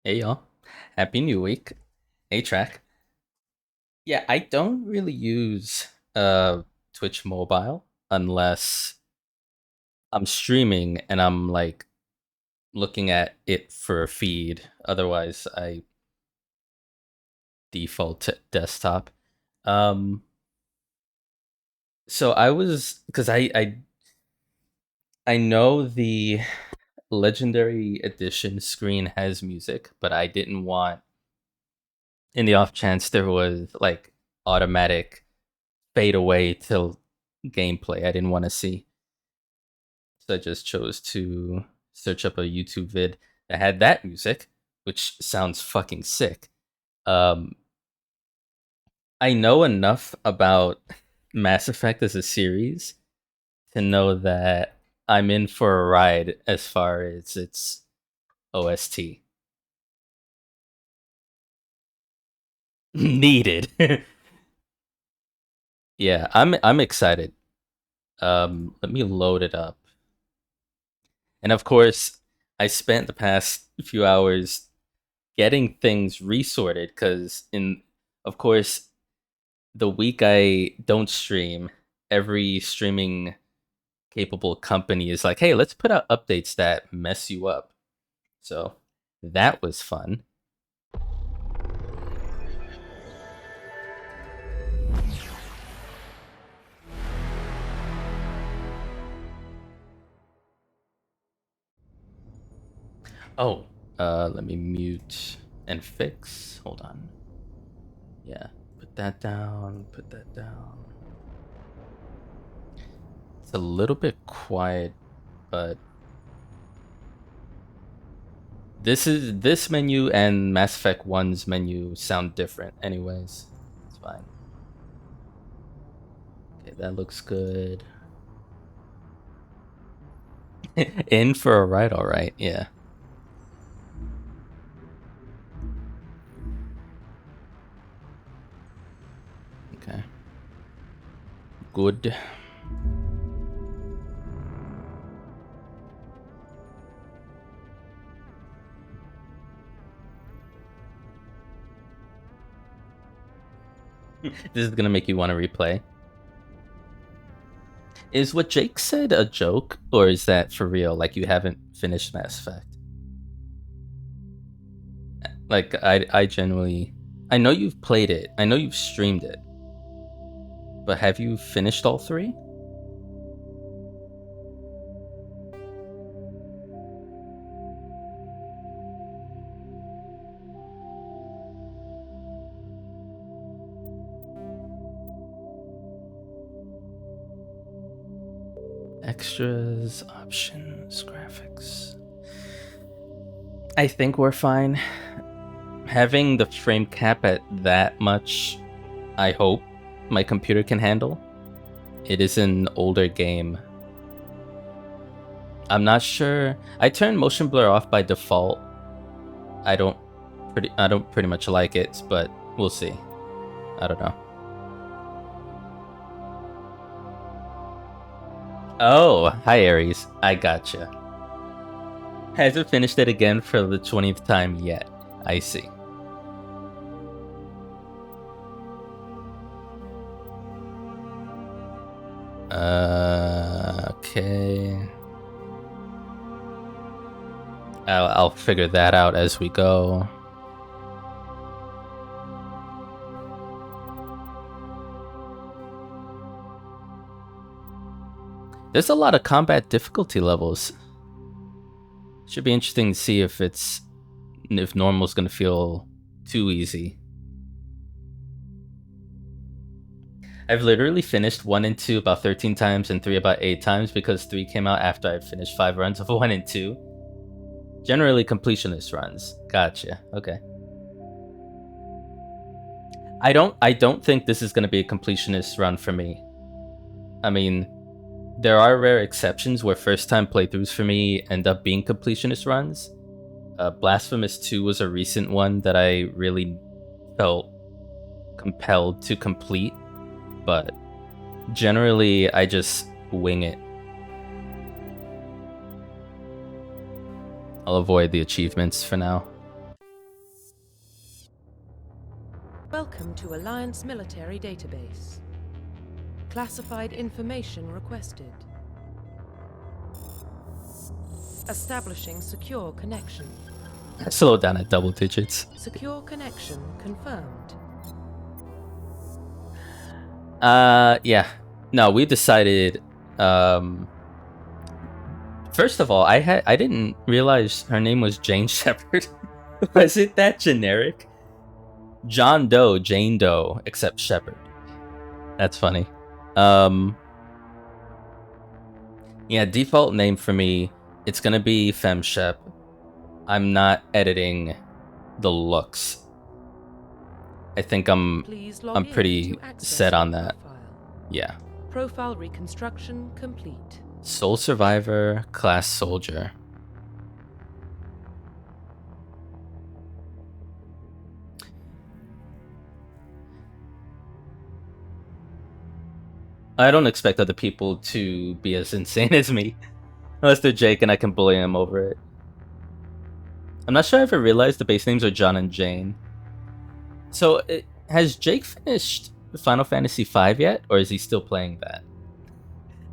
Hey y'all. Happy New Week. Hey track. Yeah, I don't really use Twitch mobile unless I'm streaming and I'm like looking at it for a feed. Otherwise I default to desktop. Um so I was because I know the legendary edition screen has music, but I didn't want in the off chance there was like automatic fade away till gameplay I didn't want to see. So I just chose to search up a YouTube vid that had that music, which sounds fucking sick. Um, I know enough about Mass Effect as a series to know that I'm in for a ride as far as its OST. Needed. Yeah, I'm excited. Let me load it up. And of course, I spent the past few hours getting things resorted because of course the week I don't stream, every streaming capable company is like, hey, let's put out updates that mess you up. So that was fun. Oh, let me mute and fix. Hold on. Yeah, put that down, put that down. It's a little bit quiet, but this menu and Mass Effect 1's menu sound different anyways. It's fine. Okay, that looks good. In for a ride, all right. Yeah. Okay. Good. This is gonna make you want to replay. Is what Jake said a joke, or is that for real? Like you haven't finished Mass Effect? Like I genuinely, I know you've played it. I know you've streamed it, but have you finished all three? Extras, options, graphics. I think we're fine. Having the frame cap at that much, I hope my computer can handle. It is an older game. I'm not sure. I turned motion blur off by default. I don't pretty much like it, but we'll see. I don't know. Oh, hi Aries. I gotcha. Hasn't finished it again for the 20th time yet. I see. Okay. I'll figure that out as we go. There's a lot of combat difficulty levels. Should be interesting to see if normal's gonna feel too easy. I've literally finished 1 and 2 about 13 times and 3 about 8 times because 3 came out after I finished 5 runs of 1 and 2. Generally completionist runs. Gotcha. Okay. I don't think this is going to be a completionist run for me. I mean, there are rare exceptions where first time playthroughs for me end up being completionist runs. Blasphemous 2 was a recent one that I really felt compelled to complete, but generally I just wing it. I'll avoid the achievements for now. Welcome to Alliance Military Database. Classified information requested. Establishing secure connection. Slow down at double digits. Secure connection confirmed. Yeah. No, we decided. First of all, I didn't realize her name was Jane Shepherd. Was it that generic? John Doe, Jane Doe, except Shepherd. That's funny. Yeah, default name for me, it's gonna be Fem Shep. I'm not editing the looks. I think I'm pretty set on that. Yeah. Profile reconstruction complete. Soul Survivor, Class Soldier. I don't expect other people to be as insane as me. Unless they're Jake and I can bully them over it. I'm not sure I ever realized the base names are John and Jane. So, has Jake finished Final Fantasy V yet? Or is he still playing that?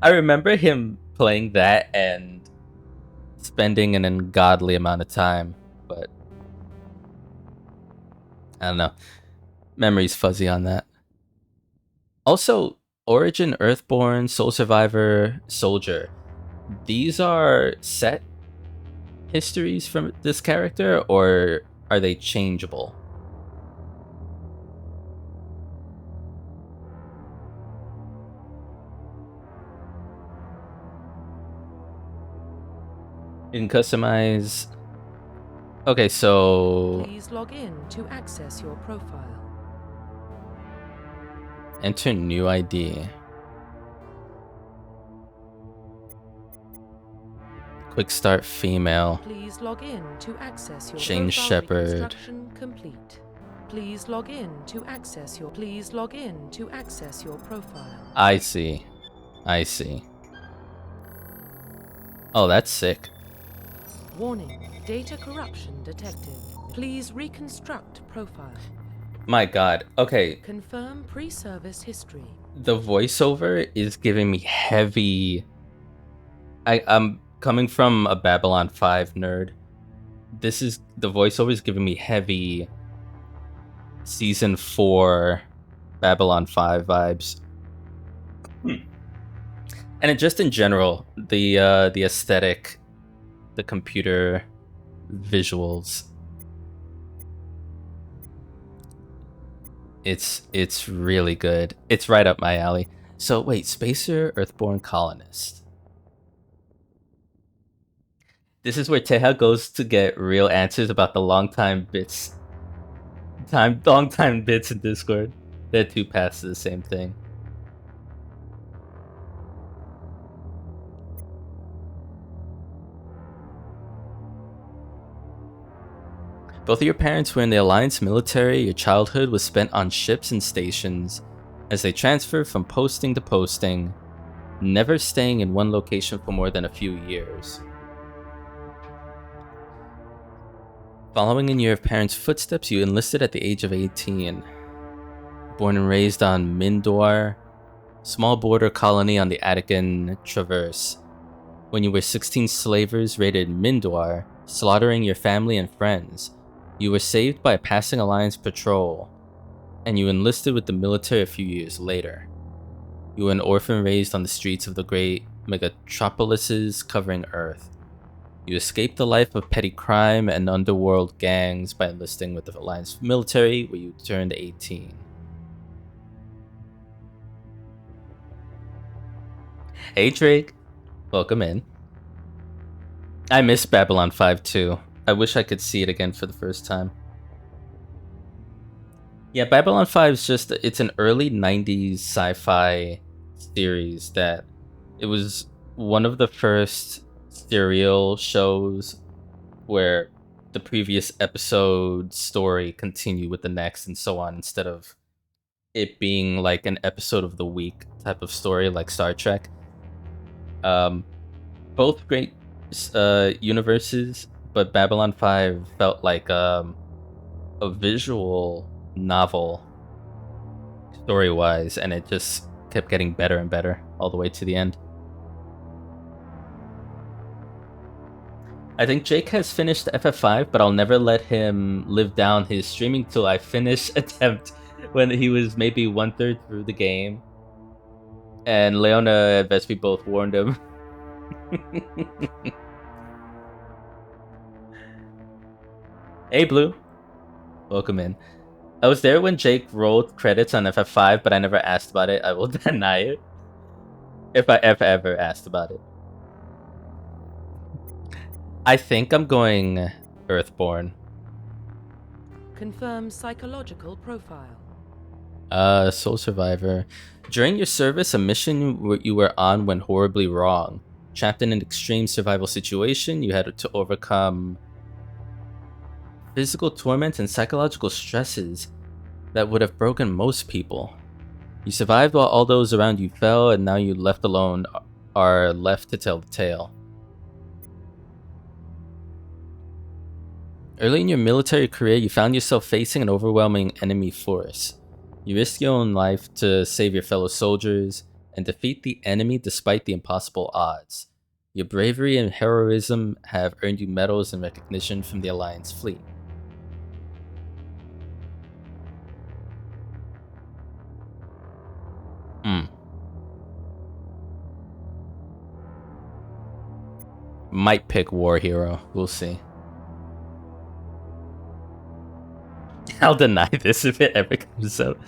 I remember him playing that and spending an ungodly amount of time, but I don't know. Memory's fuzzy on that. Also, Origin, Earthborn, Soul Survivor, Soldier. These are set histories from this character, or are they changeable? You can customize. Okay, so please log in to access your profile. Enter new ID. Quick start female. Please log in to access your Jane Shepherd. Complete. Please log in to access your profile. I see. I see. Oh, that's sick. Warning, data corruption detected. Please reconstruct profile. My god. Okay. Confirm pre-service history. The voiceover is giving me heavy... I'm coming from a Babylon 5 nerd. The voiceover is giving me heavy Season 4 Babylon 5 vibes. And just in general, the aesthetic, the computer visuals, it's really good. It's right up my alley. So wait, Spacer, Earthborn Colonist. This is where Teja goes to get real answers about the long time bits in Discord. They're two paths to the same thing. Both of your parents were in the Alliance military. Your childhood was spent on ships and stations as they transferred from posting to posting, never staying in one location for more than a few years. Following in your parents' footsteps, you enlisted at the age of 18. Born and raised on Mindor, small border colony on the Attican Traverse. When you were 16, slavers raided Mindor, slaughtering your family and friends. You were saved by a passing Alliance patrol, and you enlisted with the military a few years later. You were an orphan raised on the streets of the great megatropolises covering Earth. You escaped the life of petty crime and underworld gangs by enlisting with the Alliance military, where you turned 18. Hey Drake, welcome in. I miss Babylon 5 too. I wish I could see it again for the first time. Yeah, Babylon 5 is just, it's an early 90s sci-fi series that it was one of the first serial shows where the previous episode story continued with the next and so on, instead of it being like an episode of the week type of story like Star Trek. Both great universes, but Babylon 5 felt like a visual novel story-wise, and it just kept getting better and better all the way to the end. I think Jake has finished FF5, but I'll never let him live down his streaming till I finish attempt when he was maybe 1/3 through the game. And Leona and Vespi both warned him. Hey, Blue. Welcome in. I was there when Jake rolled credits on FF5, but I never asked about it. I will deny it. If I ever asked about it. I think I'm going Earthborn. Confirm psychological profile. Soul Survivor. During your service, a mission you were on went horribly wrong. Trapped in an extreme survival situation, you had to overcome physical torment and psychological stresses that would have broken most people. You survived while all those around you fell, and now you left alone are left to tell the tale. Early in your military career, you found yourself facing an overwhelming enemy force. You risked your own life to save your fellow soldiers and defeat the enemy despite the impossible odds. Your bravery and heroism have earned you medals and recognition from the Alliance fleet. Might pick War Hero. We'll see. I'll deny this if it ever comes out.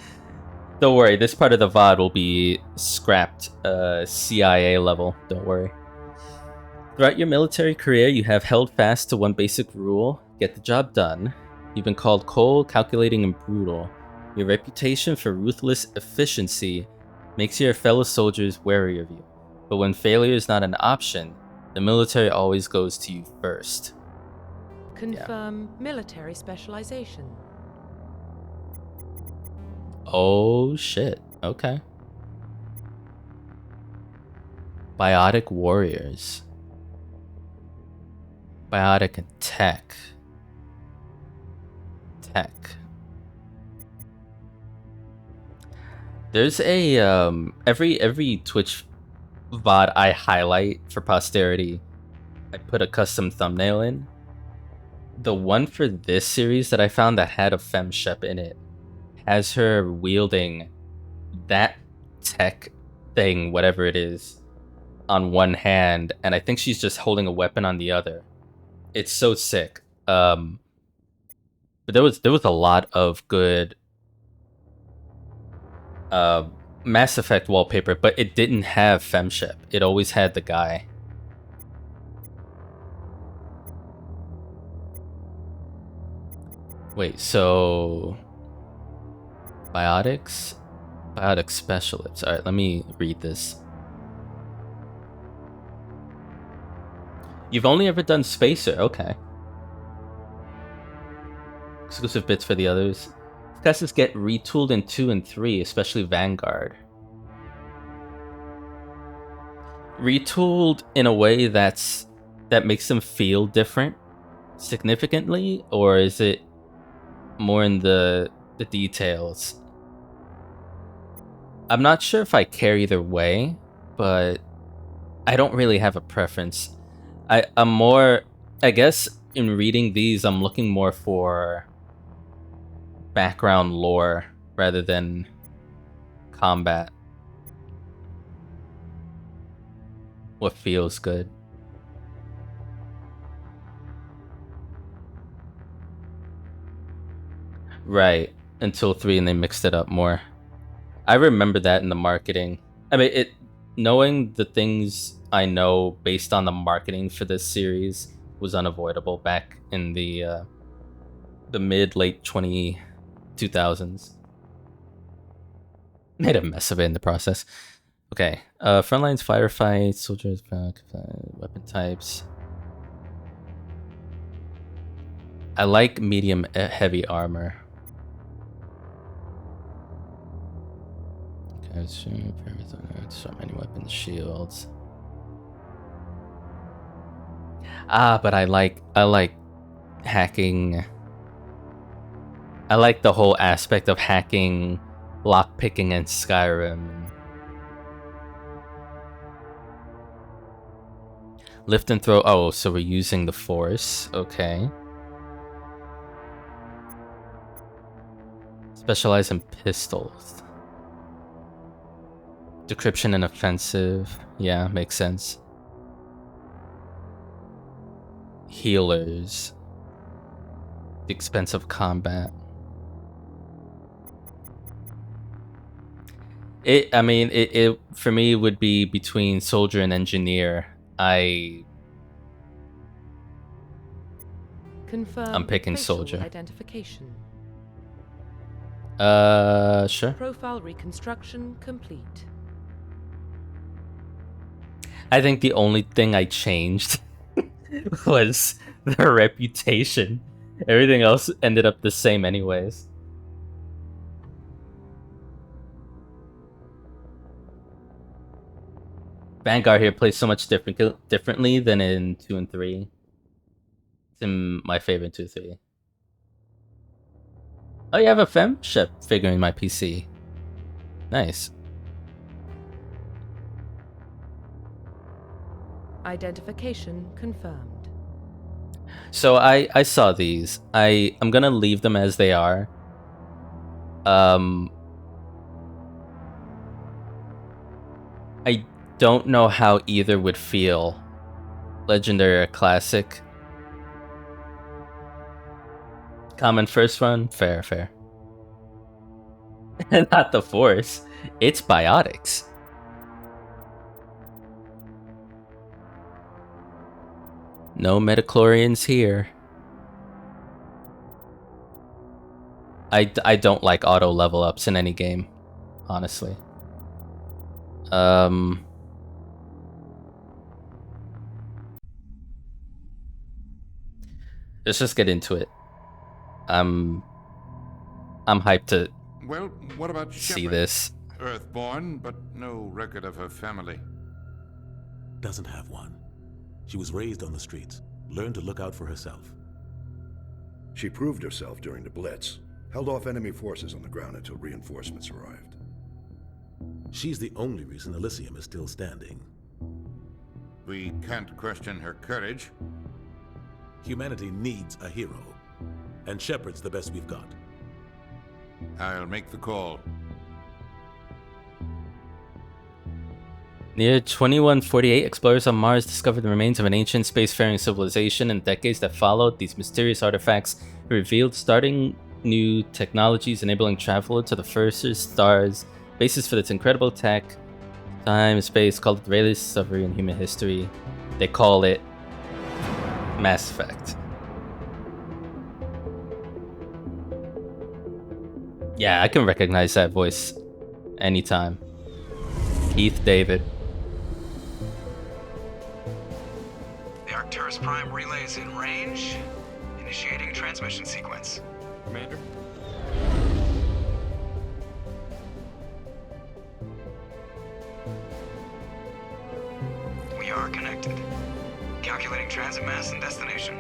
Don't worry, this part of the VOD will be scrapped CIA level. Don't worry. Throughout your military career, you have held fast to one basic rule: get the job done. You've been called cold, calculating, and brutal. Your reputation for ruthless efficiency makes your fellow soldiers wary of you. But when failure is not an option, the military always goes to you first. Confirm military specialization. Oh shit, okay. Biotic warriors. Biotic and tech. There's a every Twitch VOD I highlight for posterity, I put a custom thumbnail in. The one for this series that I found that had a femme Shep in it has her wielding that tech thing, whatever it is, on one hand, and I think she's just holding a weapon on the other. It's so sick. But there was a lot of good Mass Effect wallpaper, but it didn't have femme Shep. It always had the guy. Wait, so biotics? Biotic specialists. Alright, let me read this. You've only ever done Spacer, okay. Exclusive bits for the others. Classes get retooled in 2 and 3, especially Vanguard. Retooled in a way that makes them feel different significantly, or is it more in the details? I'm not sure if I care either way, but I don't really have a preference. I'm more, I guess in reading these, I'm looking more for background lore rather than combat. What feels good. Right, until 3 and they mixed it up more. I remember that in the marketing. I mean, knowing the things I know based on the marketing for this series was unavoidable back in the mid-late 2000s. Made a mess of it in the process. Okay, frontlines, firefights, soldiers, weapon types. I like medium heavy armor. Okay, so many weapons, shields. But I like hacking. I like the whole aspect of hacking lockpicking in Skyrim. Lift and throw. Oh, so we're using the Force. Okay. Specialize in pistols. Decryption and offensive. Yeah, makes sense. Healers. The expense of combat. It for me would be between soldier and engineer. I'm Confirm picking facial soldier. identification. Sure. Profile reconstruction complete. I think the only thing I changed was their reputation. Everything else ended up the same anyways. Vanguard here plays so much differently than in 2 and 3. It's in my favorite 2 3. Oh, you have a Fem Shep figure in my PC. Nice. Identification confirmed. So I saw these. I'm gonna leave them as they are. I don't know how either would feel. Legendary or classic. Common first run, fair. Not the Force. It's biotics. No metachlorians here. I don't like auto level ups in any game, honestly. Let's just get into it. I'm hyped to what about see Shep? this. Earthborn, but no record of her family. Doesn't have one. She was raised on the streets, learned to look out for herself. She proved herself during the Blitz, held off enemy forces on the ground until reinforcements arrived. She's the only reason Elysium is still standing. We can't question her courage. Humanity needs a hero, and Shepard's the best we've got. I'll make the call. Near 2148, explorers on Mars discovered the remains of an ancient spacefaring civilization. In decades that followed, these mysterious artifacts revealed starting new technologies enabling travel to the furthest stars, basis for its incredible tech. Time and space called it the greatest discovery in human history. They call it Mass Effect. Yeah, I can recognize that voice anytime. Keith David. The Arcturus Prime relay is in range. Initiating transmission sequence. Commander? We are connected. Calculating transit mass and destination.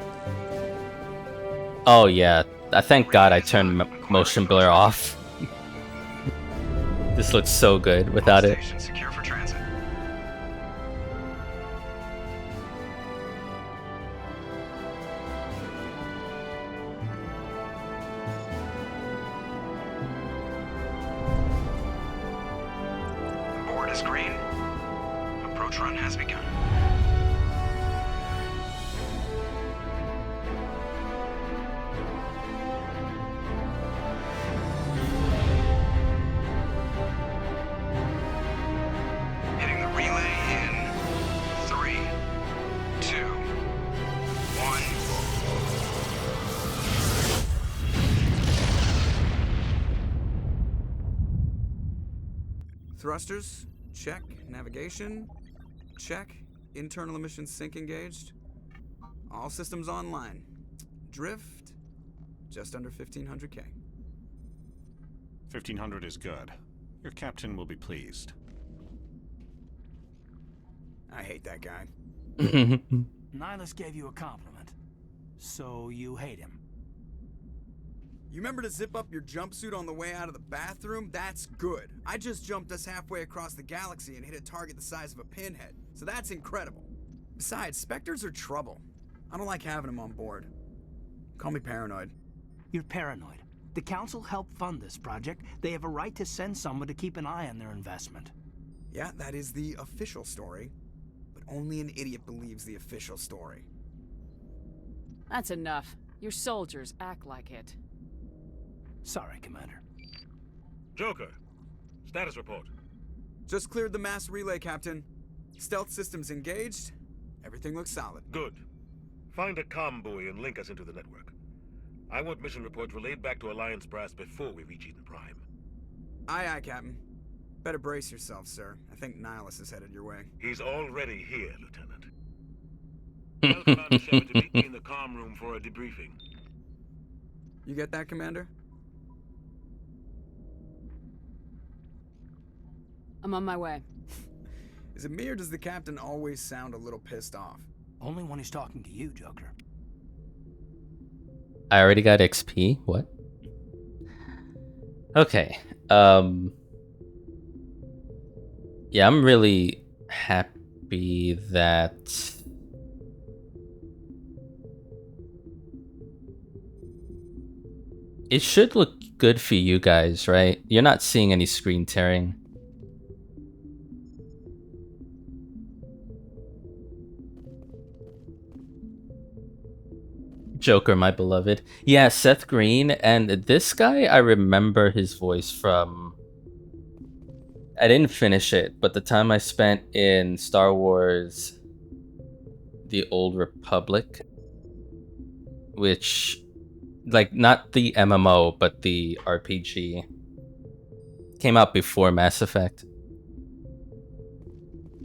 Oh yeah, I thank God I turned motion blur off. This looks so good without it. Station secure for transit. Board is green. Approach run has begun. Hitting the relay in 3, 2, 1. Thrusters, check. Navigation, check. Internal emissions sync engaged. All systems online. Drift, just under 1500K. 1500 is good. Your captain will be pleased. I hate that guy. Nihilus gave you a compliment, so you hate him. You remember to zip up your jumpsuit on the way out of the bathroom? That's good. I just jumped us halfway across the galaxy and hit a target the size of a pinhead, so that's incredible. Besides, Spectres are trouble. I don't like having them on board. Call me paranoid. You're paranoid. The Council helped fund this project. They have a right to send someone to keep an eye on their investment. Yeah, that is the official story. But only an idiot believes the official story. That's enough. Your soldiers act like it. Sorry, Commander. Joker, status report. Just cleared the mass relay, Captain. Stealth systems engaged. Everything looks solid. Good. Find a comm buoy and link us into the network. I want mission reports relayed back to Alliance brass before we reach Eden Prime. Aye, aye, Captain. Better brace yourself, sir. I think Nihilus is headed your way. He's already here, Lieutenant. Tell Commander Shep to meet me in the comm room for a debriefing. You get that, Commander? I'm on my way. Is it me or does the Captain always sound a little pissed off? Only when he's talking to you, Joker. I already got XP. What? Okay. Yeah, I'm really happy that it should look good for you guys, right? You're not seeing any screen tearing. Joker, my beloved. Yeah, Seth Green, and this guy, I remember his voice from... I didn't finish it, but the time I spent in Star Wars The Old Republic, which, like, not the MMO, but the RPG, came out before Mass Effect.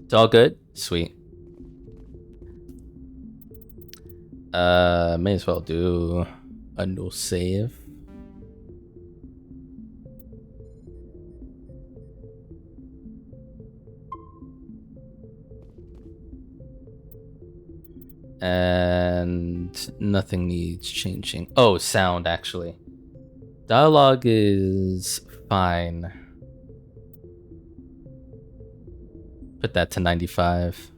It's all good? Sweet. May as well do a no save. And nothing needs changing. Oh, sound, actually. Dialogue is fine. Put that to 95.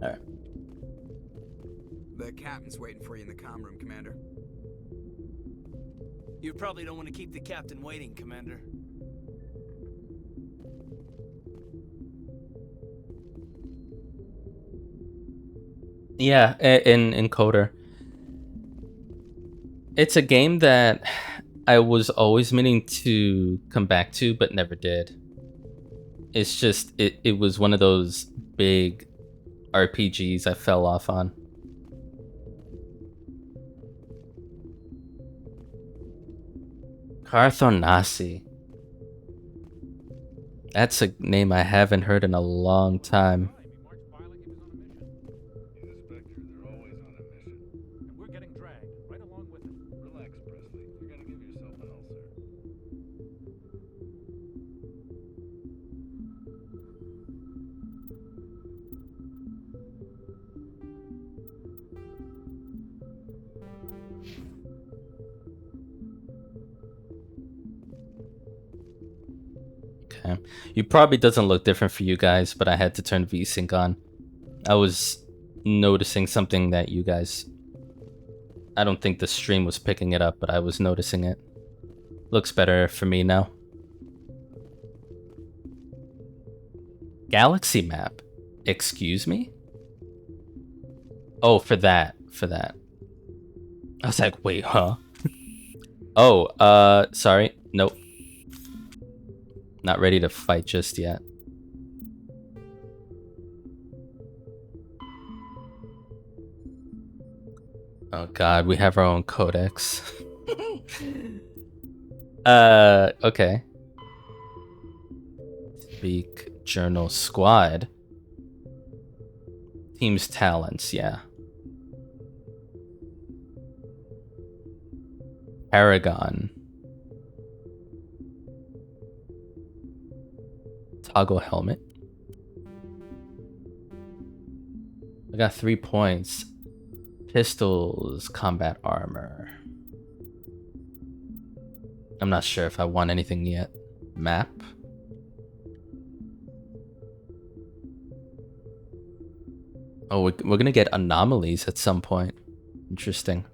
Alright. The Captain's waiting for you in the comm room, Commander. You probably don't want to keep the Captain waiting, Commander. Yeah, in Coder. It's a game that I was always meaning to come back to, but never did. It's just, it was one of those big RPGs I fell off on. Carthonasi. That's a name I haven't heard in a long time. Okay. It probably doesn't look different for you guys, but I had to turn VSync on. I was noticing something that you guys... I don't think the stream was picking it up, but I was noticing it. Looks better for me now. Galaxy map? Excuse me? Oh, for that. For that. I was like, wait, huh? Oh, sorry. Nope. Not ready to fight just yet. Oh god, we have our own codex. Okay. Speak Journal Squad. Team's talents, yeah. Paragon. Toggle helmet. I got 3 points. Pistols, combat armor. I'm not sure if I want anything yet. Map. Oh, we're gonna get anomalies at some point. Interesting.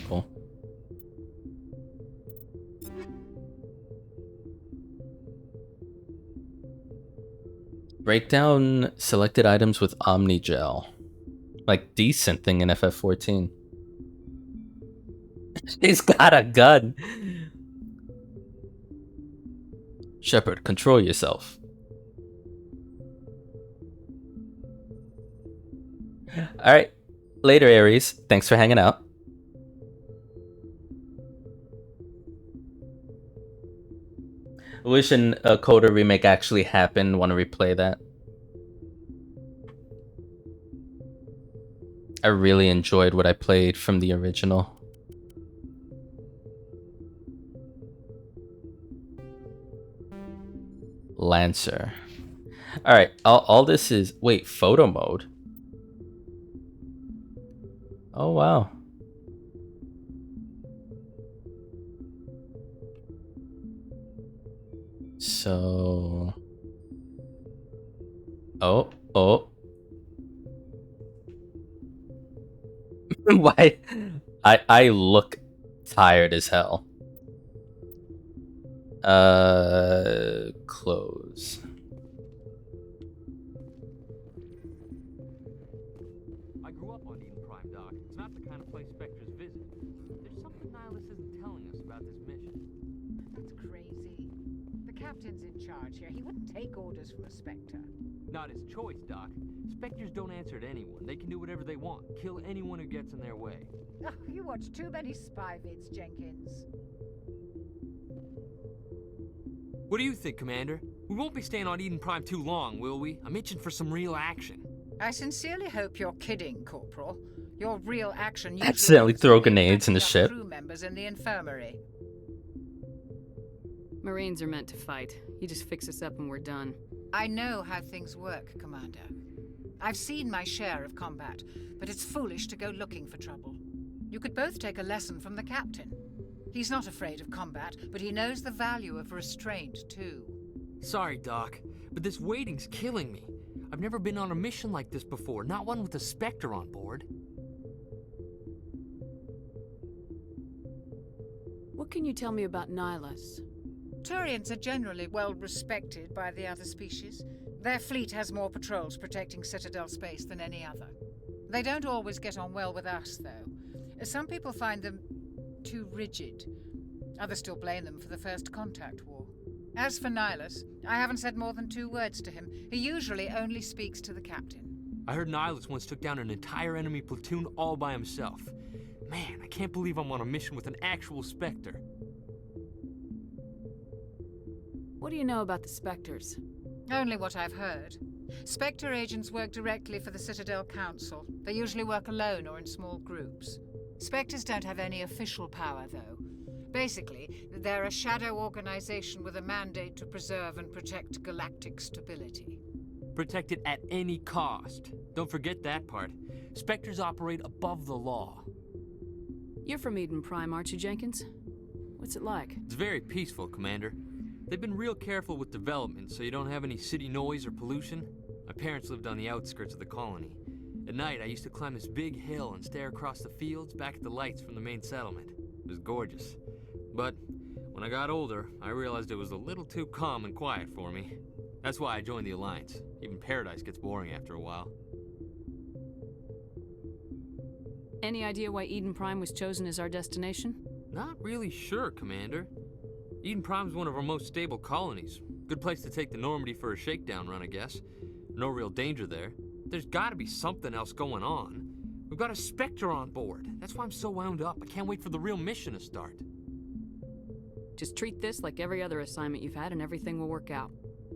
Cool. Break down selected items with Omnigel. Like, decent thing in FF14. He's got a gun. Shepard, control yourself. Alright. Later, Ares. Thanks for hanging out. Wishing a Coda remake actually happened. Want to replay that. I really enjoyed what I played from the original. Lancer. Alright, all this is... Wait, photo mode? Oh, wow. So... Oh. Why? I look tired as hell. Close. I grew up on Eden Prime, Doc. It's not the kind of place Spectres visit. There's something Nihilus isn't telling us about this mission. That's crazy. The captain's in charge here. He wouldn't take orders from a Spectre. Not his choice, Doc. Spectres don't answer to anyone. They can do whatever they want. Kill anyone who gets in their way. Oh, you watch too many spy vids, Jenkins. What do you think, Commander? We won't be staying on Eden Prime too long, will we? I'm itching for some real action. I sincerely hope you're kidding, Corporal. Your real action usually Accidentally throw grenades in the ship. Crew members in the infirmary. Marines are meant to fight. You just fix us up and we're done. I know how things work, Commander. I've seen my share of combat, but it's foolish to go looking for trouble. You could both take a lesson from the captain. He's not afraid of combat, but he knows the value of restraint, too. Sorry, Doc, but this waiting's killing me. I've never been on a mission like this before, not one with a Spectre on board. What can you tell me about Nihilus? Turians are generally well respected by the other species. Their fleet has more patrols protecting Citadel space than any other. They don't always get on well with us, though. Some people find them too rigid. Others still blame them for the First Contact War. As for Nihilus, I haven't said more than 2 words to him. He usually only speaks to the captain. I heard Nihilus once took down an entire enemy platoon all by himself. Man, I can't believe I'm on a mission with an actual Spectre. What do you know about the Spectres? Only what I've heard. Spectre agents work directly for the Citadel Council. They usually work alone or in small groups. Spectres don't have any official power, though. Basically, they're a shadow organization with a mandate to preserve and protect galactic stability. Protect it at any cost. Don't forget that part. Spectres operate above the law. You're from Eden Prime, aren't you, Jenkins? What's it like? It's very peaceful, Commander. They've been real careful with development so you don't have any city noise or pollution. My parents lived on the outskirts of the colony. At night, I used to climb this big hill and stare across the fields back at the lights from the main settlement. It was gorgeous. But when I got older, I realized it was a little too calm and quiet for me. That's why I joined the Alliance. Even Paradise gets boring after a while. Any idea why Eden Prime was chosen as our destination? Not really sure, Commander. Eden Prime's one of our most stable colonies. Good place to take the Normandy for a shakedown run, I guess. No real danger there. There's gotta be something else going on. We've got a Spectre on board. That's why I'm so wound up. I can't wait for the real mission to start. Just treat this like every other assignment you've had and everything will work out.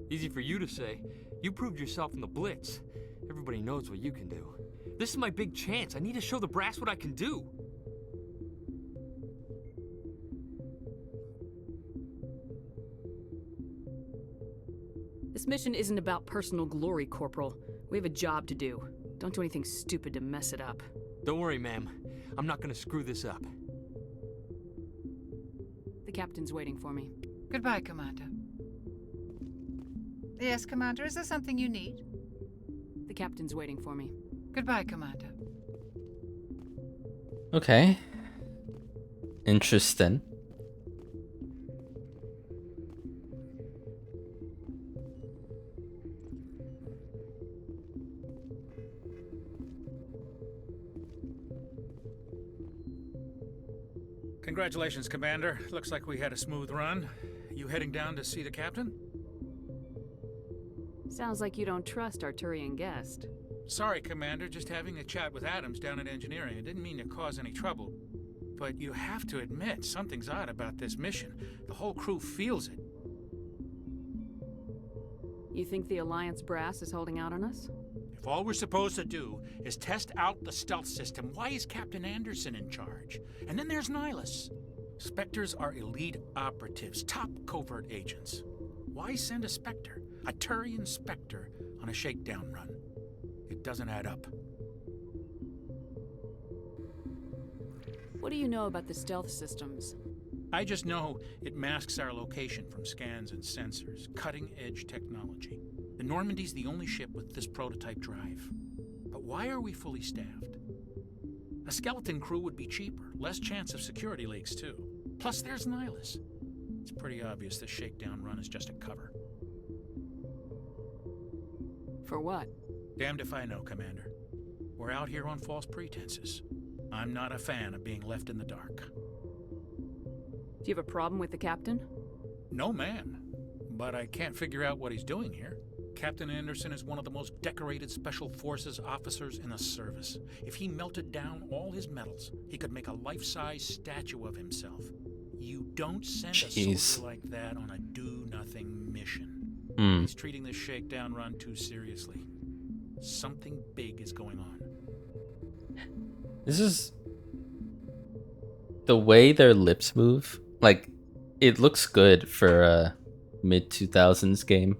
Easy for you to say. You proved yourself in the Blitz. Everybody knows what you can do. This is my big chance. I need to show the brass what I can do. This mission isn't about personal glory, Corporal. We have a job to do. Don't do anything stupid to mess it up. Don't worry, ma'am. I'm not gonna screw this up. The captain's waiting for me. Goodbye, Commander. Yes, Commander, is there something you need? The captain's waiting for me. Goodbye, Commander. Okay. Interesting. Congratulations, Commander. Looks like we had a smooth run. You heading down to see the captain? Sounds like you don't trust Arturian guest. Sorry, Commander. Just having a chat with Adams down at engineering. I didn't mean to cause any trouble. But you have to admit, something's odd about this mission. The whole crew feels it. You think the Alliance brass is holding out on us? If all we're supposed to do is test out the stealth system, why is Captain Anderson in charge? And then there's Nihilus. Spectres are elite operatives, top covert agents. Why send a Spectre, a Turian Spectre, on a shakedown run? It doesn't add up. What do you know about the stealth systems? I just know it masks our location from scans and sensors. Cutting-edge technology. The Normandy's the only ship with this prototype drive. But why are we fully staffed? A skeleton crew would be cheaper, less chance of security leaks too. Plus there's Nihilus. It's pretty obvious this shakedown run is just a cover. For what? Damned if I know, Commander. We're out here on false pretenses. I'm not a fan of being left in the dark. Do you have a problem with the captain? No, man. But I can't figure out what he's doing here. Captain Anderson is one of the most decorated Special Forces officers in the service. If he melted down all his medals, he could make a life-size statue of himself. You don't send a soldier like that on a do-nothing mission. He's treating this shakedown run too seriously. Something big is going on. This is... the way their lips move, like, it looks good for a mid-2000s game.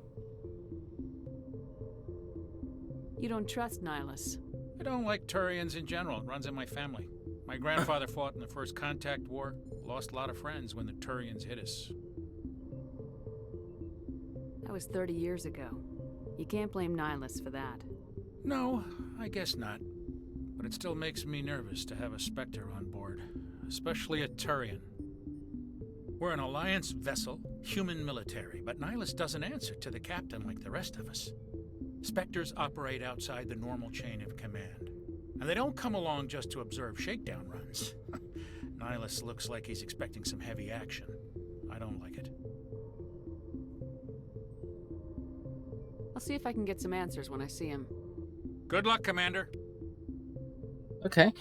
You don't trust Nihilus? I don't like Turians in general. It runs in my family. My grandfather fought in the First Contact War. Lost a lot of friends when the Turians hit us. That was 30 years ago. You can't blame Nihilus for that. No, I guess not. But it still makes me nervous to have a Spectre on board. Especially a Turian. We're an Alliance vessel, human military, but Nihilus doesn't answer to the captain like the rest of us. Spectres operate outside the normal chain of command. And they don't come along just to observe shakedown runs. Nihilus looks like he's expecting some heavy action. I don't like it. I'll see if I can get some answers when I see him. Good luck, Commander. Okay.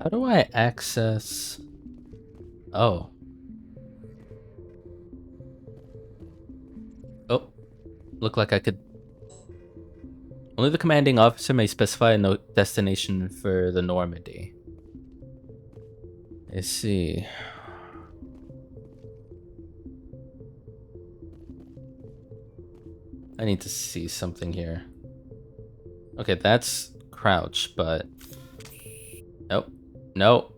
How do I access... oh. Oh. Look like I could... only the commanding officer may specify a destination for the Normandy. Let's see. I need to see something here. Okay, that's crouch, but... nope. No.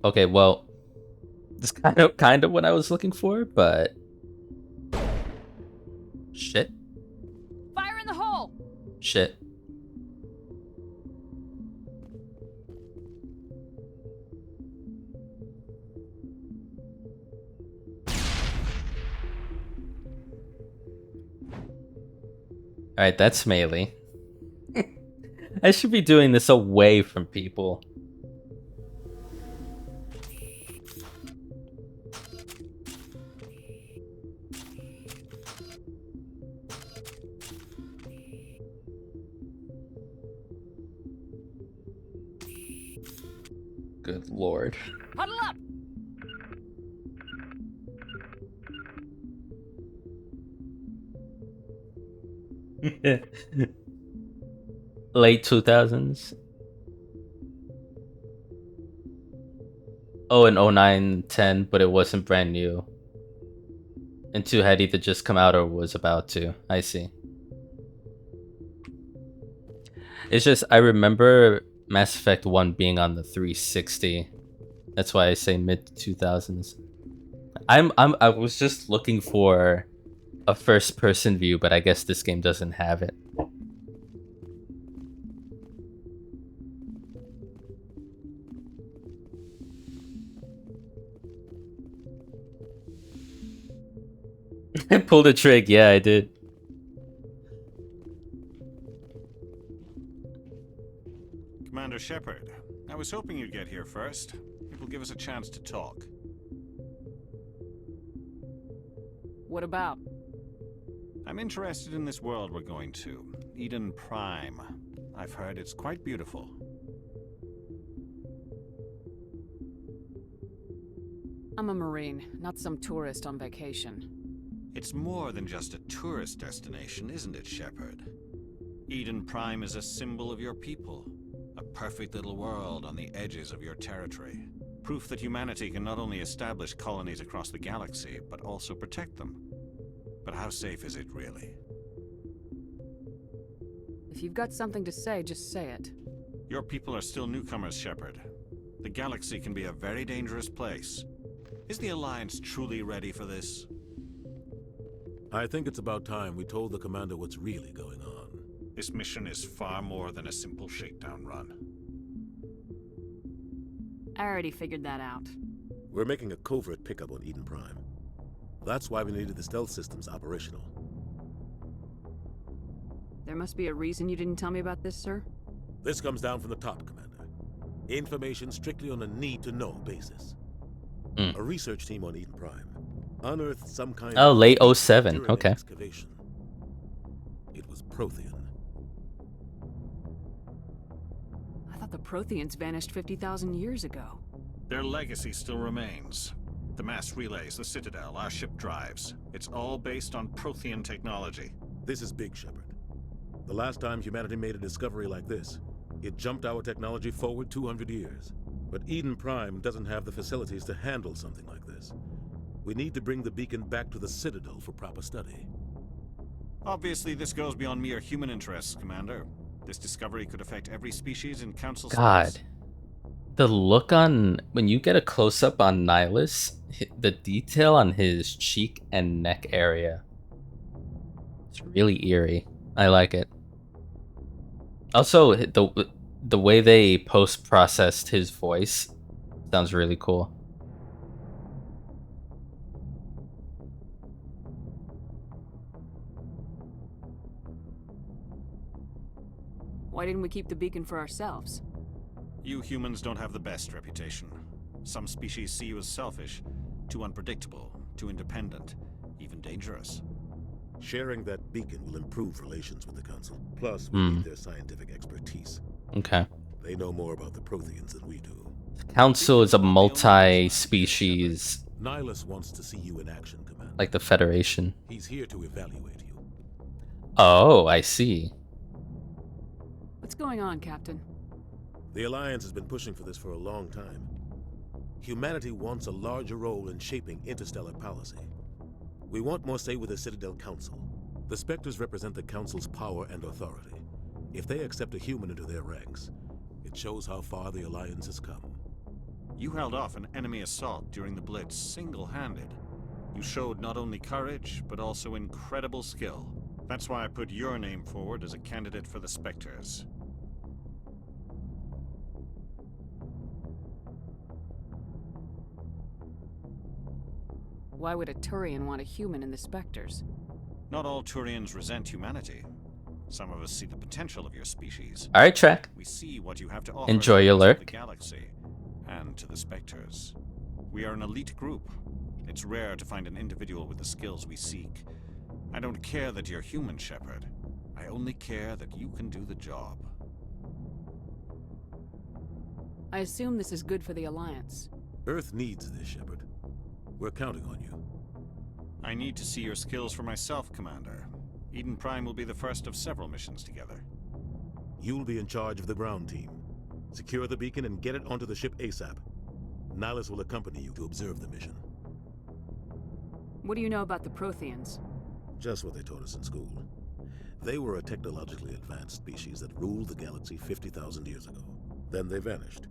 Okay, well, this kind of what I was looking for, but shit. Fire in the hole. Shit. All right, that's melee. I should be doing this away from people. Good lord. Huddle up! Late 2000s. Oh, in 09, 10, but it wasn't brand new. And 2 had either just come out or was about to. I see. It's just, I remember Mass Effect 1 being on the 360. That's why I say mid 2000s. I was just looking for a first person view, but I guess this game doesn't have it. I pulled a trick, yeah, I did. Commander Shepard, I was hoping you'd get here first. It will give us a chance to talk. What about? I'm interested in this world we're going to, Eden Prime. I've heard it's quite beautiful. I'm a Marine, not some tourist on vacation. It's more than just a tourist destination, isn't it, Shepard? Eden Prime is a symbol of your people. A perfect little world on the edges of your territory. Proof that humanity can not only establish colonies across the galaxy, but also protect them. But how safe is it, really? If you've got something to say, just say it. Your people are still newcomers, Shepard. The galaxy can be a very dangerous place. Is the Alliance truly ready for this? I think it's about time we told the Commander what's really going on. This mission is far more than a simple shakedown run. I already figured that out. We're making a covert pickup on Eden Prime. That's why we needed the stealth systems operational. There must be a reason you didn't tell me about this, sir? This comes down from the top, Commander. Information strictly on a need-to-know basis. A research team on Eden Prime unearthed some kind of... late 07, okay. Excavation. It was Prothean. I thought the Protheans vanished 50,000 years ago. Their legacy still remains. The mass relays, the Citadel, our ship drives. It's all based on Prothean technology. This is big, Shepard. The last time humanity made a discovery like this, it jumped our technology forward 200 years. But Eden Prime doesn't have the facilities to handle something like this. We need to bring the beacon back to the Citadel for proper study. Obviously, this goes beyond mere human interests, Commander. This discovery could affect every species in Council God. space. The look on... When you get a close-up on Nihilus, the detail on his cheek and neck area. It's really eerie. I like it. Also, the way they post-processed his voice sounds really cool. Why didn't we keep the beacon for ourselves? You humans don't have the best reputation. Some species see you as selfish, too unpredictable, too independent, even dangerous. Sharing that beacon will improve relations with the Council. Plus, we need their scientific expertise. Okay. They know more about the Protheans than we do. The Council is a multi-species... Nihilus wants to see you in action, Commander. Like the Federation. He's here to evaluate you. Oh, I see. What's going on, Captain? The Alliance has been pushing for this for a long time. Humanity wants a larger role in shaping interstellar policy. We want more say with the Citadel Council. The Spectres represent the Council's power and authority. If they accept a human into their ranks, it shows how far the Alliance has come. You held off an enemy assault during the Blitz single-handed. You showed not only courage, but also incredible skill. That's why I put your name forward as a candidate for the Spectres. Why would a Turian want a human in the Spectres? Not all Turians resent humanity. Some of us see the potential of your species. All right, Trek. We see what you have to offer Enjoy your to lurk. the galaxy and to the Spectres. We are an elite group. It's rare to find an individual with the skills we seek. I don't care that you're human, Shepard. I only care that you can do the job. I assume this is good for the Alliance. Earth needs this, Shepard. We're counting on you. I need to see your skills for myself, Commander. Eden Prime will be the first of several missions together. You'll be in charge of the ground team. Secure the beacon and get it onto the ship ASAP. Nihilus will accompany you to observe the mission. What do you know about the Protheans? Just what they taught us in school. They were a technologically advanced species that ruled the galaxy 50,000 years ago. Then they vanished.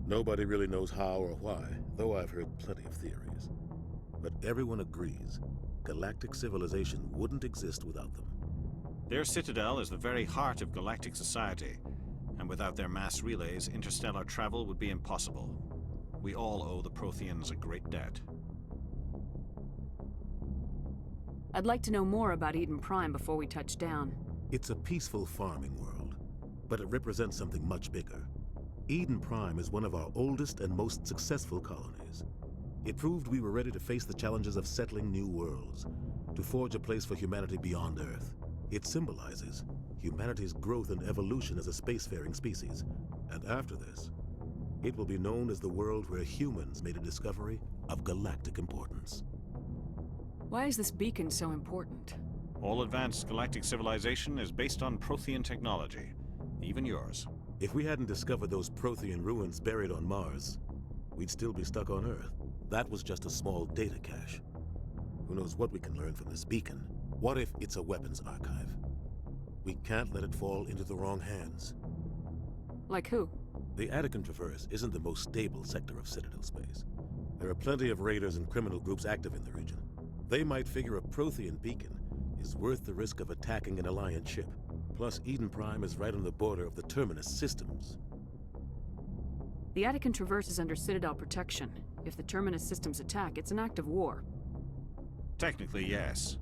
Nobody really knows how or why, though I've heard plenty of theories. But everyone agrees, galactic civilization wouldn't exist without them. Their citadel is the very heart of galactic society, and without their mass relays, interstellar travel would be impossible. We all owe the Protheans a great debt. I'd like to know more about Eden Prime before we touch down. It's a peaceful farming world, but it represents something much bigger. Eden Prime is one of our oldest and most successful colonies. It proved we were ready to face the challenges of settling new worlds, to forge a place for humanity beyond Earth. It symbolizes humanity's growth and evolution as a spacefaring species. And after this, it will be known as the world where humans made a discovery of galactic importance. Why is this beacon so important? All advanced galactic civilization is based on Prothean technology, even yours. If we hadn't discovered those Prothean ruins buried on Mars, we'd still be stuck on Earth. That was just a small data cache. Who knows what we can learn from this beacon? What if it's a weapons archive? We can't let it fall into the wrong hands. Like who? The Attican Traverse isn't the most stable sector of Citadel space. There are plenty of raiders and criminal groups active in the region. They might figure a Prothean beacon is worth the risk of attacking an Alliance ship. Plus, Eden Prime is right on the border of the Terminus systems. The Attican Traverse is under Citadel protection. If the Terminus systems attack, it's an act of war. Technically, yes.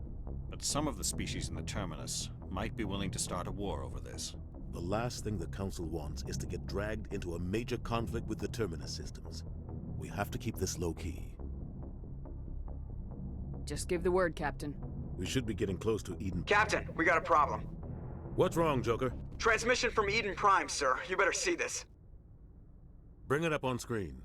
But some of the species in the Terminus might be willing to start a war over this. The last thing the Council wants is to get dragged into a major conflict with the Terminus systems. We have to keep this low-key. Just give the word, Captain. We should be getting close to Eden. Captain, we got a problem. What's wrong, Joker? Transmission from Eden Prime, sir. You better see this. Bring it up on screen.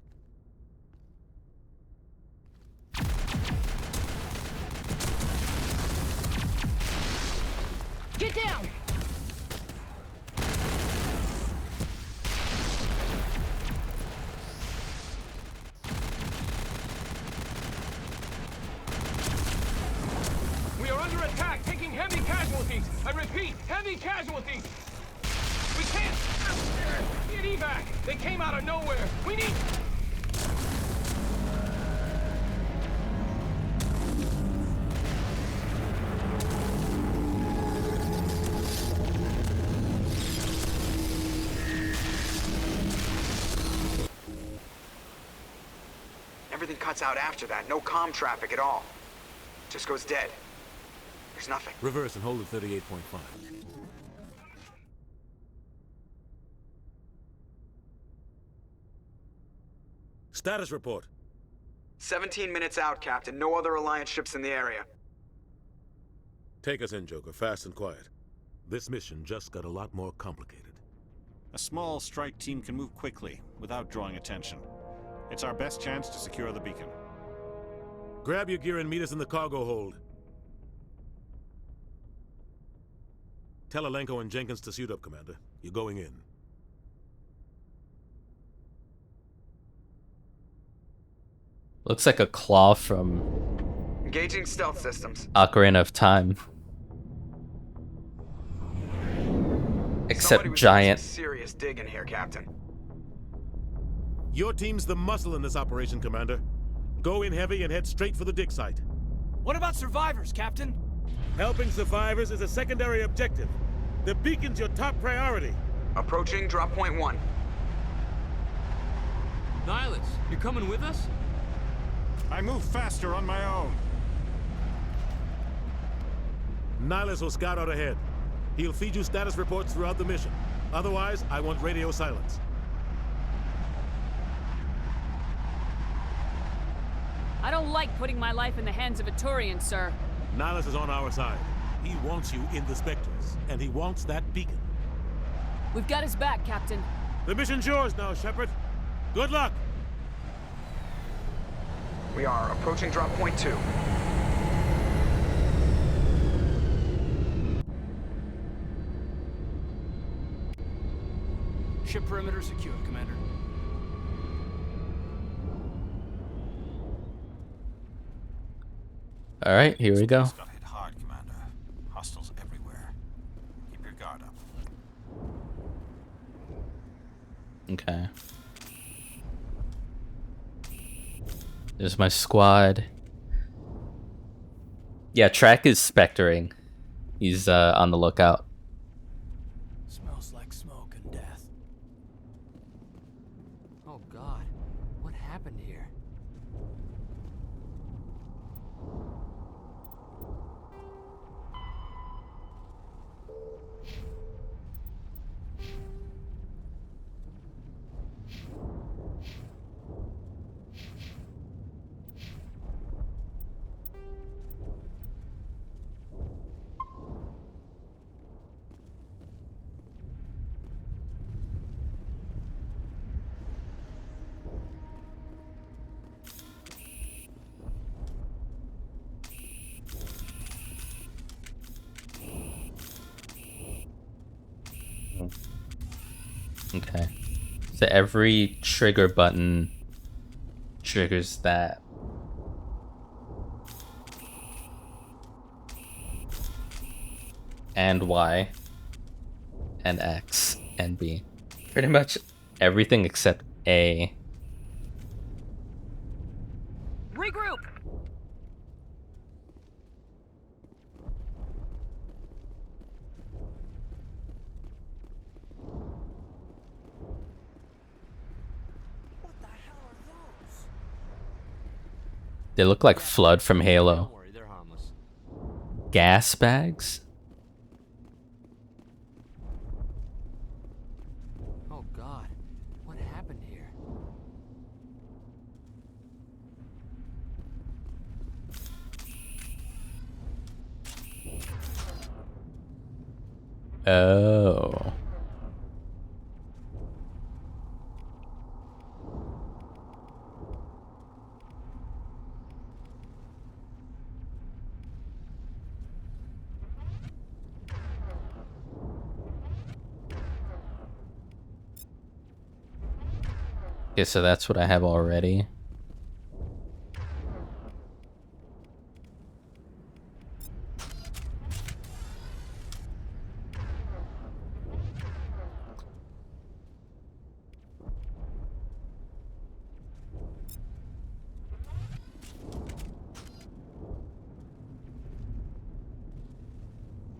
Get down! We are under attack, taking heavy casualties. I repeat, heavy casualties. We can't get evac. They came out of nowhere. We need... Everything cuts out after that. No comm traffic at all. Just goes dead. There's nothing. Reverse and hold at 38.5. Status report. 17 minutes out, Captain. No other Alliance ships in the area. Take us in, Joker, fast and quiet. This mission just got a lot more complicated. A small strike team can move quickly, without drawing attention. It's our best chance to secure the beacon. Grab your gear and meet us in the cargo hold. Tell Alenko and Jenkins to suit up, Commander. You're going in. Looks like a claw from Engaging stealth systems. Ocarina of Time. Except Somebody was giant. doing some serious digging here, Captain. Your team's the muscle in this operation, Commander. Go in heavy and head straight for the dig site. What about survivors, Captain? Helping survivors is a secondary objective. The beacon's your top priority. Approaching drop point 1. Nihilus, you're coming with us? I move faster on my own. Nihilus will scout out ahead. He'll feed you status reports throughout the mission. Otherwise, I want radio silence. I don't like putting my life in the hands of a Turian, sir. Nihilus is on our side. He wants you in the Spectres, and he wants that beacon. We've got his back, Captain. The mission's yours now, Shepard. Good luck! We are approaching drop point 2. Ship perimeter secure, Commander. All right, here we go. Got hit hard, Commander. Hostiles everywhere. Keep your guard up. Okay. There's my squad. Yeah, Track is spectering. He's on the lookout. Smells like smoke and death. Oh God, what happened here? Okay. So every trigger button triggers that. And Y. And X. And B. Pretty much everything except A. Regroup! They look like Flood from Halo. Don't worry, they're harmless. Gas bags? Oh God, what happened here? Oh. Okay, so that's what I have already.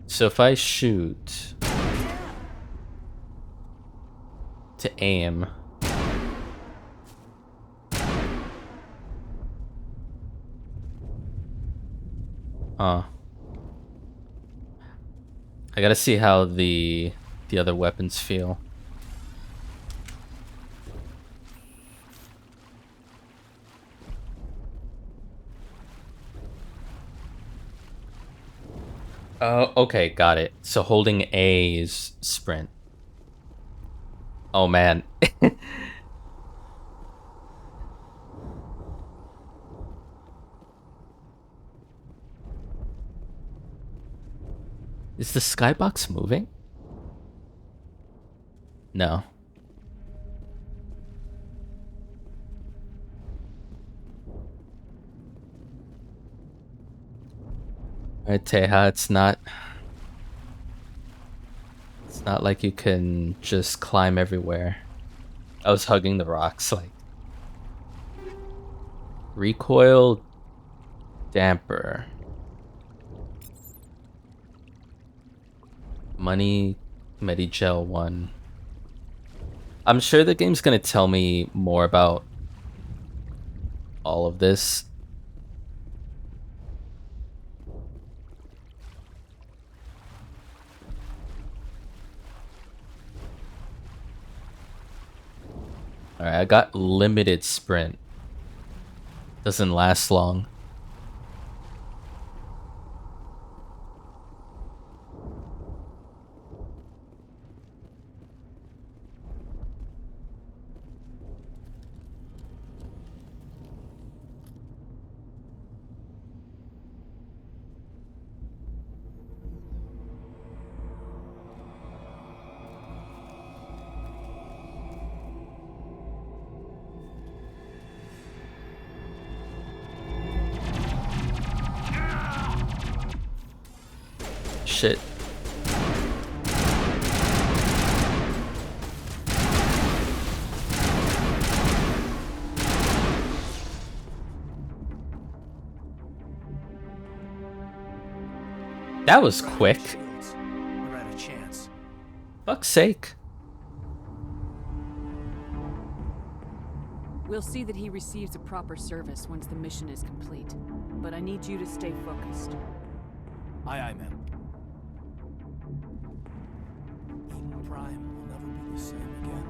So if I shoot to aim, I gotta see how the other weapons feel. Oh, okay, got it. So holding A is sprint. Oh man. Is the skybox moving? No. Alright, Teha, it's not like you can just climb everywhere. I was hugging the rocks, like. Recoil damper. Money Medigel 1. I'm sure the game's gonna tell me more about all of this. Alright, I got limited sprint. Doesn't last long. shit. That was quick. We're at a chance. Fuck's sake. We'll see that he receives a proper service once the mission is complete. But I need you to stay focused. Aye, aye, ma'am. Eden Prime will never be the same again.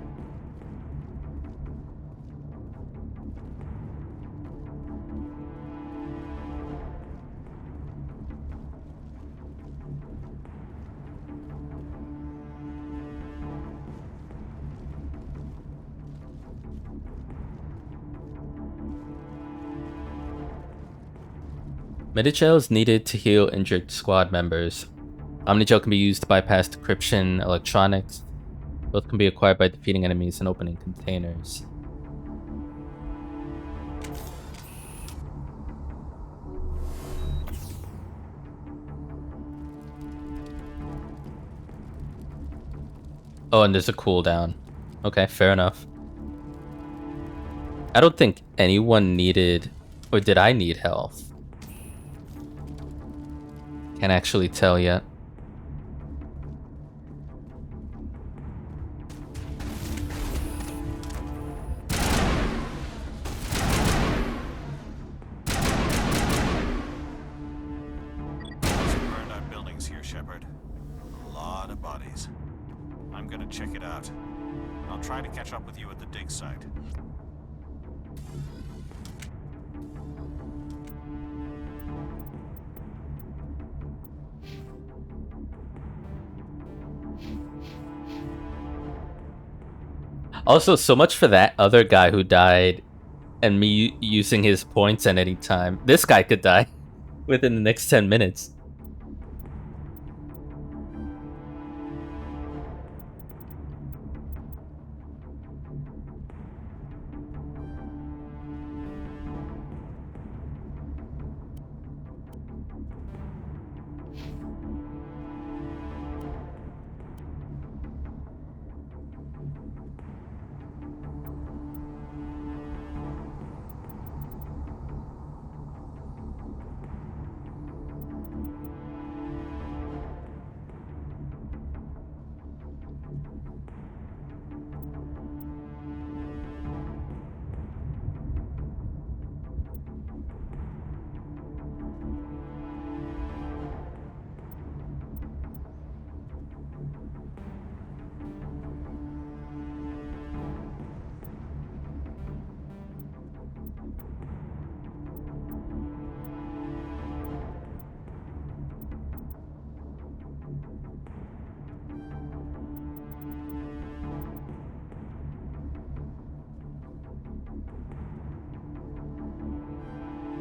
Medi-gel is needed to heal injured squad members. Omnigel can be used to bypass decryption electronics. Both can be acquired by defeating enemies and opening containers. Oh, and there's a cooldown. Okay, fair enough. I don't think anyone needed... Or did I need health? Can't actually tell yet. Some burned out buildings here, Shepard. A lot of bodies. I'm gonna check it out. I'll try to catch up with you at the dig site. Also, so much for that other guy who died and me using his points at any time. This guy could die within the next 10 minutes.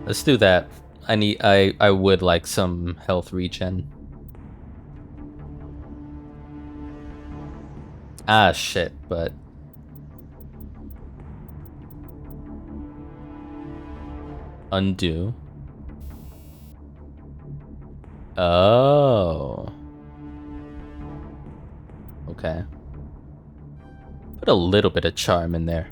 Let's do that. I would like some health regen. Ah shit, but undo. Oh. Okay. Put a little bit of charm in there.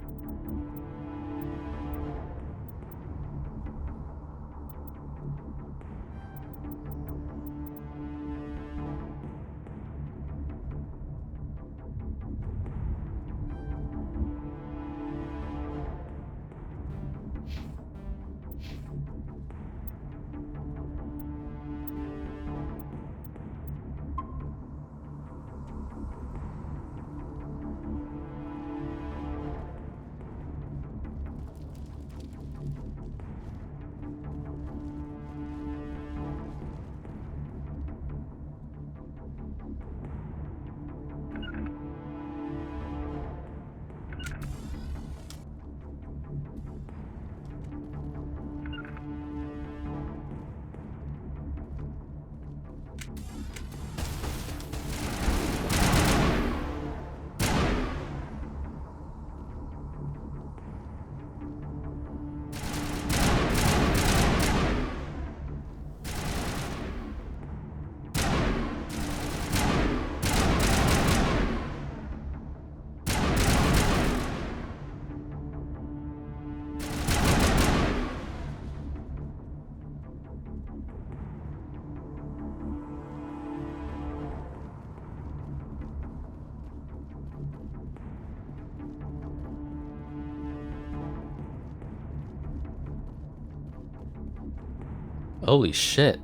Holy shit.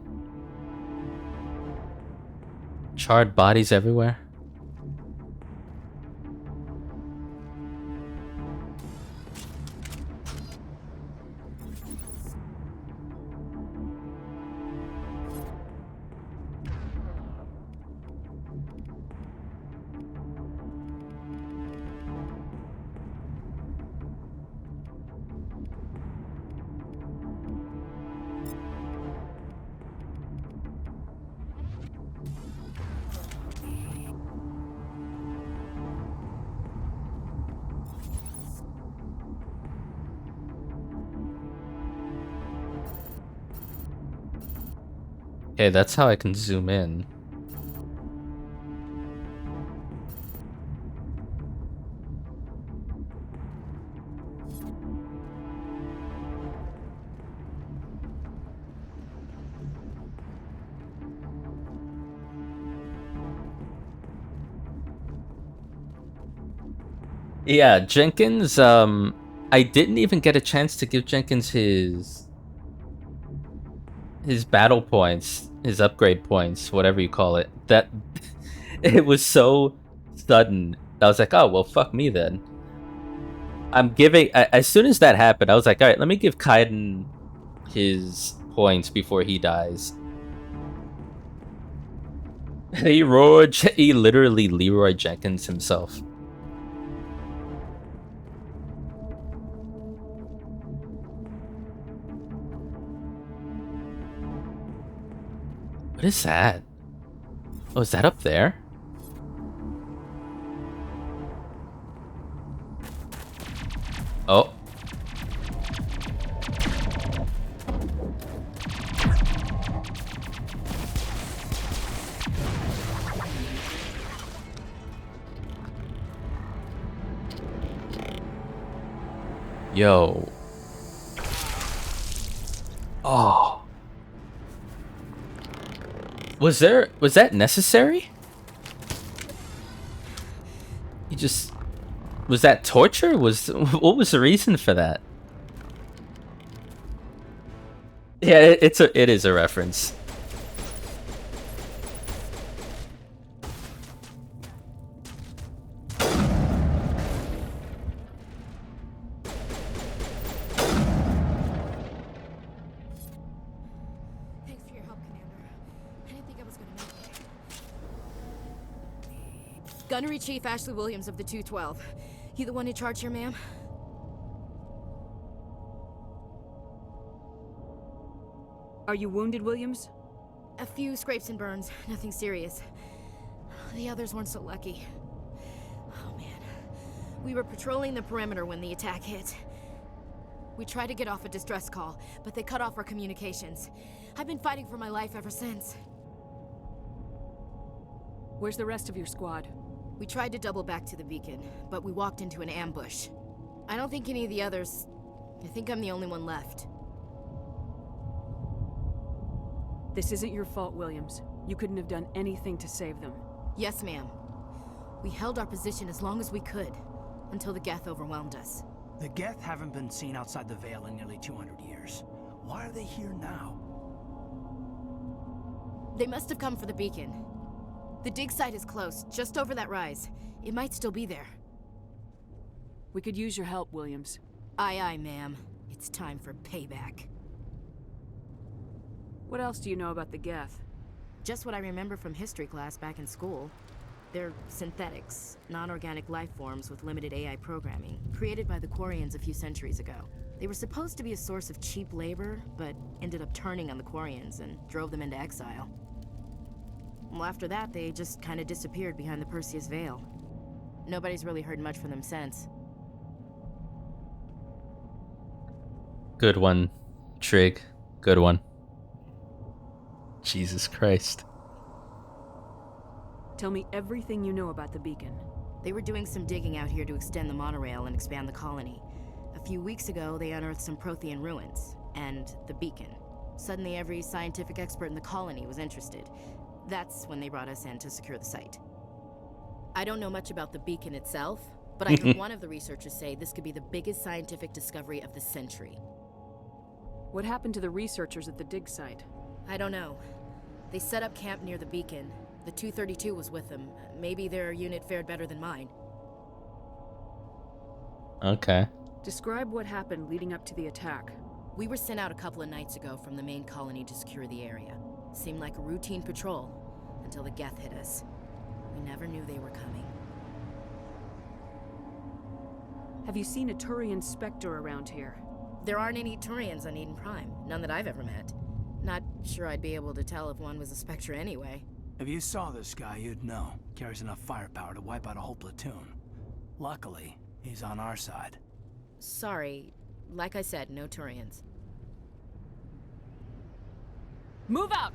Charred bodies everywhere. Okay, that's how I can zoom in. Yeah, Jenkins, I didn't even get a chance to give Jenkins his battle points, his upgrade points, whatever you call it. That it was so sudden. I was like, oh well, fuck me then. I'm giving as soon as that happened, I was like, all right, let me give Kaiden his points before he dies. He literally Leroy Jenkins himself. What is that? Oh, is that up there? Oh. Yo. Oh. Was that necessary? Was that torture? What was the reason for that? Yeah, it is a reference. Gunnery Chief Ashley Williams of the 212. You the one in charge here, ma'am? Are you wounded, Williams? A few scrapes and burns, nothing serious. The others weren't so lucky. Oh man. We were patrolling the perimeter when the attack hit. We tried to get off a distress call, but they cut off our communications. I've been fighting for my life ever since. Where's the rest of your squad? We tried to double back to the beacon, but we walked into an ambush. I don't think any of the others... I think I'm the only one left. This isn't your fault, Williams. You couldn't have done anything to save them. Yes, ma'am. We held our position as long as we could, until the Geth overwhelmed us. The Geth haven't been seen outside the Veil in nearly 200 years. Why are they here now? They must have come for the beacon. The dig site is close, just over that rise. It might still be there. We could use your help, Williams. Aye, aye, ma'am. It's time for payback. What else do you know about the Geth? Just what I remember from history class back in school. They're synthetics, non-organic life forms with limited AI programming, created by the Quarians a few centuries ago. They were supposed to be a source of cheap labor, but ended up turning on the Quarians and drove them into exile. Well, after that, they just kind of disappeared behind the Perseus Veil. Nobody's really heard much from them since. Good one, Trig. Good one. Jesus Christ. Tell me everything you know about the beacon. They were doing some digging out here to extend the monorail and expand the colony. A few weeks ago, they unearthed some Prothean ruins, and the beacon. Suddenly, every scientific expert in the colony was interested. That's when they brought us in to secure the site. I don't know much about the beacon itself, but I heard one of the researchers say this could be the biggest scientific discovery of the century. What happened to the researchers at the dig site? I don't know. They set up camp near the beacon. The 232 was with them. Maybe their unit fared better than mine. Okay. Describe what happened leading up to the attack. We were sent out a couple of nights ago from the main colony to secure the area. Seemed like a routine patrol, until the Geth hit us. We never knew they were coming. Have you seen a Turian Spectre around here? There aren't any Turians on Eden Prime. None that I've ever met. Not sure I'd be able to tell if one was a Spectre anyway. If you saw this guy, you'd know. Carries enough firepower to wipe out a whole platoon. Luckily, he's on our side. Sorry. Like I said, no Turians. Move out!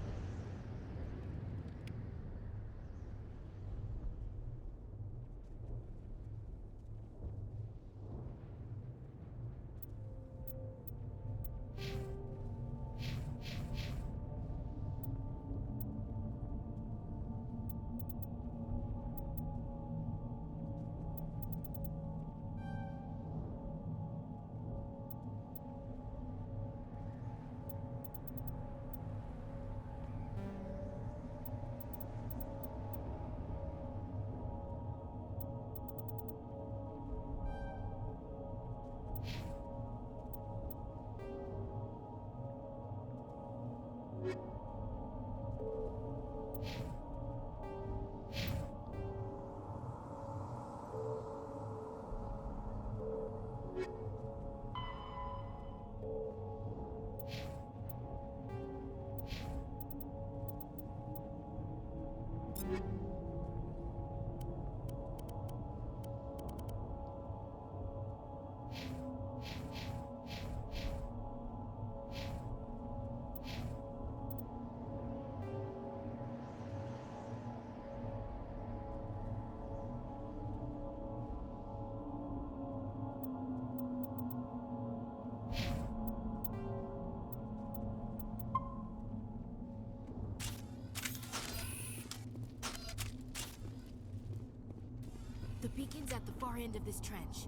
The beacon's at the far end of this trench.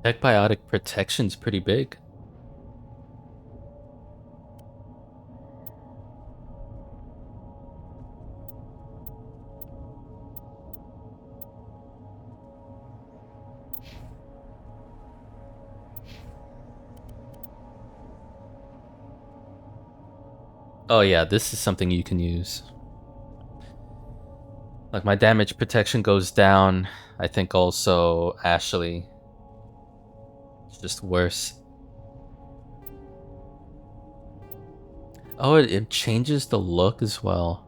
Tech biotic protection's pretty big. Oh yeah, this is something you can use. Like my damage protection goes down. I think also Ashley. It's just worse. Oh, it changes the look as well.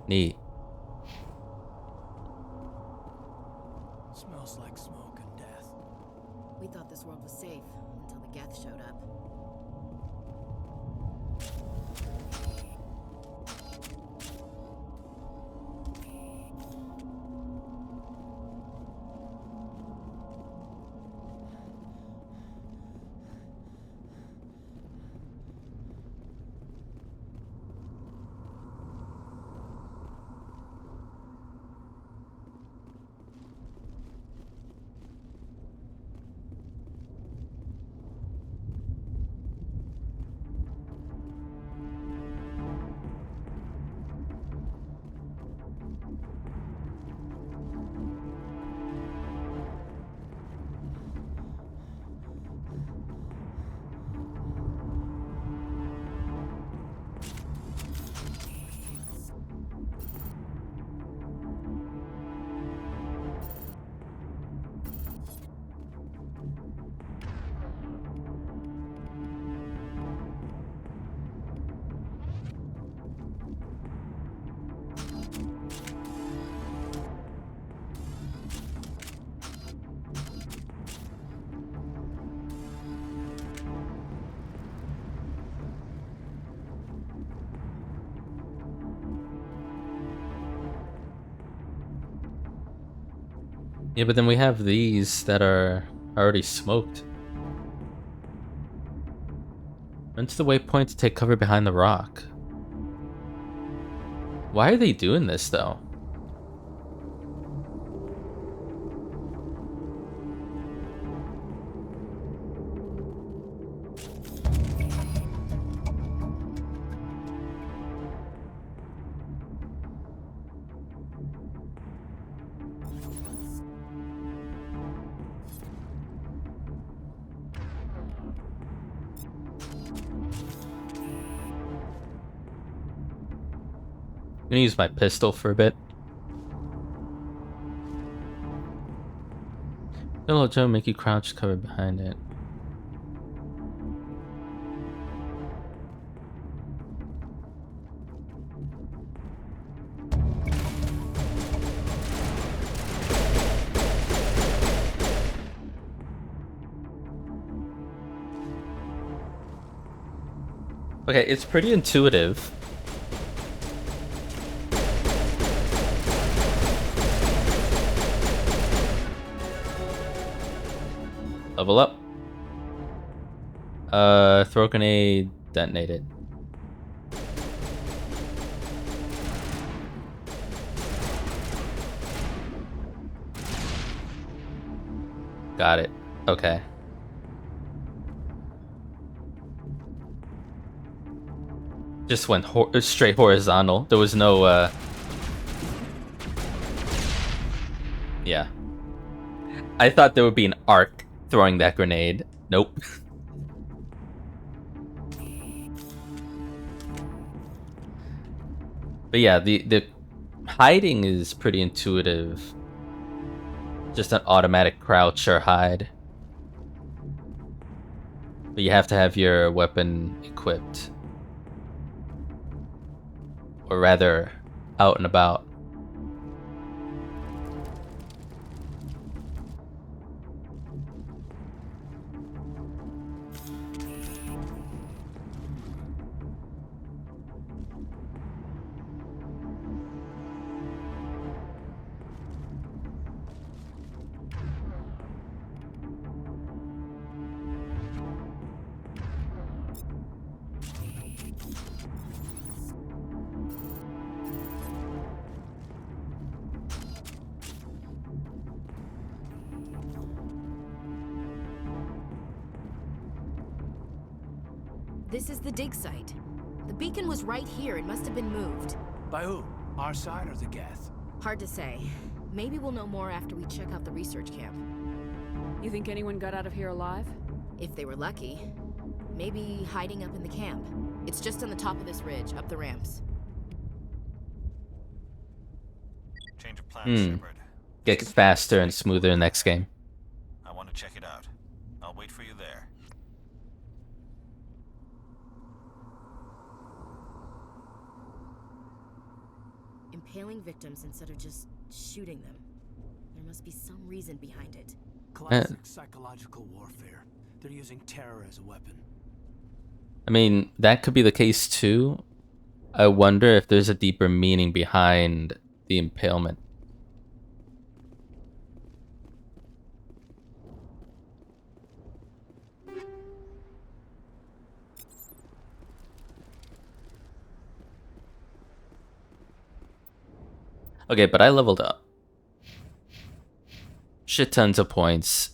Neat. Smells like smoke and death. We thought this world was safe until the Geth showed up. Yeah, but then we have these that are already smoked. Run to the waypoint to take cover behind the rock. Why are they doing this, though? I'm gonna use my pistol for a bit. Hello, Joe. Make you crouch, cover behind it. Okay, it's pretty intuitive. Level up. Throw grenade, detonate it. Got it. Okay. Just went straight horizontal. There was no, yeah. I thought there would be an arc throwing that grenade. Nope. But yeah, the hiding is pretty intuitive. Just an automatic crouch or hide. But you have to have your weapon equipped. Or rather, out and about. This is the dig site. The beacon was right here. It must have been moved. By who? Our side or the Geth? Hard to say. Maybe we'll know more after we check out the research camp. You think anyone got out of here alive? If they were lucky. Maybe hiding up in the camp. It's just on the top of this ridge, up the ramps. Change of plans, Shepard. Get faster and smoother next game. I want to check it out. I'll wait for you there. Impaling victims instead of just shooting them. There must be some reason behind it. Classic psychological warfare. They're using terror as a weapon. I mean, that could be the case too. I wonder if there's a deeper meaning behind the impalement. Okay, but I leveled up. Shit tons of points.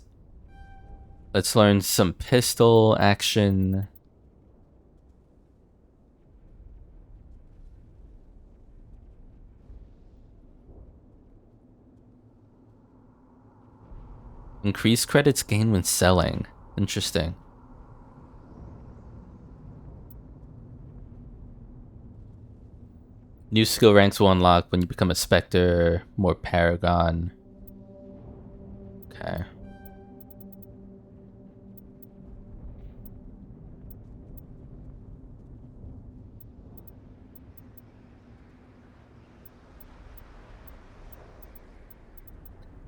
Let's learn some pistol action. Increase credits gained when selling. Interesting. New skill ranks will unlock when you become a Spectre, more Paragon. Okay.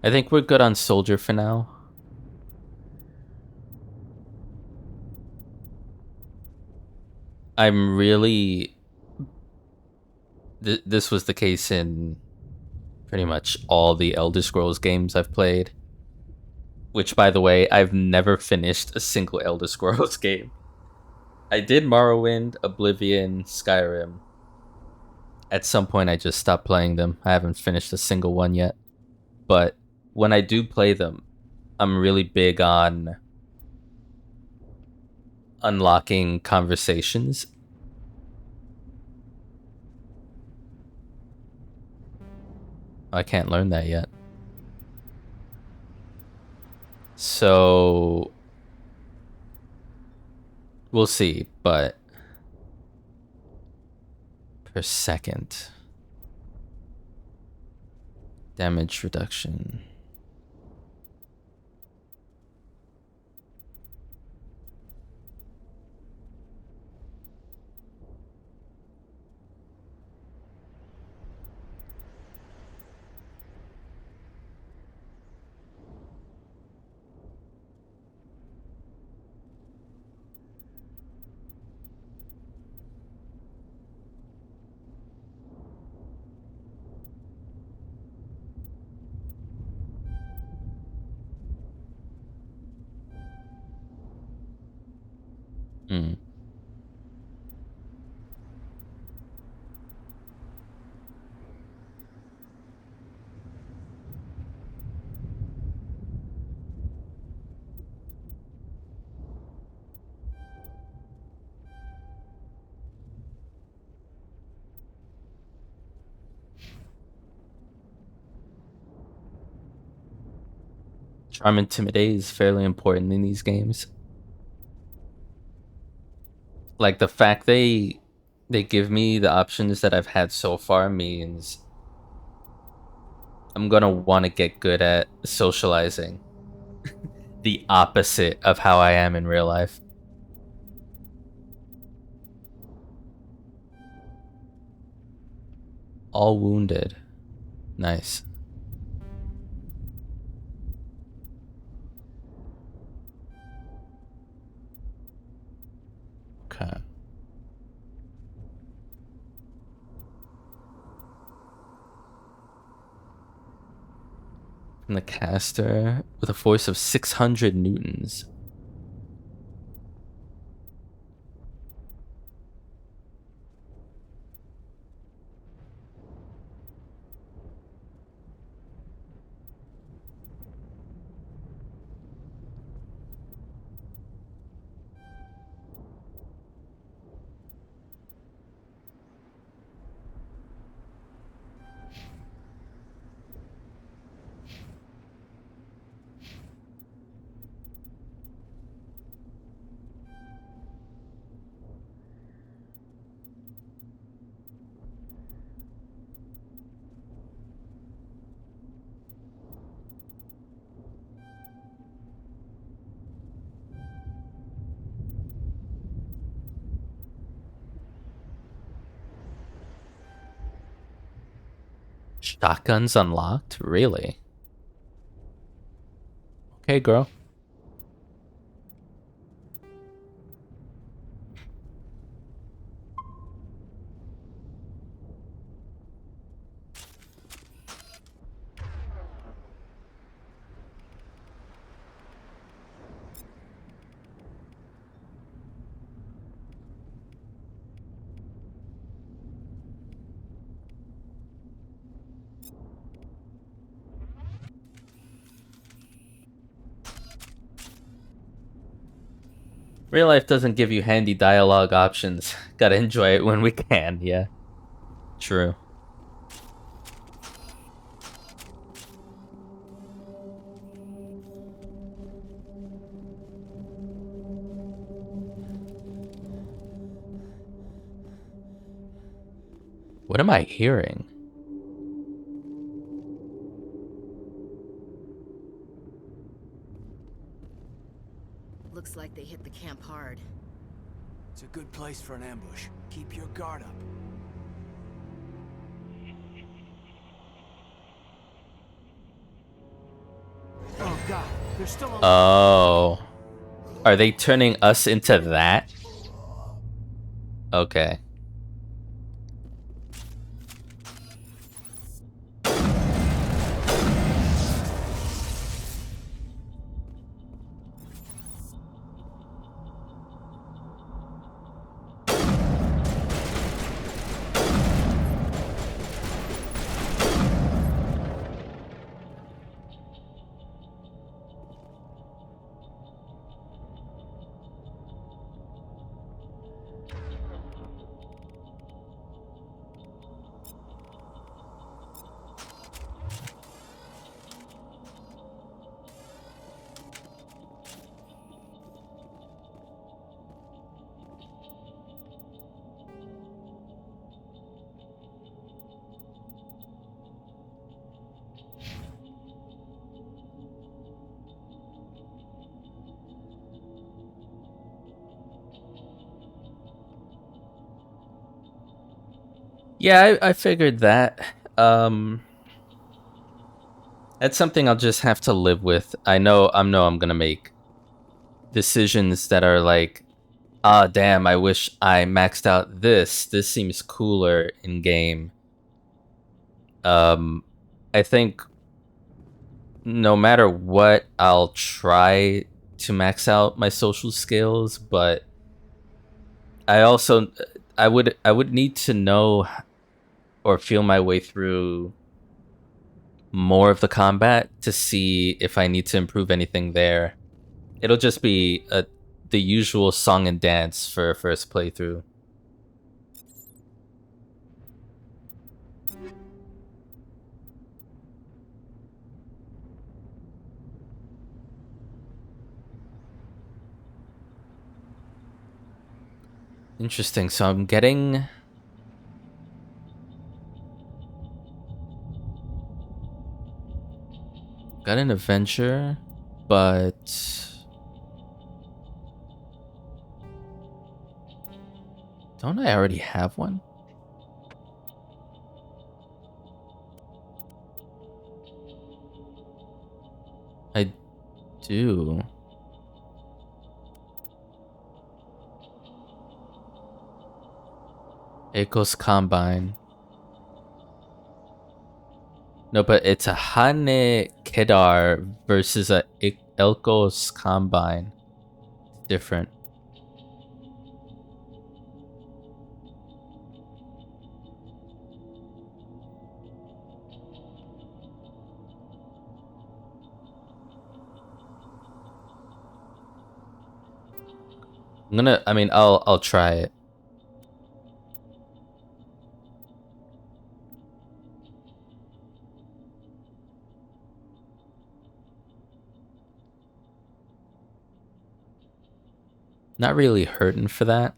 I think we're good on Soldier for now. I'm really... This was the case in pretty much all the Elder Scrolls games I've played. Which, by the way, I've never finished a single Elder Scrolls game. I did Morrowind, Oblivion, Skyrim. At some point, I just stopped playing them. I haven't finished a single one yet. But when I do play them, I'm really big on unlocking conversations. I can't learn that yet. So we'll see, but per second. Damage reduction. Hmm. Charm Intimidate is fairly important in these games. Like, the fact they give me the options that I've had so far means I'm gonna want to get good at socializing. The opposite of how I am in real life. All wounded. Nice. Okay. From the caster with a force of 600 newtons. Shotguns unlocked? Really? Okay, girl. Real life doesn't give you handy dialogue options. Gotta enjoy it when we can, yeah. True. What am I hearing? Looks like they hit the camp hard. It's a good place for an ambush. Keep your guard up. Oh god, they're still on. Oh. Are they turning us into that? Okay. Yeah, I figured that. That's something I'll just have to live with. I know I'm gonna make decisions that are like, ah, damn, I wish I maxed out this. This seems cooler in game. I think no matter what, I'll try to max out my social skills, but I also I would need to know or feel my way through more of the combat to see if I need to improve anything there. It'll just be the usual song and dance for a first playthrough. Interesting. So I'm getting... got an Avenger, but... don't I already have one? I do. Echo's Combine. No, but it's a Hane Kedar versus a Elko's Combine. Different. I'll try it. Not really hurting for that.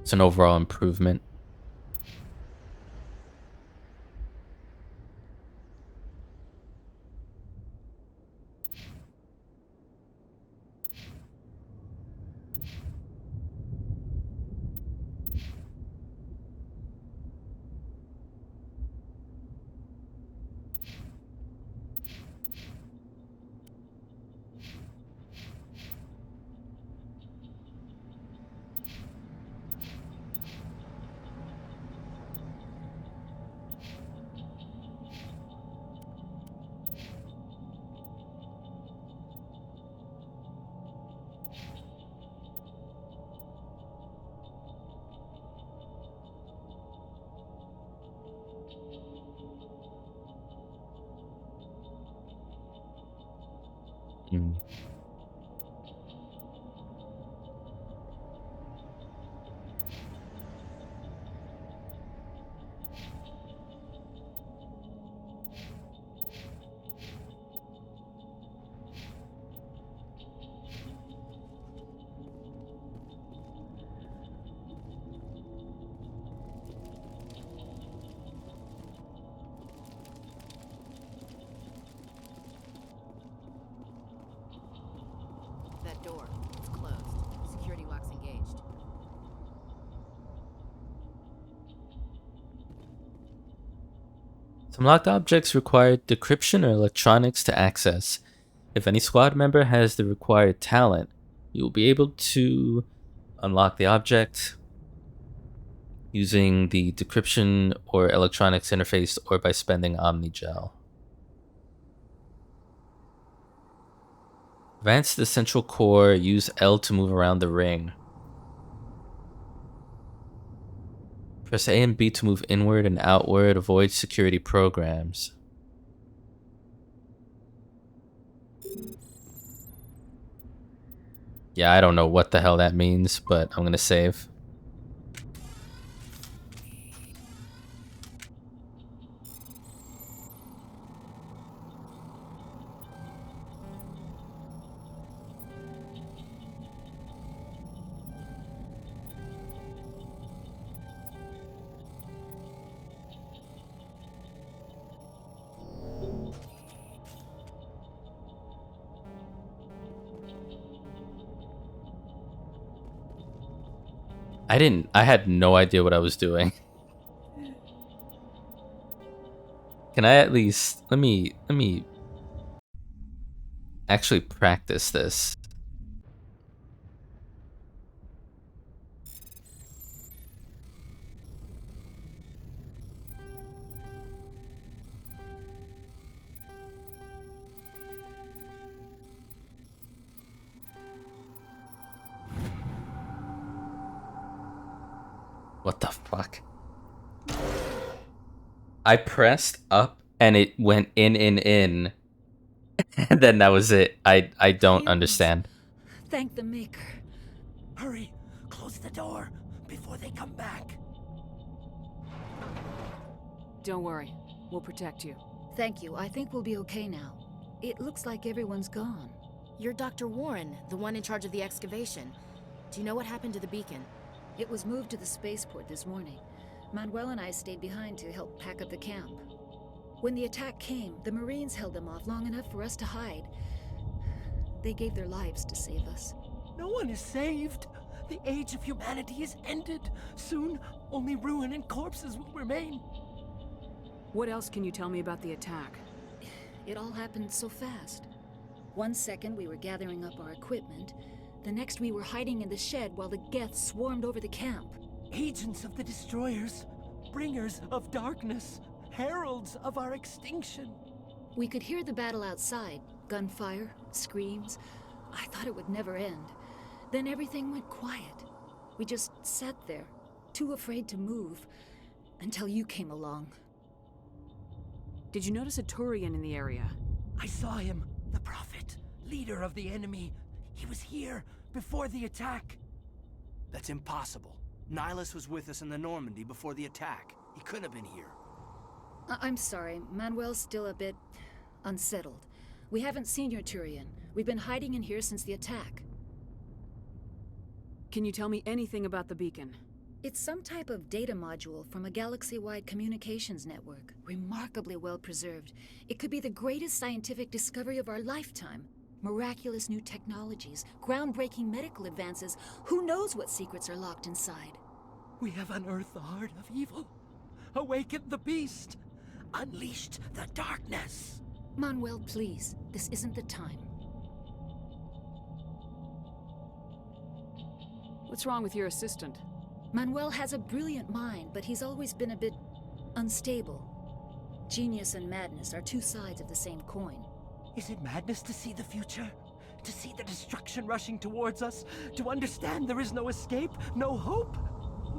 It's an overall improvement. That door, it's closed. Security lock's engaged. Some locked objects require decryption or electronics to access. If any squad member has the required talent, you will be able to unlock the object using the decryption or electronics interface or by spending Omnigel. Advance the central core, use L to move around the ring. Press A and B to move inward and outward, avoid security programs. Yeah, I don't know what the hell that means, but I'm gonna save. I had no idea what I was doing. Can I at least let me actually practice this? What the fuck? I pressed up and it went in. And then that was it. I don't understand. Thank the Maker. Hurry, close the door before they come back. Don't worry. We'll protect you. Thank you. I think we'll be okay now. It looks like everyone's gone. You're Dr. Warren, the one in charge of the excavation. Do you know what happened to the beacon? It was moved to the spaceport this morning. Manuel and I stayed behind to help pack up the camp. When the attack came, the Marines held them off long enough for us to hide. They gave their lives to save us. No one is saved. The age of humanity is ended. Soon, only ruin and corpses will remain. What else can you tell me about the attack? It all happened so fast. 1 second we were gathering up our equipment. The next we were hiding in the shed while the Geth swarmed over the camp. Agents of the Destroyers, bringers of darkness, heralds of our extinction. We could hear the battle outside. Gunfire, screams. I thought it would never end. Then everything went quiet. We just sat there, too afraid to move, until you came along. Did you notice a Turian in the area? I saw him, the Prophet, leader of the enemy. He was here before the attack. That's impossible. Nihilus was with us in the Normandy before the attack. He couldn't have been here. I'm sorry, Manuel's still a bit unsettled. We haven't seen your Turian. We've been hiding in here since the attack. Can you tell me anything about the beacon? It's some type of data module from a galaxy-wide communications network. Remarkably well preserved. It could be the greatest scientific discovery of our lifetime. Miraculous new technologies, groundbreaking medical advances. Who knows what secrets are locked inside? We have unearthed the heart of evil, awakened the beast, unleashed the darkness. Manuel, please. This isn't the time. What's wrong with your assistant? Manuel has a brilliant mind, but he's always been a bit unstable. Genius and madness are two sides of the same coin. Is it madness to see the future? To see the destruction rushing towards us? To understand there is no escape? No hope?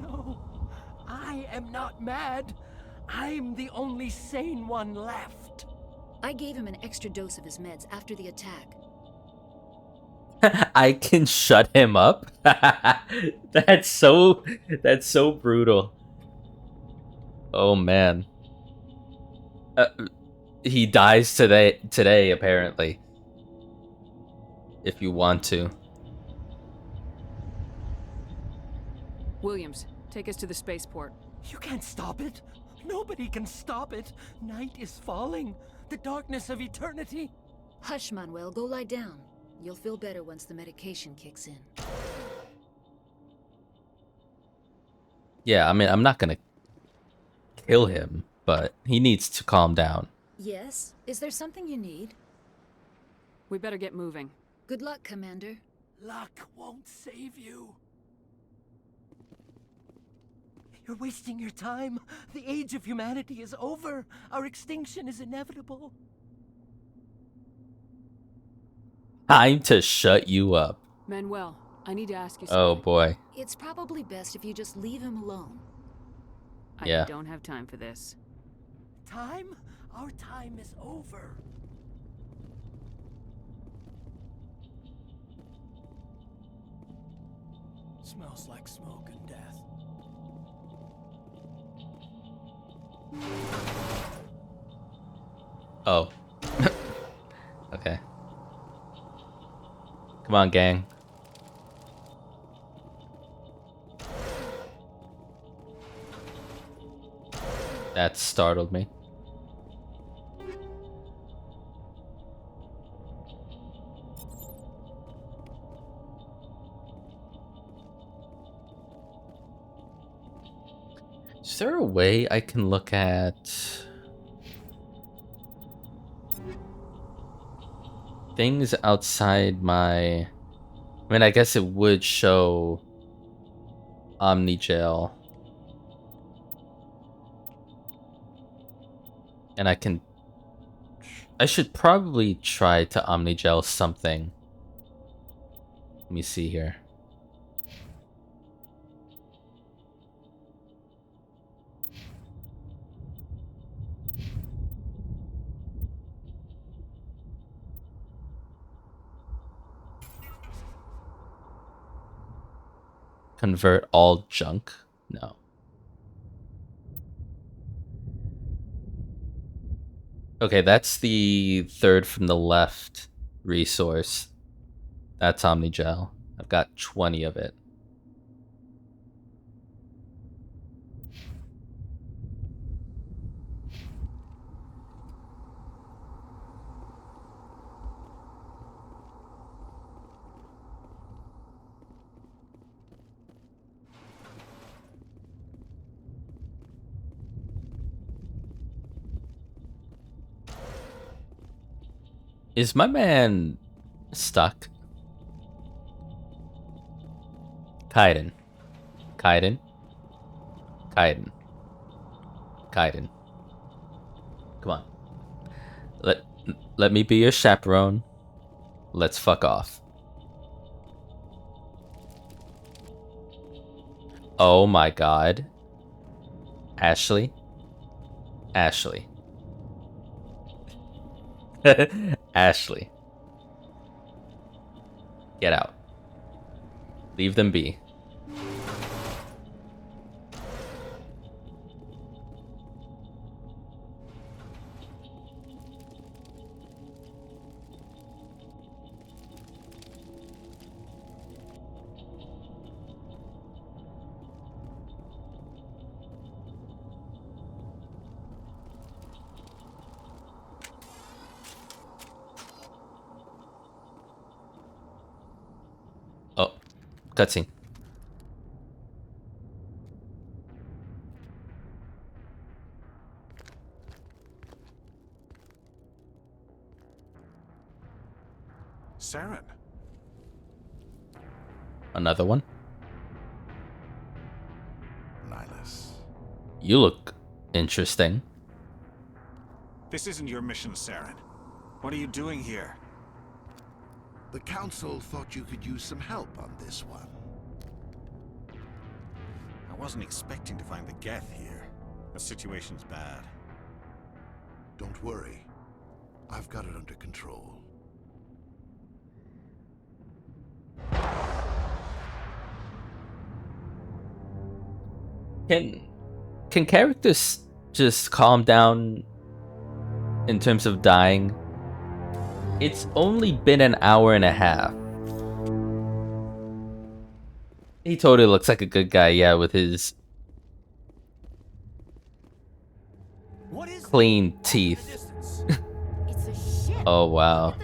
No. I am not mad. I'm the only sane one left. I gave him an extra dose of his meds after the attack. I can shut him up? That's so brutal. Oh man. He dies today apparently. If you want to. Williams, take us to the spaceport. You can't stop it. Nobody can stop it. Night is falling. The darkness of eternity. Hush, Manuel. Go lie down. You'll feel better once the medication kicks in. Yeah, I mean, I'm not gonna kill him, but he needs to calm down. Yes? Is there something you need? We better get moving. Good luck, Commander. Luck won't save you. You're wasting your time. The age of humanity is over. Our extinction is inevitable. Time to shut you up. Manuel, I need to ask you something. Oh boy. It's probably best if you just leave him alone. I don't have time for this. Time? Our time is over. Smells like smoke and death. Oh. Okay. Come on, gang. That startled me. Is there a way I can look at things outside my... I mean, I guess it would show Omnigel. And I should probably try to Omnigel something. Let me see here. Convert all junk? No. Okay, that's the third from the left resource. That's Omnigel. I've got 20 of it. Is my man stuck? Kaiden. Kaiden. Kaiden. Kaiden. Come on. Let me be your chaperone. Let's fuck off. Oh my god. Ashley. Ashley. Ashley. Get out. Leave them be. Oh, cutscene. Saren. Another one? Nihilus. You look interesting. This isn't your mission, Saren. What are you doing here? The Council thought you could use some help on this one. I wasn't expecting to find the Geth here. The situation's bad. Don't worry. I've got it under control. Can characters just calm down in terms of dying? It's only been an hour and a half. He totally looks like a good guy, yeah, with his clean teeth. Oh wow.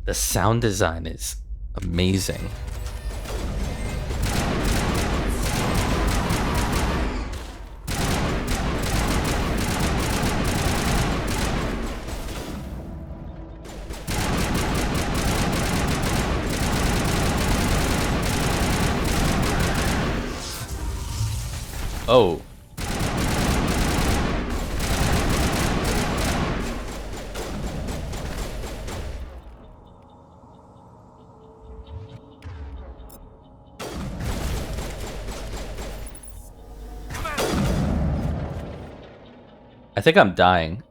The sound design is amazing. Oh. I think I'm dying.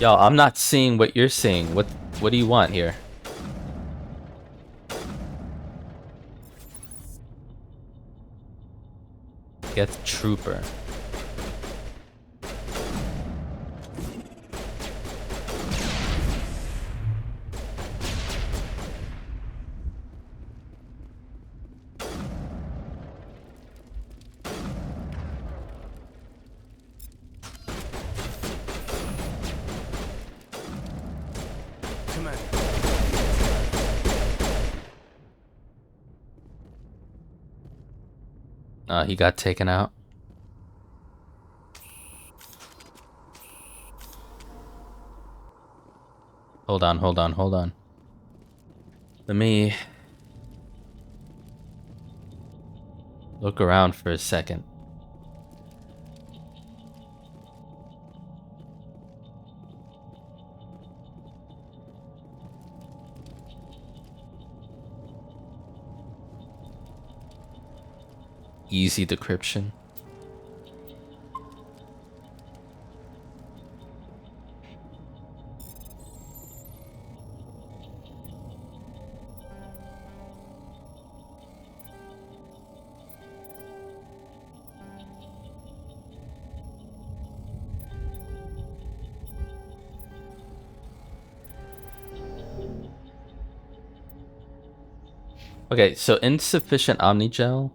Yo, I'm not seeing what you're seeing. What do you want here? Get the trooper. He got taken out. Hold on. Let me look around for a second. Easy decryption. Okay, so insufficient Omnigel.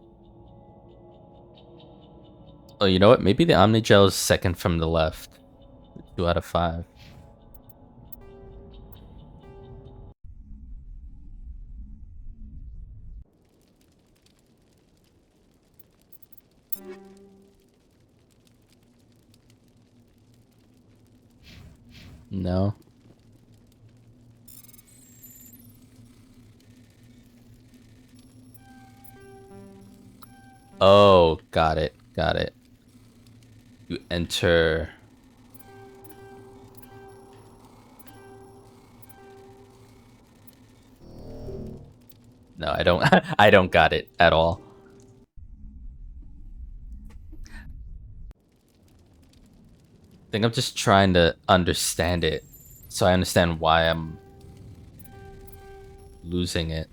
Oh, you know what? Maybe the Omnigel is second from the left. 2 out of 5. No. Oh, got it. You enter. No, I don't. I don't got it at all. I think I'm just trying to understand it, so I understand why I'm losing it.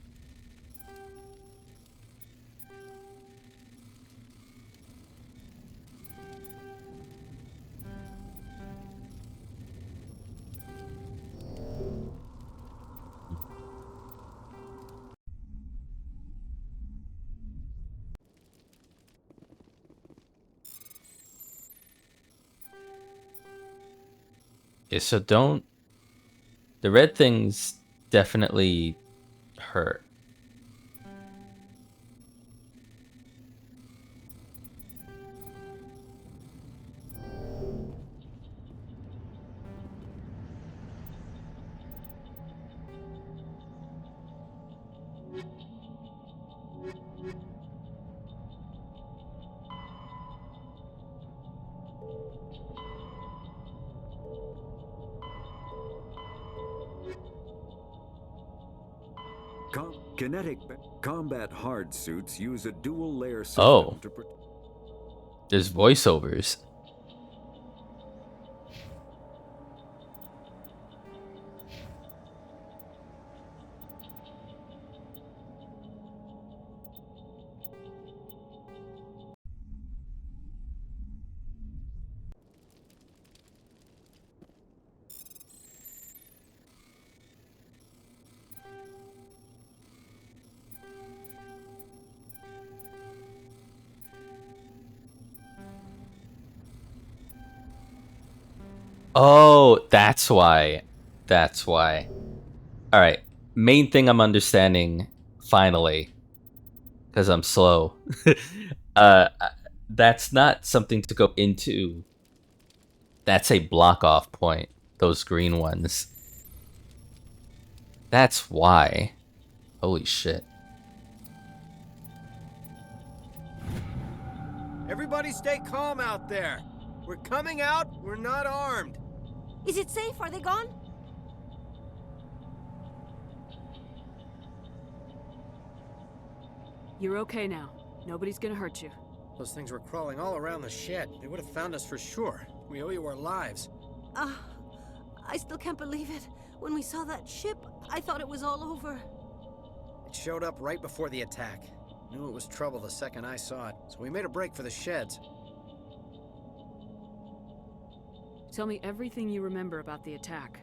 Okay, so don't. The red things definitely hurt. Kinetic combat hard suits use a dual layer system Oh. to There's voiceovers. Oh, that's why. That's why. Alright. Main thing I'm understanding, finally. Because I'm slow. That's not something to go into. That's a block off point. Those green ones. That's why. Holy shit. Everybody stay calm out there. We're coming out, we're not armed. Is it safe? Are they gone? You're okay now. Nobody's gonna hurt you. Those things were crawling all around the shed. They would have found us for sure. We owe you our lives. I still can't believe it. When we saw that ship, I thought it was all over. It showed up right before the attack. Knew it was trouble the second I saw it, so we made a break for the sheds. Tell me everything you remember about the attack.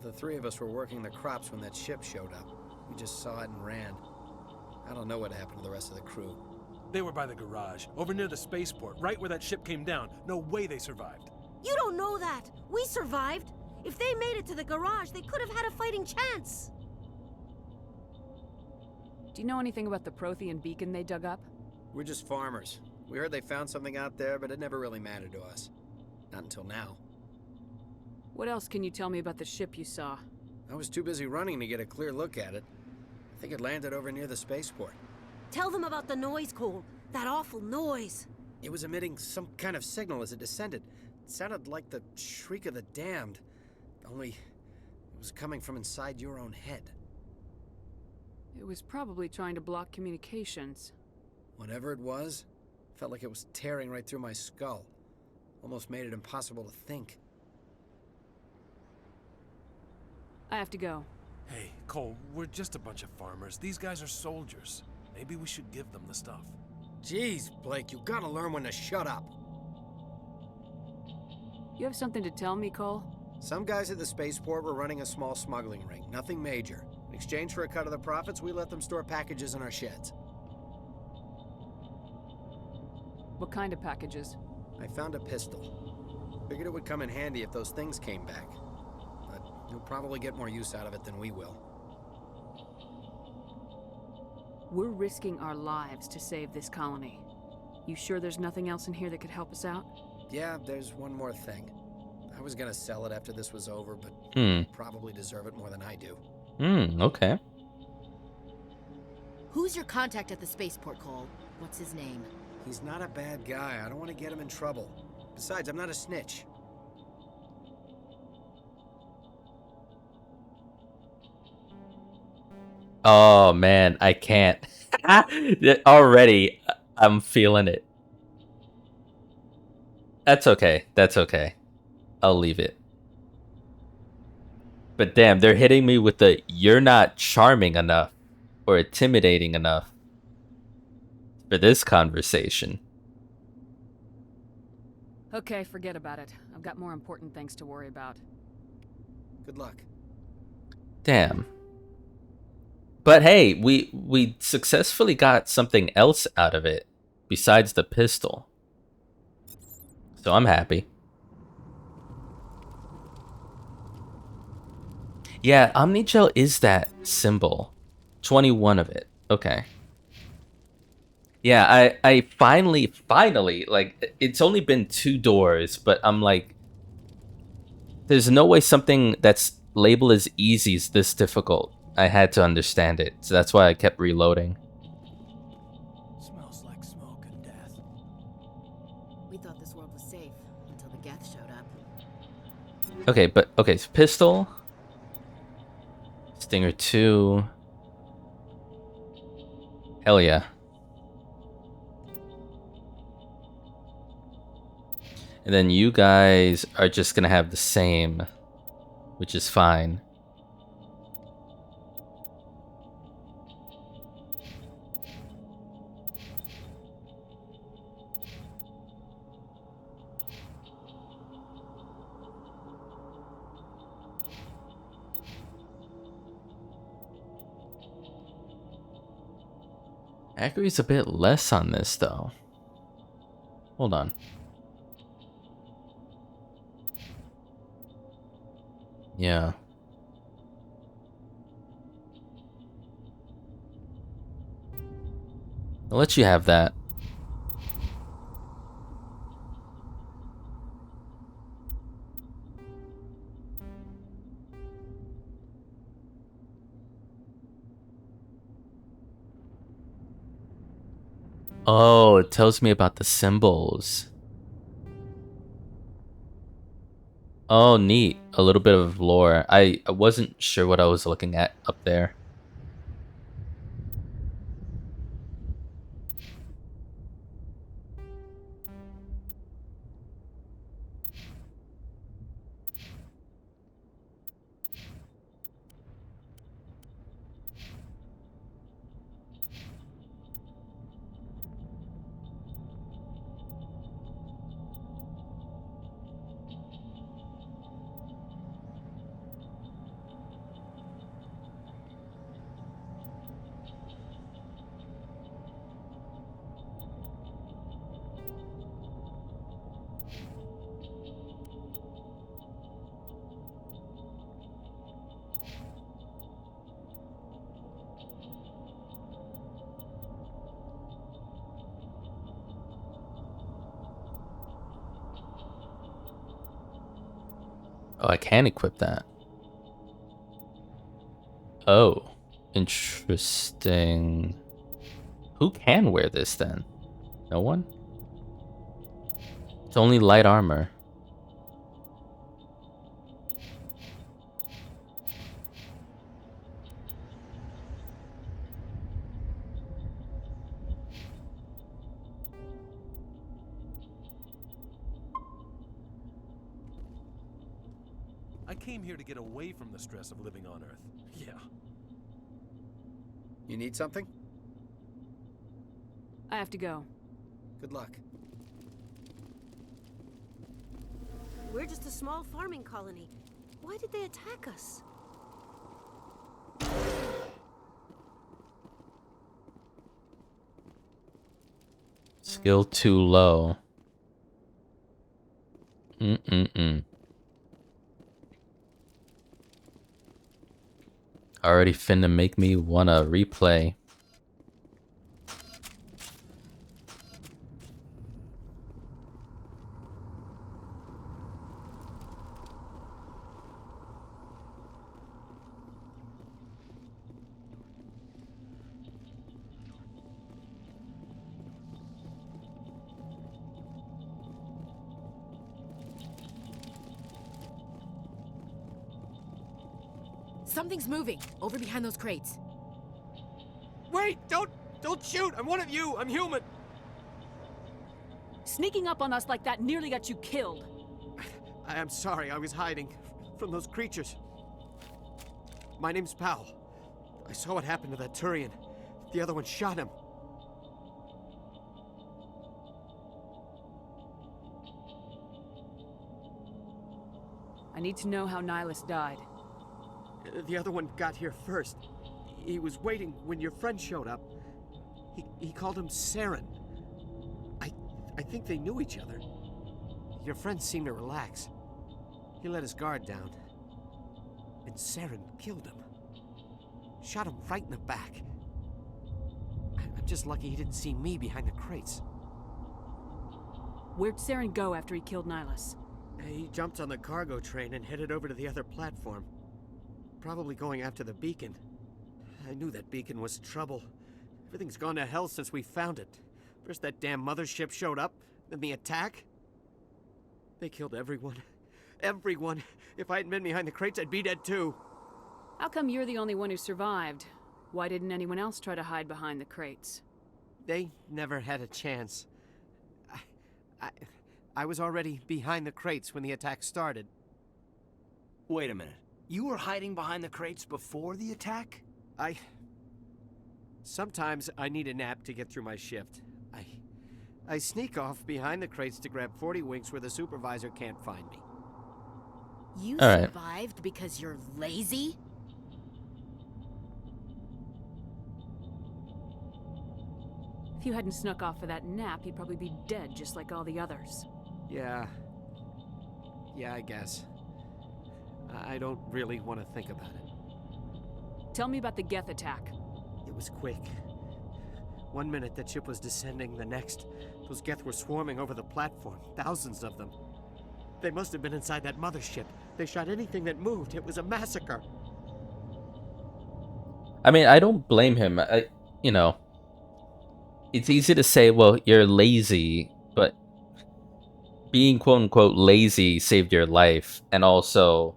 The three of us were working the crops when that ship showed up. We just saw it and ran. I don't know what happened to the rest of the crew. They were by the garage, over near the spaceport, right where that ship came down. No way they survived. You don't know that. We survived. If they made it to the garage, they could have had a fighting chance. Do you know anything about the Prothean beacon they dug up? We're just farmers. We heard they found something out there, but it never really mattered to us. Not until now. What else can you tell me about the ship you saw? I was too busy running to get a clear look at it. I think it landed over near the spaceport. Tell them about the noise, Cole. That awful noise. It was emitting some kind of signal as it descended. It sounded like the shriek of the damned. Only it was coming from inside your own head. It was probably trying to block communications. Whatever it was, felt like it was tearing right through my skull. Almost made it impossible to think. I have to go. Hey, Cole, we're just a bunch of farmers. These guys are soldiers. Maybe we should give them the stuff. Jeez, Blake, you gotta learn when to shut up. You have something to tell me, Cole? Some guys at the spaceport were running a small smuggling ring, nothing major. In exchange for a cut of the profits, we let them store packages in our sheds. What kind of packages? I found a pistol. Figured it would come in handy if those things came back. But you'll probably get more use out of it than we will. We're risking our lives to save this colony. You sure there's nothing else in here that could help us out? Yeah, there's one more thing. I was gonna sell it after this was over, but you probably deserve it more than I do. Okay. Who's your contact at the spaceport, Cole? What's his name? He's not a bad guy. I don't want to get him in trouble. Besides, I'm not a snitch. Oh man, I can't. Already, I'm feeling it. That's okay. That's okay. I'll leave it. But damn, they're hitting me with the "you're not charming enough" or intimidating enough for this conversation. Okay, forget about it. I've got more important things to worry about. Good luck. Damn. But hey, we successfully got something else out of it besides the pistol. So I'm happy. Yeah, Omnigel is that symbol. 21 of it. Okay. Yeah, I finally, like, it's only been 2 doors, but I'm like, there's no way something that's labeled as easy is this difficult. I had to understand it, so that's why I kept reloading. Smells like smoke and death. We thought this world was safe until the Geth showed up. Okay, but, okay, so pistol. Stinger 2. Hell yeah. And then you guys are just gonna have the same, which is fine. Accuracy's a bit less on this though. Hold on. Yeah. I'll let you have that. Oh, it tells me about the symbols. Oh, neat. A little bit of lore. I wasn't sure what I was looking at up there. Oh, I can equip that. Oh, interesting. Who can wear this then? No one? It's only light armor. I came here to get away from the stress of living on Earth. Yeah. You need something? I have to go. Good luck. We're just a small farming colony. Why did they attack us? Skill too low. Already finna make me wanna replay. Something's moving over behind those crates. Wait! Don't shoot! I'm one of you! I'm human! Sneaking up on us like that nearly got you killed. I'm sorry, I was hiding from those creatures. My name's Powell. I saw what happened to that Turian. The other one shot him. I need to know how Nihilus died. The other one got here first. He was waiting when your friend showed up. He called him Saren. I think they knew each other. Your friend seemed to relax. He let his guard down. And Saren killed him. Shot him right in the back. I'm just lucky he didn't see me behind the crates. Where'd Saren go after he killed Nihilus? He jumped on the cargo train and headed over to the other platform. Probably going after the beacon. I knew that beacon was trouble. Everything's gone to hell since we found it. First that damn mothership showed up, then the attack. They killed everyone. Everyone. If I hadn't been behind the crates, I'd be dead too. How come you're the only one who survived? Why didn't anyone else try to hide behind the crates? They never had a chance. I was already behind the crates when the attack started. Wait a minute. You were hiding behind the crates before the attack? Sometimes I need a nap to get through my shift. I sneak off behind the crates to grab 40 winks where the supervisor can't find me. You All right. survived because you're lazy? If you hadn't snuck off for that nap, you'd probably be dead just like all the others. Yeah, I guess. I don't really want to think about it. Tell me about the Geth attack. It was quick. 1 minute that ship was descending, the next, those Geth were swarming over the platform, thousands of them. They must have been inside that mothership. They shot anything that moved. It was a massacre. I mean, I don't blame him. You know, it's easy to say, well, you're lazy, but being quote-unquote lazy saved your life, and also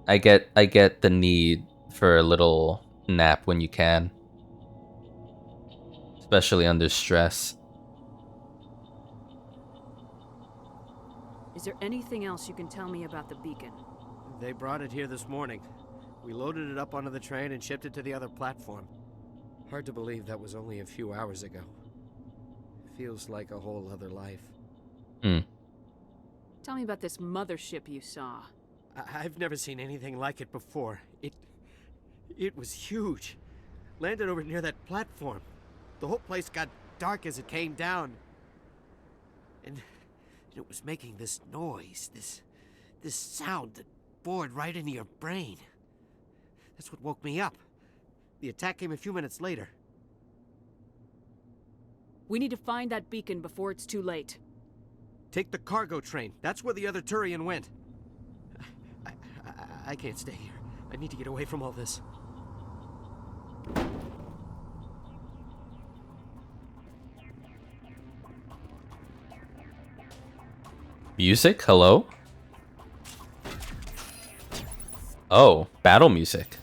I get the need for a little nap when you can, especially under stress. Is there anything else you can tell me about the beacon? They brought it here this morning. We loaded it up onto the train and shipped it to the other platform. Hard to believe that was only a few hours ago. Feels like a whole other life. Tell me about this mothership you saw. I've never seen anything like it before. It was huge. Landed over near that platform. The whole place got dark as it came down. And it was making this noise, this sound that bored right into your brain. That's what woke me up. The attack came a few minutes later. We need to find that beacon before it's too late. Take the cargo train. That's where the other Turian went. I can't stay here. I need to get away from all this. Music? Hello? Oh, battle music.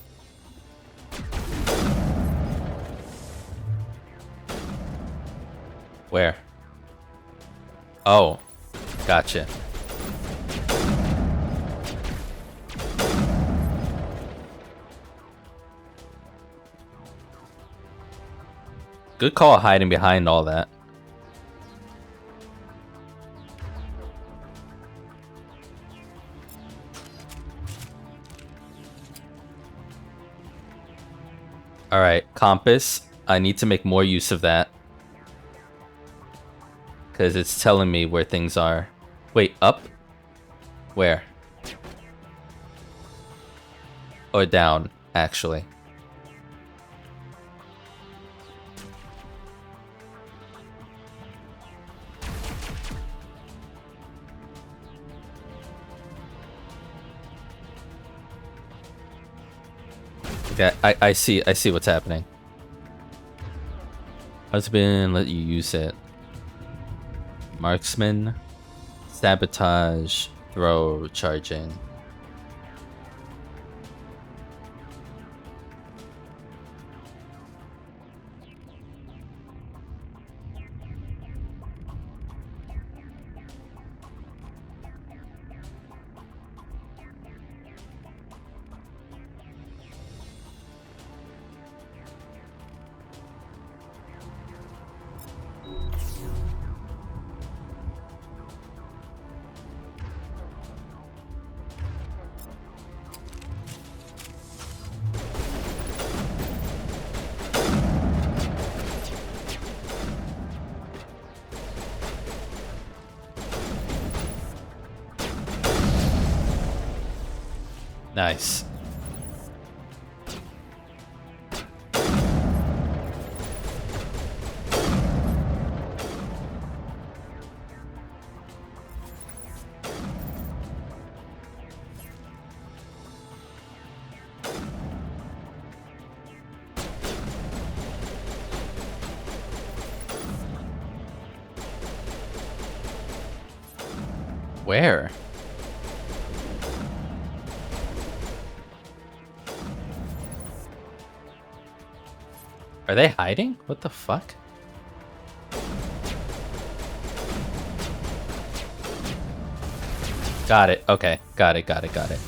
Where? Oh, gotcha. Good call hiding behind all that. Alright, compass. I need to make more use of that. Because it's telling me where things are. Wait, up? Where? Or down, actually. Okay, I see what's happening. Husband, let you use it. Marksman, sabotage, throw, charging. Nice. Where? Are they hiding? What the fuck? Got it. Okay. Got it.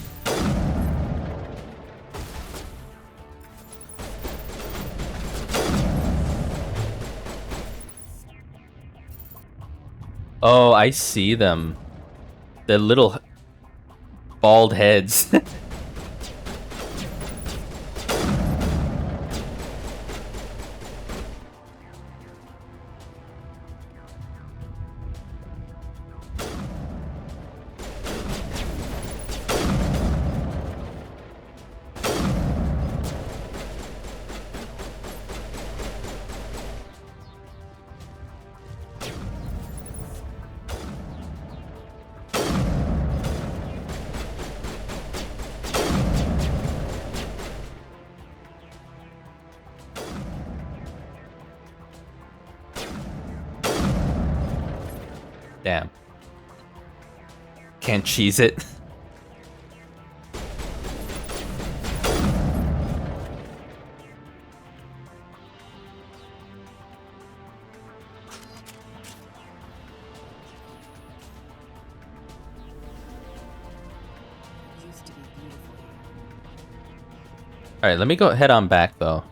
Oh, I see them. The little bald heads. Damn. Can't cheese it. Alright, let me go head on back though.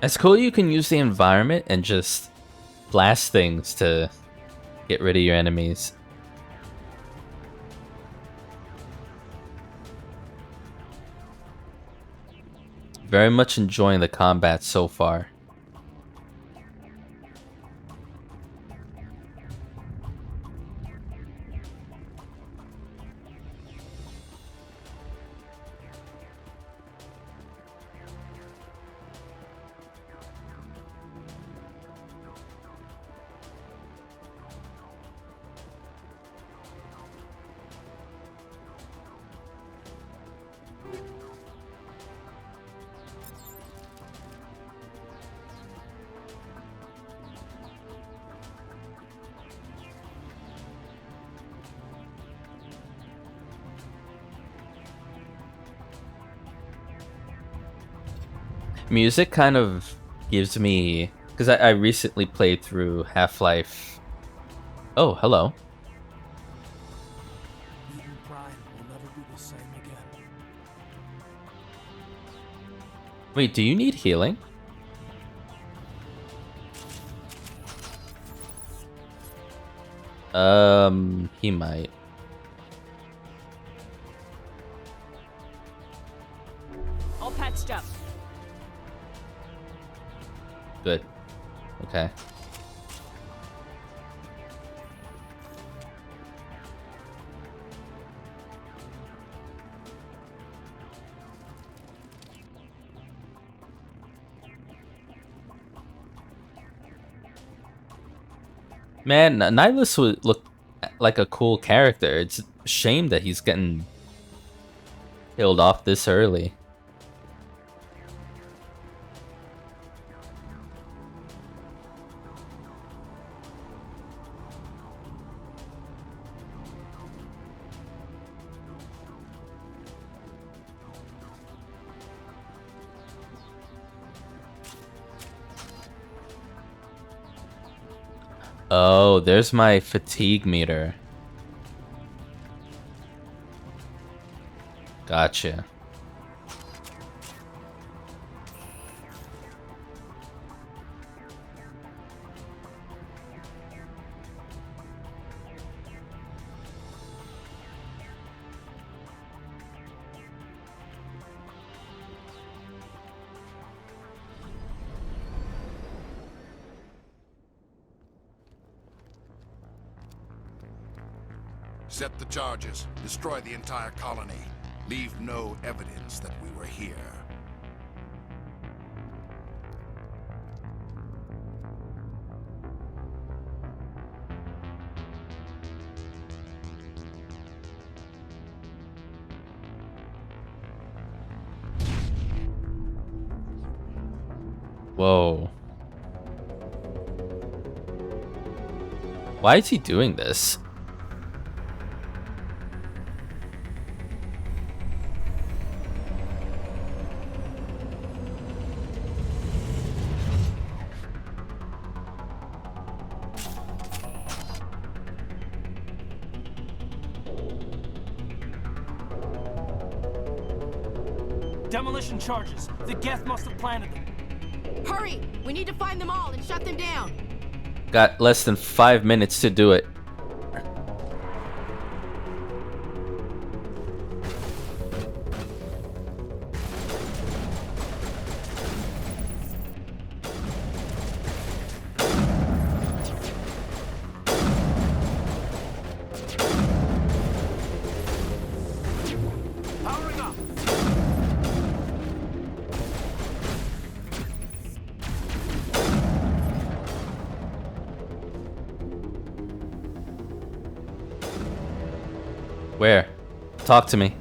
It's cool you can use the environment and just blast things to get rid of your enemies. Very much enjoying the combat so far. Music kind of gives me, because I recently played through Half-Life. Oh, hello. Eden Prime will never be the same again. Wait, do you need healing? He might. All patched up. Good. Okay. Man, Nihilus would look like a cool character. It's a shame that he's getting killed off this early. Oh, there's my fatigue meter. Gotcha. Set the charges. Destroy the entire colony. Leave no evidence that we were here. Whoa. Why is he doing this? Demolition charges. The Geth must have planted them. Hurry! We need to find them all and shut them down. Got less than 5 minutes to do it. Powering up. Where? Talk to me.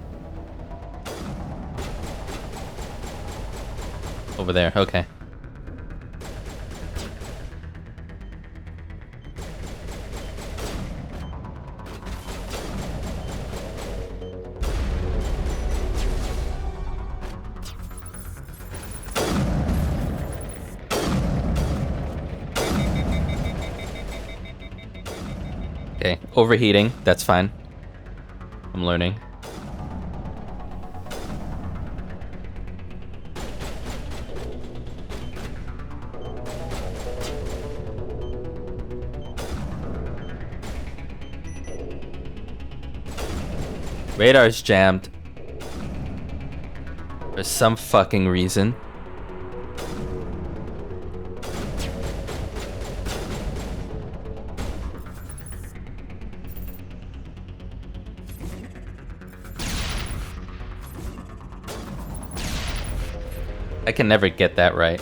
Over there, okay. Okay, overheating, that's fine. I'm learning. Radar's jammed. For some fucking reason. I can never get that right.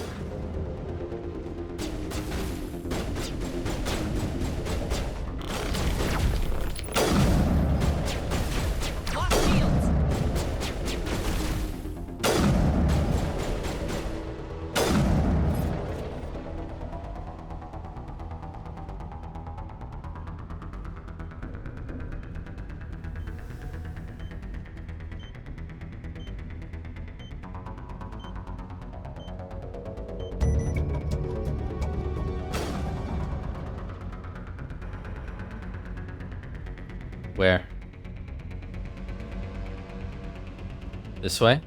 Where? This way?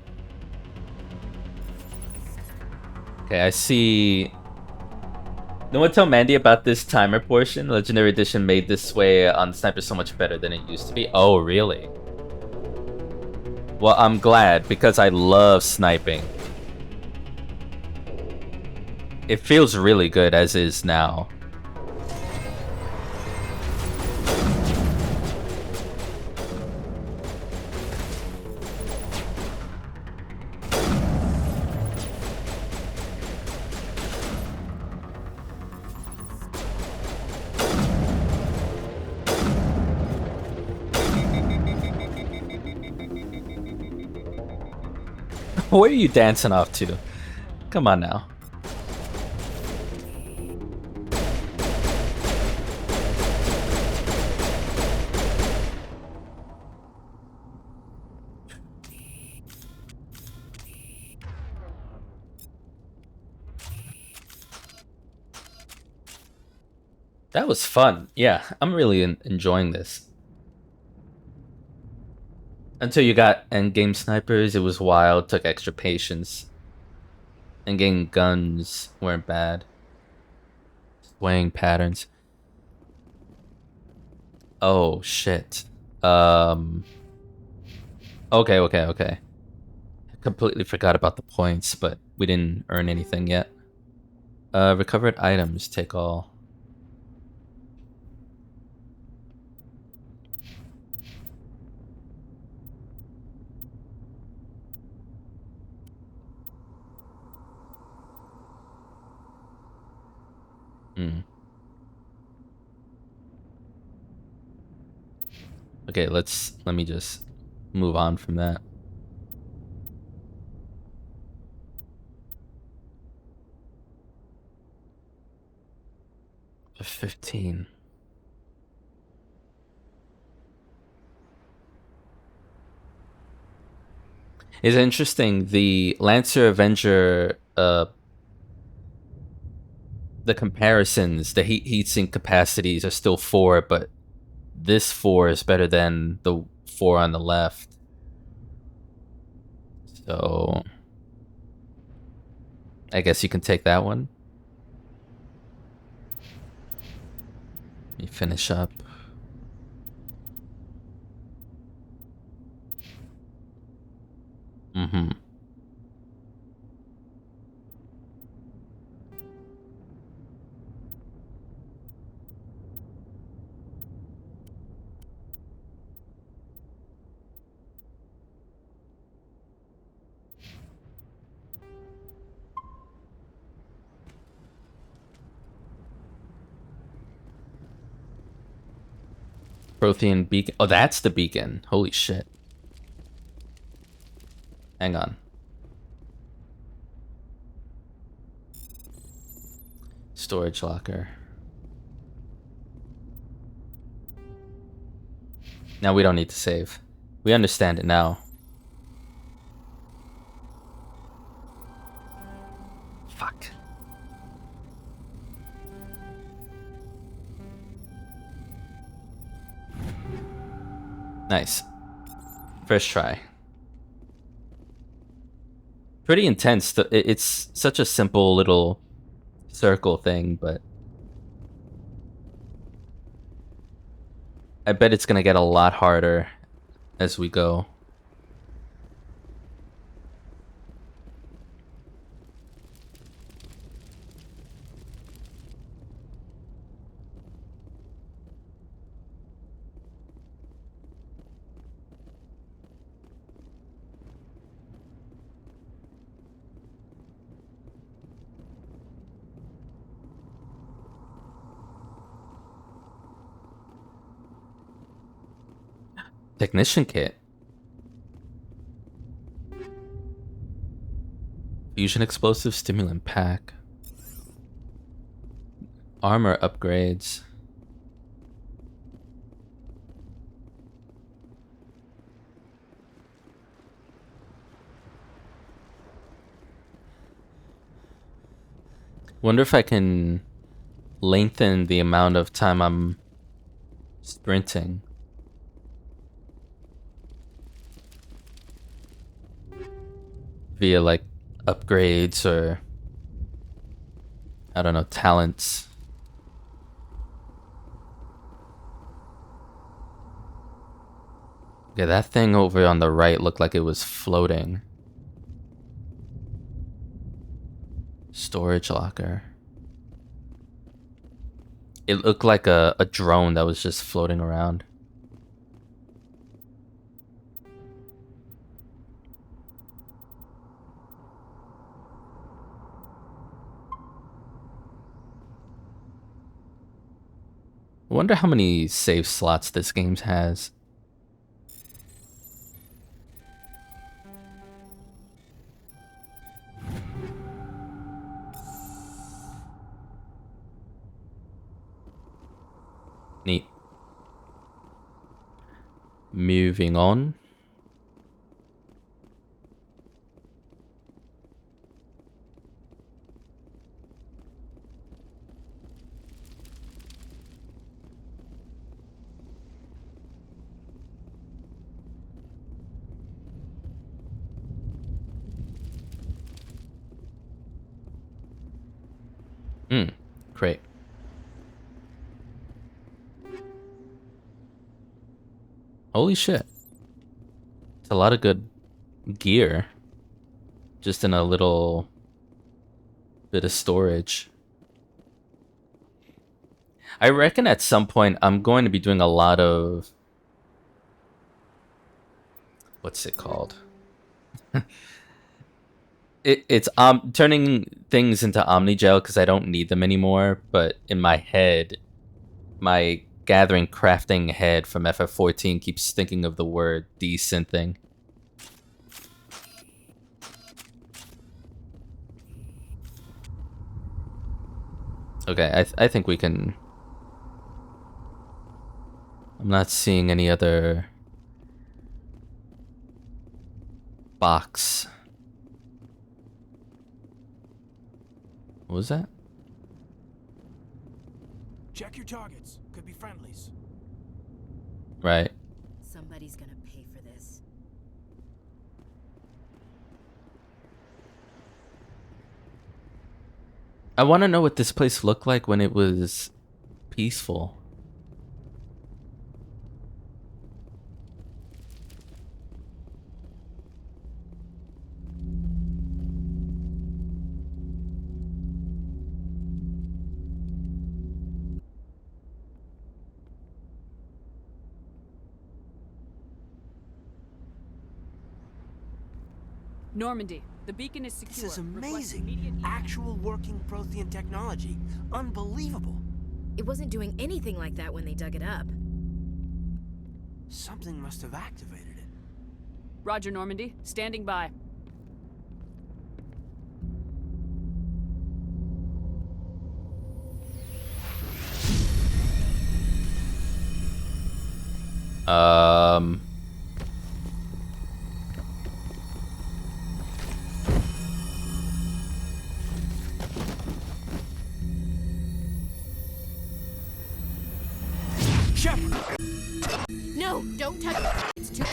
Okay, I see. No one tell Mandy about this timer portion. Legendary Edition made this way on the sniper so much better than it used to be. Oh, really? Well, I'm glad because I love sniping. It feels really good as is now. Where are you dancing off to? Come on now. That was fun. Yeah, I'm really enjoying this. Until you got endgame snipers, it was wild, took extra patience. Endgame guns weren't bad. Swaying patterns. Oh, shit. Okay. I completely forgot about the points, but we didn't earn anything yet. Recovered items, take all. Okay, let me just move on from that. For 15. It's interesting, the Lancer Avenger, the comparisons, the heatsink capacities are still 4, but this 4 is better than the 4 on the left. So I guess you can take that one. Let me finish up. Prothean beacon. Oh, that's the beacon. Holy shit. Hang on. Storage locker. Now we don't need to save. We understand it now. Fuck. Nice. First try. Pretty intense. It's such a simple little circle thing, but I bet it's gonna get a lot harder as we go. Technician kit. Fusion explosive stimulant pack. Armor upgrades. Wonder if I can lengthen the amount of time I'm sprinting. via like upgrades or I don't know, talents. Yeah, that thing over on the right looked like it was floating. Storage locker. It looked like a drone that was just floating around. I wonder how many save slots this game has. Neat. Moving on. Great. Holy shit. It's a lot of good gear. Just in a little bit of storage. I reckon at some point I'm going to be doing a lot of... What's it called? It's turning things into Omnigel because I don't need them anymore, but in my head, my gathering crafting head from FF14 keeps thinking of the word desynthing. Okay, I think we can... I'm not seeing any other box. What was that? Check your targets. Could be friendlies. Right. Somebody's gonna pay for this. I want to know what this place looked like when it was peaceful. Normandy, the beacon is secure. This is amazing. Actual working Prothean technology. Unbelievable. It wasn't doing anything like that when they dug it up. Something must have activated it. Roger, Normandy. Standing by. Shep! No, don't touch it. It's too...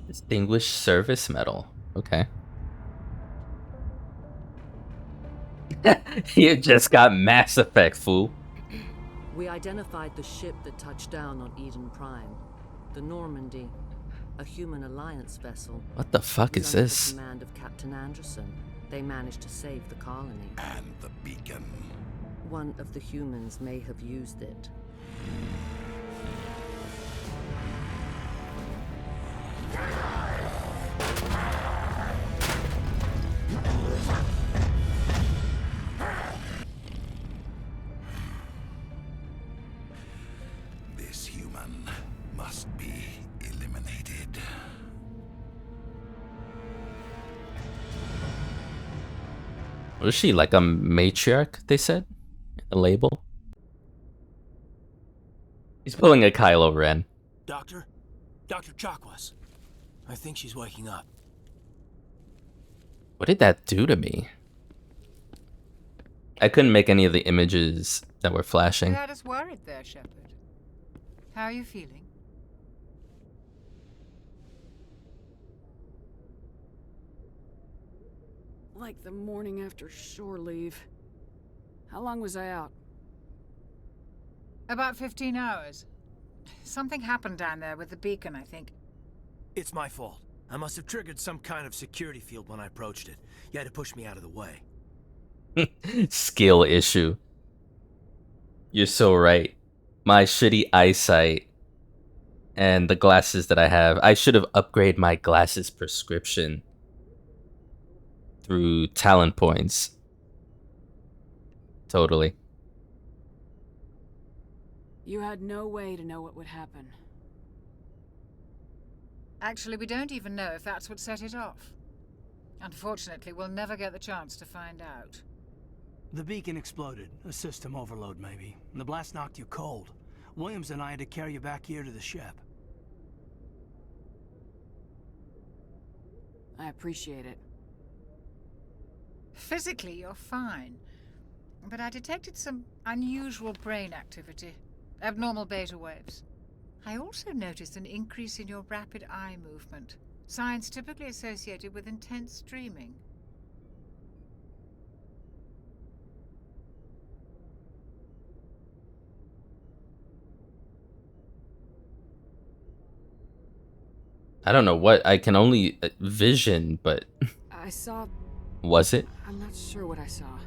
Distinguished Service Medal. Okay. You just got Mass Effect, fool. We identified the ship that touched down on Eden Prime. The Normandy. A human alliance vessel. What the fuck is under this? the command of Captain Anderson. They managed to save the colony. And the beacon. One of the humans may have used it. This human must be eliminated. Was she like a matriarch, they said? A label? He's pulling a Kylo Ren. Doctor? Dr. Chakwas. I think she's waking up. What did that do to me? I couldn't make any of the images that were flashing. You had us worried there, Shepard. How are you feeling? Like the morning after shore leave. How long was I out? About 15 hours. Something happened down there with the beacon, I think. It's my fault. I must have triggered some kind of security field when I approached it. You had to push me out of the way. Skill issue. You're so right. My shitty eyesight and the glasses that I have. I should have upgraded my glasses prescription through talent points. Totally. You had no way to know what would happen. Actually, we don't even know if that's what set it off. Unfortunately, we'll never get the chance to find out. The beacon exploded. A system overload, maybe. The blast knocked you cold. Williams and I had to carry you back here to the Shep. I appreciate it. Physically, you're fine. But I detected some unusual brain activity. Abnormal beta waves. I also noticed an increase in your rapid eye movement. Signs typically associated with intense dreaming. I don't know what. I can only vision, but... I saw... Was it? I'm not sure what I saw.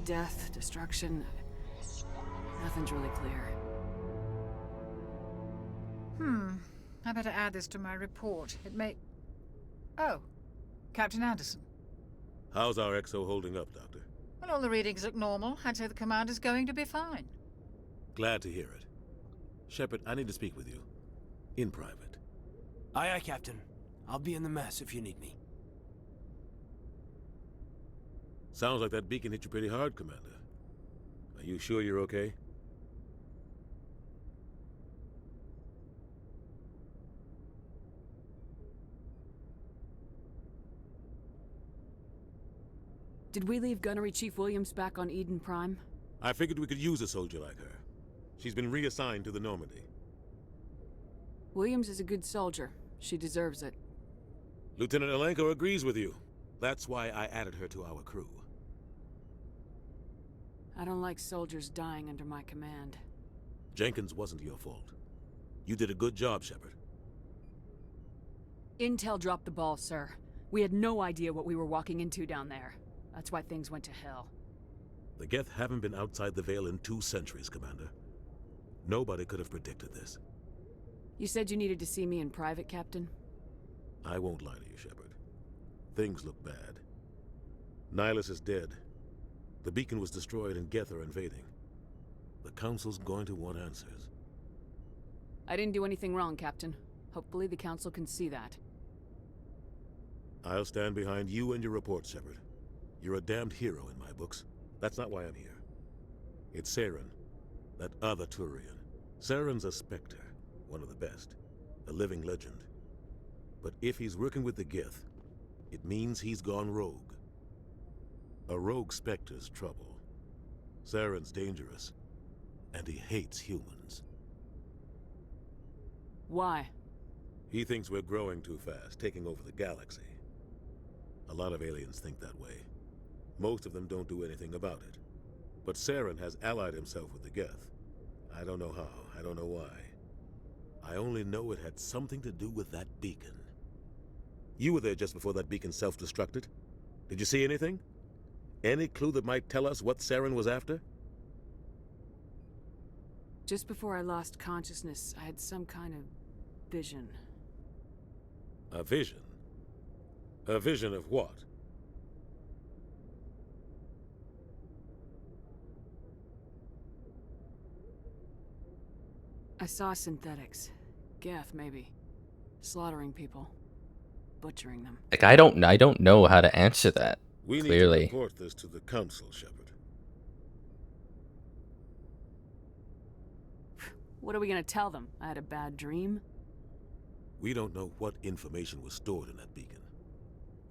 Death, destruction... Nothing's really clear. I better add this to my report. It may... Oh, Captain Anderson. How's our XO holding up, Doctor? Well, all the readings look normal. I'd say the commander's going to be fine. Glad to hear it. Shepard, I need to speak with you. In private. Aye, aye, Captain. I'll be in the mess if you need me. Sounds like that beacon hit you pretty hard, Commander. Are you sure you're okay? Did we leave Gunnery Chief Williams back on Eden Prime? I figured we could use a soldier like her. She's been reassigned to the Normandy. Williams is a good soldier. She deserves it. Lieutenant Alenko agrees with you. That's why I added her to our crew. I don't like soldiers dying under my command. Jenkins wasn't your fault. You did a good job, Shepard. Intel dropped the ball, sir. We had no idea what we were walking into down there. That's why things went to hell. The Geth haven't been outside the Veil in 2 centuries, Commander. Nobody could have predicted this. You said you needed to see me in private, Captain? I won't lie to you, Shepard. Things look bad. Nihilus is dead. The beacon was destroyed and Geth are invading. The Council's going to want answers. I didn't do anything wrong, Captain. Hopefully the Council can see that. I'll stand behind you and your report, Shepard. You're a damned hero in my books. That's not why I'm here. It's Saren, that other Turian. Saren's a Spectre, one of the best, a living legend. But if he's working with the Geth, it means he's gone rogue. A rogue Spectre's trouble. Saren's dangerous, and he hates humans. Why? He thinks we're growing too fast, taking over the galaxy. A lot of aliens think that way. Most of them don't do anything about it. But Saren has allied himself with the Geth. I don't know how, I don't know why. I only know it had something to do with that beacon. You were there just before that beacon self-destructed. Did you see anything? Any clue that might tell us what Saren was after? Just before I lost consciousness, I had some kind of vision. A vision? A vision of what? I saw synthetics. Geth, maybe. Slaughtering people. Butchering them. Like, I don't know how to answer that. We Clearly. need to report this to the council, Shepard. What are we gonna tell them? I had a bad dream? We don't know what information was stored in that beacon.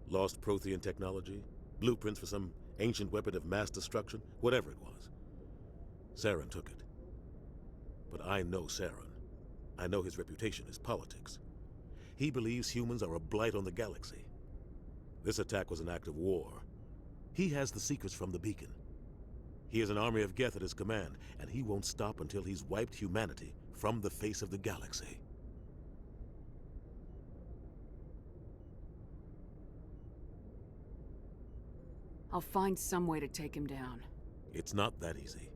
Lost Prothean technology, blueprints for some ancient weapon of mass destruction, whatever it was. Saren took it. But I know Saren. I know his reputation is politics. He believes humans are a blight on the galaxy. This attack was an act of war. He has the secrets from the beacon. He has an army of Geth at his command, and he won't stop until he's wiped humanity from the face of the galaxy. I'll find some way to take him down. It's not that easy.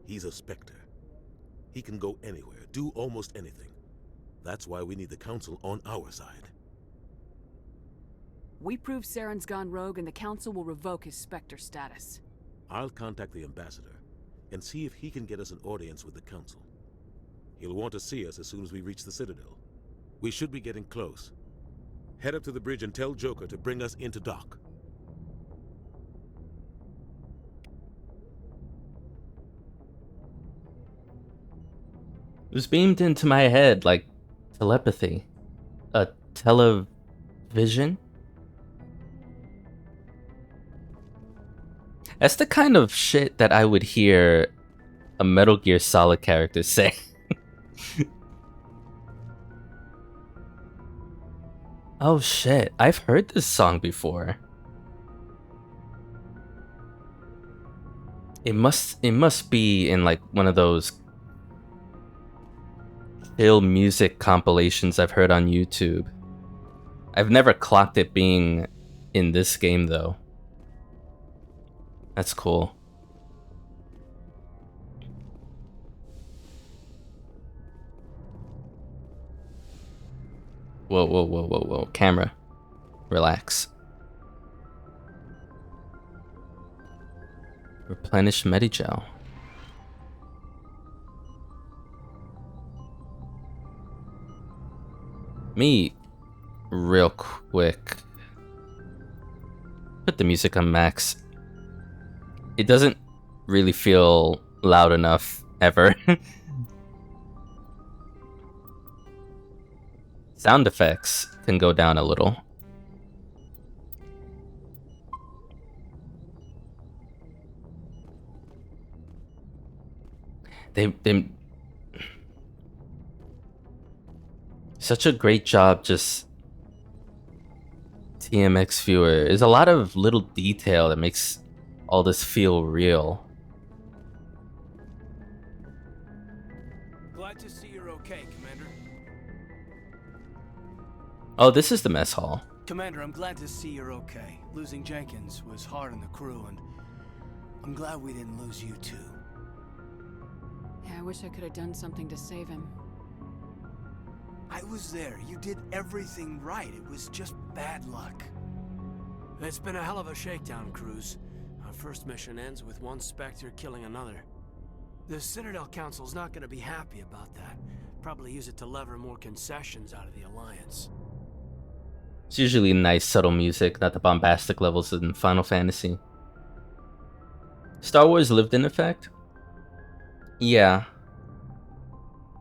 He's a Spectre. He can go anywhere, do almost anything. That's why we need the Council on our side. We prove Saren's gone rogue and the Council will revoke his Spectre status. I'll contact the Ambassador and see if he can get us an audience with the Council. He'll want to see us as soon as we reach the Citadel. We should be getting close. Head up to the bridge and tell Joker to bring us into dock. It was beamed into my head like telepathy. A television? That's the kind of shit that I would hear a Metal Gear Solid character say. Oh shit, I've heard this song before. It must be in like one of those chill music compilations I've heard on YouTube. I've never clocked it being in this game though. That's cool. Whoa, whoa, whoa, whoa, whoa. Camera. Relax. Replenish Medigel. Me, real quick. Put the music on max. It doesn't really feel loud enough ever. Sound effects can go down a little. They such a great job just TMX viewer. There's a lot of little detail that makes all this feel real. Glad to see you're okay, Commander. Oh, this is the mess hall. Commander, I'm glad to see you're okay. Losing Jenkins was hard on the crew, and I'm glad we didn't lose you too. Yeah, I wish I could have done something to save him. I was there. You did everything right. It was just bad luck. It's been a hell of a shakedown, Cruz. Our first mission ends with one Spectre killing another. The Citadel Council's not going to be happy about that. Probably use it to lever more concessions out of the Alliance. It's usually nice, subtle music, not the bombastic levels in Final Fantasy. Star Wars lived in effect? Yeah.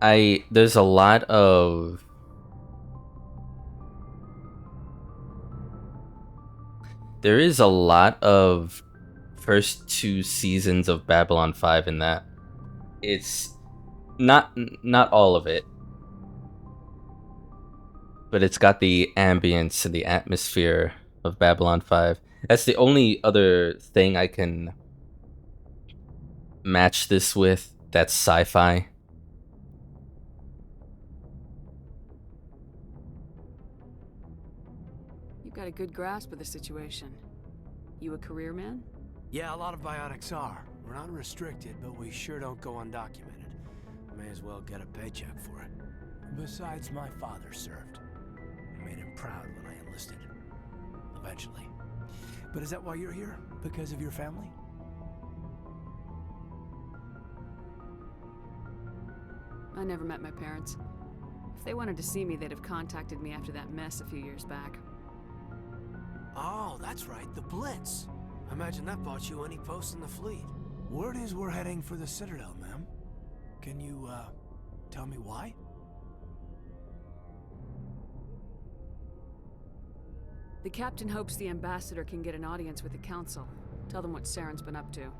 There's a lot of... There is a lot of first 2 seasons of Babylon 5 in that. It's not all of it. But it's got the ambience and the atmosphere of Babylon 5. That's the only other thing I can match this with that's sci-fi. You've got a good grasp of the situation. You a career man? Yeah, a lot of biotics are. We're not restricted, but we sure don't go undocumented. May as well get a paycheck for it. Besides, my father served. I made him proud when I enlisted. Eventually. But is that why you're here? Because of your family? I never met my parents. If they wanted to see me, they'd have contacted me after that mess a few years back. Oh, that's right, the Blitz. Imagine that bought you any post in the fleet. Word is we're heading for the Citadel, ma'am. Can you, tell me why? The captain hopes the ambassador can get an audience with the council. Tell them what Saren's been up to.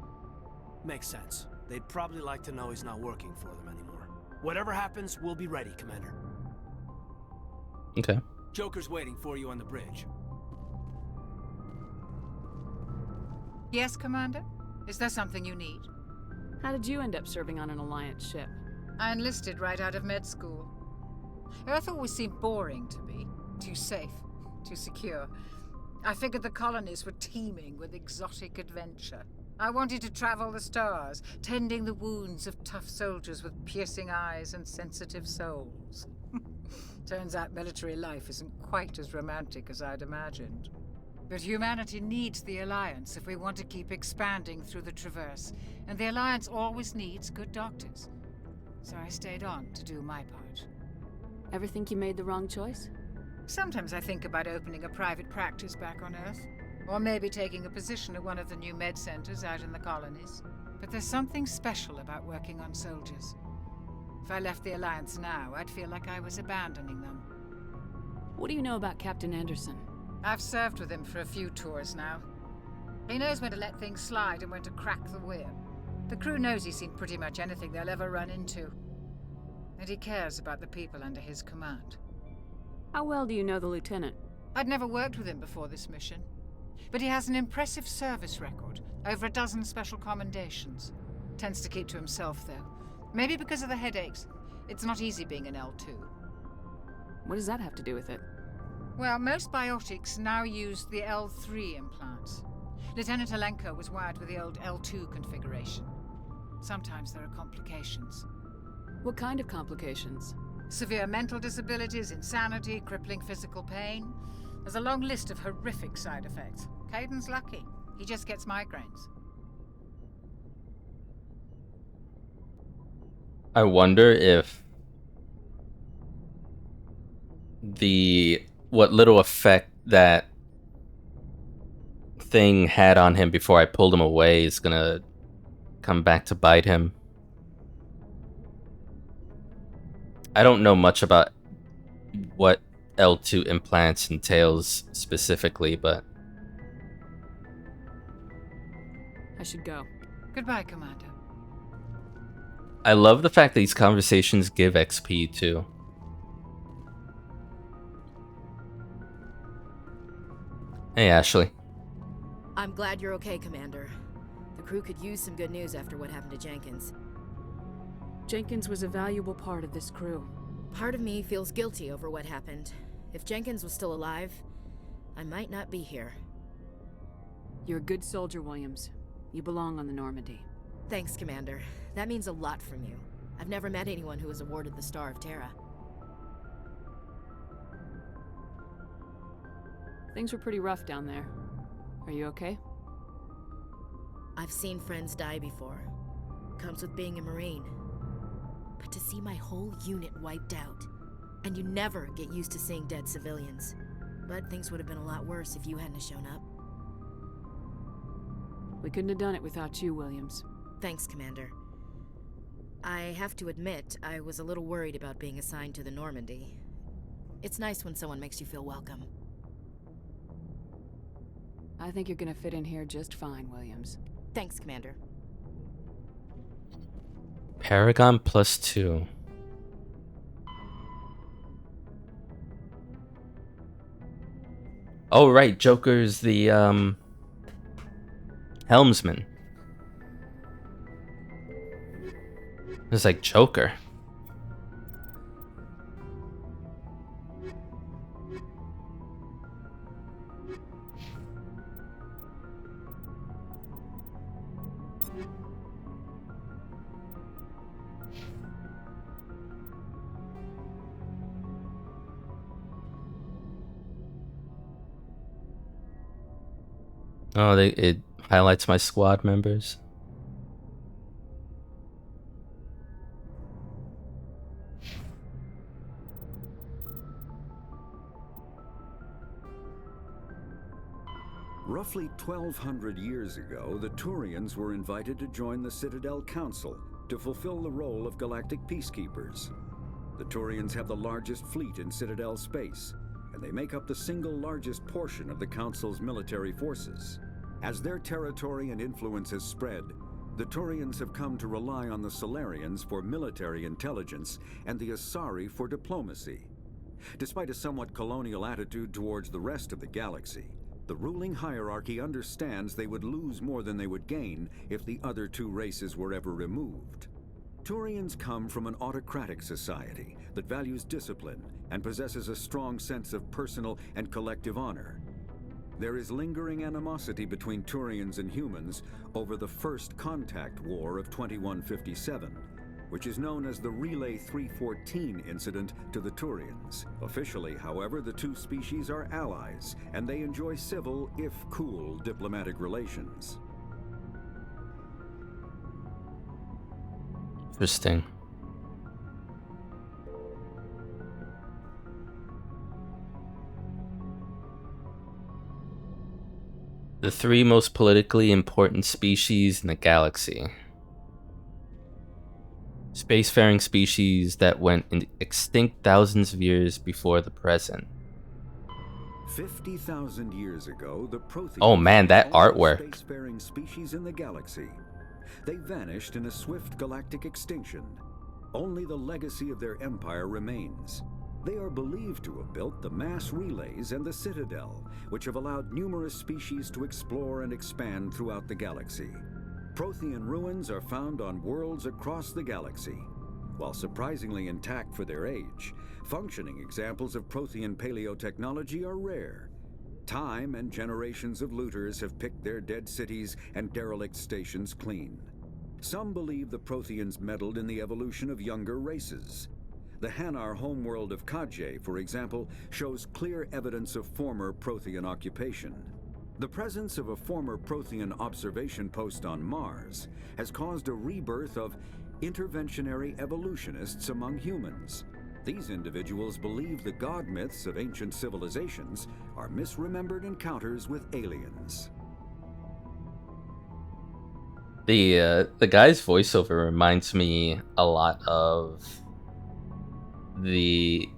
Makes sense. They'd probably like to know he's not working for them anymore. Whatever happens, we'll be ready, Commander. Okay. Joker's waiting for you on the bridge. Yes, Commander? Is there something you need? How did you end up serving on an Alliance ship? I enlisted right out of med school. Earth always seemed boring to me. Too safe, too secure. I figured the colonies were teeming with exotic adventure. I wanted to travel the stars, tending the wounds of tough soldiers with piercing eyes and sensitive souls. Turns out military life isn't quite as romantic as I'd imagined. But humanity needs the Alliance if we want to keep expanding through the Traverse, and the Alliance always needs good doctors. So I stayed on to do my part. Ever think you made the wrong choice? Sometimes I think about opening a private practice back on Earth, or maybe taking a position at one of the new med centers out in the colonies. But there's something special about working on soldiers. If I left the Alliance now, I'd feel like I was abandoning them. What do you know about Captain Anderson? I've served with him for a few tours now. He knows when to let things slide and when to crack the whip. The crew knows he's seen pretty much anything they'll ever run into. And he cares about the people under his command. How well do you know the lieutenant? I'd never worked with him before this mission. But he has an impressive service record, over a dozen special commendations. Tends to keep to himself, though. Maybe because of the headaches. It's not easy being an L2. What does that have to do with it? Well, most biotics now use the L3 implants. Lieutenant Alenko was wired with the old L2 configuration. Sometimes there are complications. What kind of complications? Severe mental disabilities, insanity, crippling physical pain. There's a long list of horrific side effects. Caden's lucky. He just gets migraines. I wonder if what little effect that thing had on him before I pulled him away is gonna come back to bite him. I don't know much about what L2 implants entails specifically, but I should go. Goodbye, Commander. I love the fact that these conversations give XP too. Hey, Ashley. I'm glad you're okay, Commander. The crew could use some good news after what happened to Jenkins. Jenkins was a valuable part of this crew. Part of me feels guilty over what happened. If Jenkins was still alive, I might not be here. You're a good soldier, Williams. You belong on the Normandy. Thanks, Commander. That means a lot from you. I've never met anyone who was awarded the Star of Terra. Things were pretty rough down there. Are you okay? I've seen friends die before. Comes with being a Marine. But to see my whole unit wiped out, and you never get used to seeing dead civilians. But things would have been a lot worse if you hadn't shown up. We couldn't have done it without you, Williams. Thanks, Commander. I have to admit, I was a little worried about being assigned to the Normandy. It's nice when someone makes you feel welcome. I think you're gonna fit in here just fine, Williams. Thanks, Commander. Paragon +2. Oh, right. Joker's the, helmsman. It's like Joker. Oh, it highlights my squad members. Rough Roughly 1,200 years ago, the Turians were invited to join the Citadel Council to fulfill the role of galactic peacekeepers. The Turians have the largest fleet in Citadel space, and they make up the single largest portion of the Council's military forces. As their territory and influence has spread, the Turians have come to rely on the Solarians for military intelligence and the Asari for diplomacy. Despite a somewhat colonial attitude towards the rest of the galaxy, the ruling hierarchy understands they would lose more than they would gain if the other two races were ever removed. Turians come from an autocratic society that values discipline and possesses a strong sense of personal and collective honor. There is lingering animosity between Turians and humans over the First Contact War of 2157, which is known as the Relay 314 incident to the Turians. Officially, however, the two species are allies, and they enjoy civil, if cool, diplomatic relations. Interesting. The three most politically important species in the galaxy. Spacefaring species that went extinct thousands of years before the present. 50,000 years ago, the Protheans Oh man, that were the artwork. spacefaring species in the galaxy. They vanished in a swift galactic extinction. Only the legacy of their empire remains. They are believed to have built the mass relays and the Citadel, which have allowed numerous species to explore and expand throughout the galaxy. Prothean ruins are found on worlds across the galaxy. While surprisingly intact for their age, functioning examples of Prothean paleotechnology are rare. Time and generations of looters have picked their dead cities and derelict stations clean. Some believe the Protheans meddled in the evolution of younger races. The Hanar homeworld of Kajay, for example, shows clear evidence of former Prothean occupation. The presence of a former Prothean observation post on Mars has caused a rebirth of interventionary evolutionists among humans. These individuals believe the god myths of ancient civilizations are misremembered encounters with aliens. The guy's voiceover reminds me a lot of the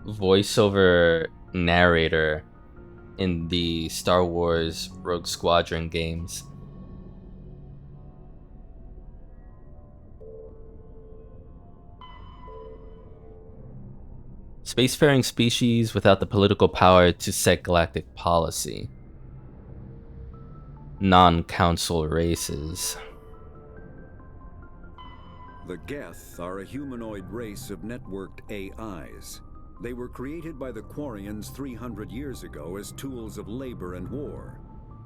voiceover narrator in the Star Wars Rogue Squadron games. Spacefaring species without the political power to set galactic policy. Non-council races. The Geth are a humanoid race of networked AIs. They were created by the Quarians 300 years ago as tools of labor and war.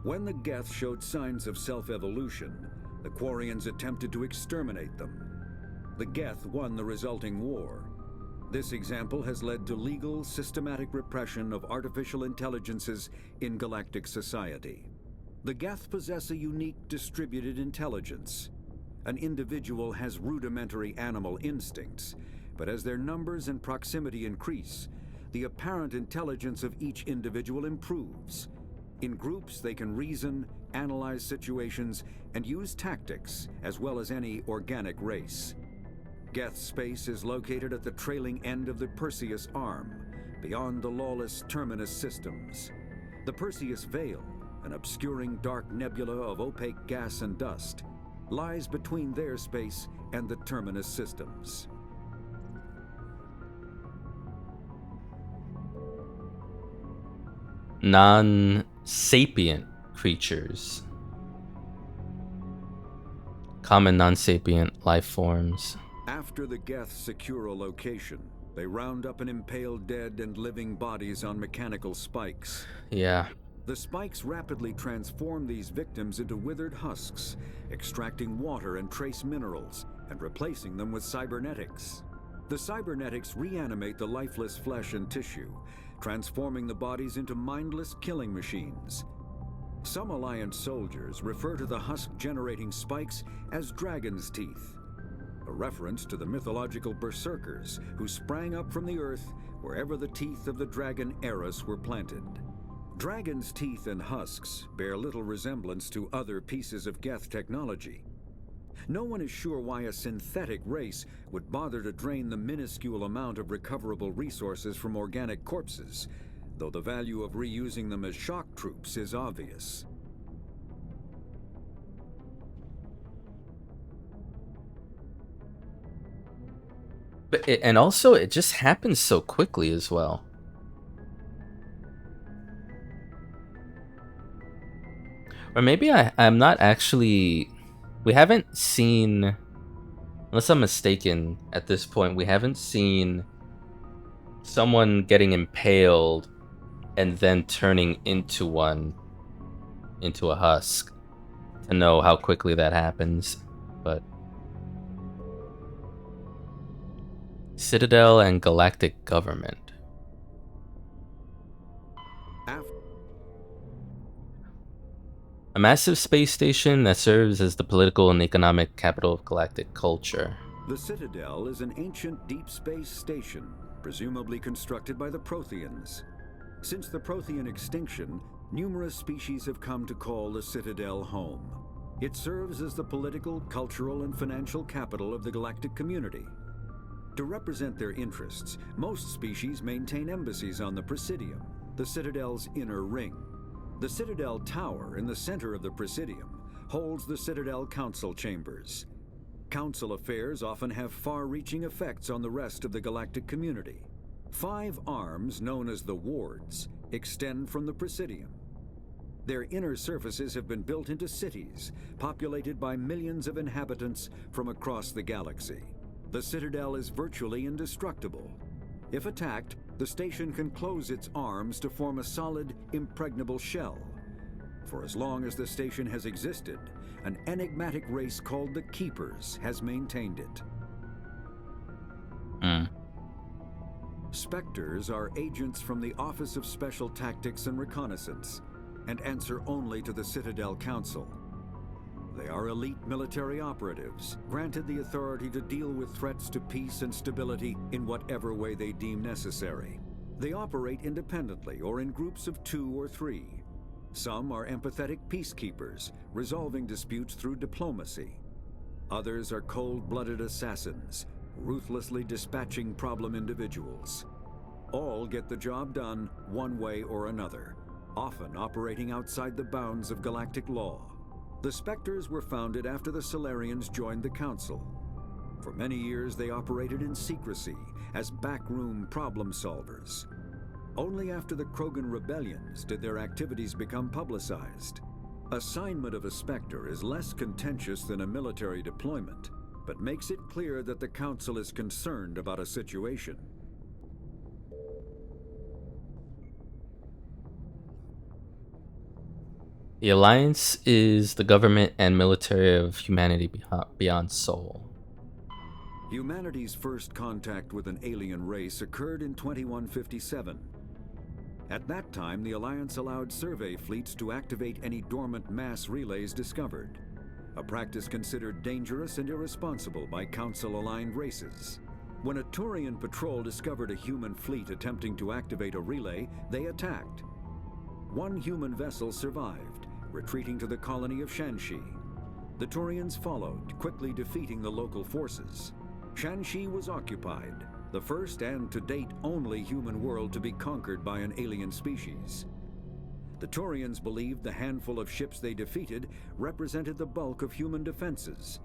When the Geth showed signs of self-evolution, the Quarians attempted to exterminate them. The Geth won the resulting war. This example has led to legal, systematic repression of artificial intelligences in galactic society. The Geth possess a unique distributed intelligence. An individual has rudimentary animal instincts, but as their numbers and proximity increase, the apparent intelligence of each individual improves. In groups, they can reason, analyze situations, and use tactics, as well as any organic race. Geth space is located at the trailing end of the Perseus Arm, beyond the lawless Terminus systems. The Perseus Veil, an obscuring dark nebula of opaque gas and dust, lies between their space and the Terminus systems. Non-sapient creatures. Common non-sapient life forms. After the Geth secure a location, they round up and impale dead and living bodies on mechanical spikes. Yeah. The spikes rapidly transform these victims into withered husks, extracting water and trace minerals, and replacing them with cybernetics. The cybernetics reanimate the lifeless flesh and tissue, transforming the bodies into mindless killing machines. Some Alliance soldiers refer to the husk-generating spikes as dragon's teeth, a reference to the mythological berserkers who sprang up from the earth wherever the teeth of the dragon Eris were planted. Dragon's teeth and husks bear little resemblance to other pieces of Geth technology. No one is sure why a synthetic race would bother to drain the minuscule amount of recoverable resources from organic corpses, though the value of reusing them as shock troops is obvious. And also, it just happens so quickly as well. Or maybe I'm not actually... We haven't seen... Unless I'm mistaken, at this point, we haven't seen someone getting impaled and then turning into a husk, to know how quickly that happens. But Citadel and Galactic Government. A massive space station that serves as the political and economic capital of galactic culture. The Citadel is an ancient deep space station, presumably constructed by the Protheans. Since the Prothean extinction, numerous species have come to call the Citadel home. It serves as the political, cultural, and financial capital of the galactic community. To represent their interests, most species maintain embassies on the Presidium, the Citadel's inner ring. The Citadel Tower in the center of the Presidium holds the Citadel Council Chambers. Council affairs often have far-reaching effects on the rest of the galactic community. 5 arms, known as the Wards, extend from the Presidium. Their inner surfaces have been built into cities, populated by millions of inhabitants from across the galaxy. The Citadel is virtually indestructible. If attacked, the station can close its arms to form a solid, impregnable shell. For as long as the station has existed, an enigmatic race called the Keepers has maintained it. Spectres are agents from the Office of Special Tactics and Reconnaissance, and answer only to the Citadel Council. They are elite military operatives, granted the authority to deal with threats to peace and stability in whatever way they deem necessary. They operate independently or in groups of 2 or 3. Some are empathetic peacekeepers, resolving disputes through diplomacy. Others are cold-blooded assassins, ruthlessly dispatching problem individuals. All get the job done one way or another, often operating outside the bounds of galactic law. The Spectres were founded after the Solarians joined the Council. For many years, they operated in secrecy as backroom problem solvers. Only after the Krogan rebellions did their activities become publicized. Assignment of a Spectre is less contentious than a military deployment, but makes it clear that the Council is concerned about a situation. The Alliance is the government and military of humanity beyond Sol. Humanity's first contact with an alien race occurred in 2157. At that time, the Alliance allowed survey fleets to activate any dormant mass relays discovered, a practice considered dangerous and irresponsible by Council-aligned races. When a Turian patrol discovered a human fleet attempting to activate a relay, they attacked. One human vessel survived, retreating to the colony of Shanxi. The Turians followed, quickly defeating the local forces. Shanxi was occupied, the first and to date only human world to be conquered by an alien species. The Turians believed the handful of ships they defeated represented the bulk of human defenses,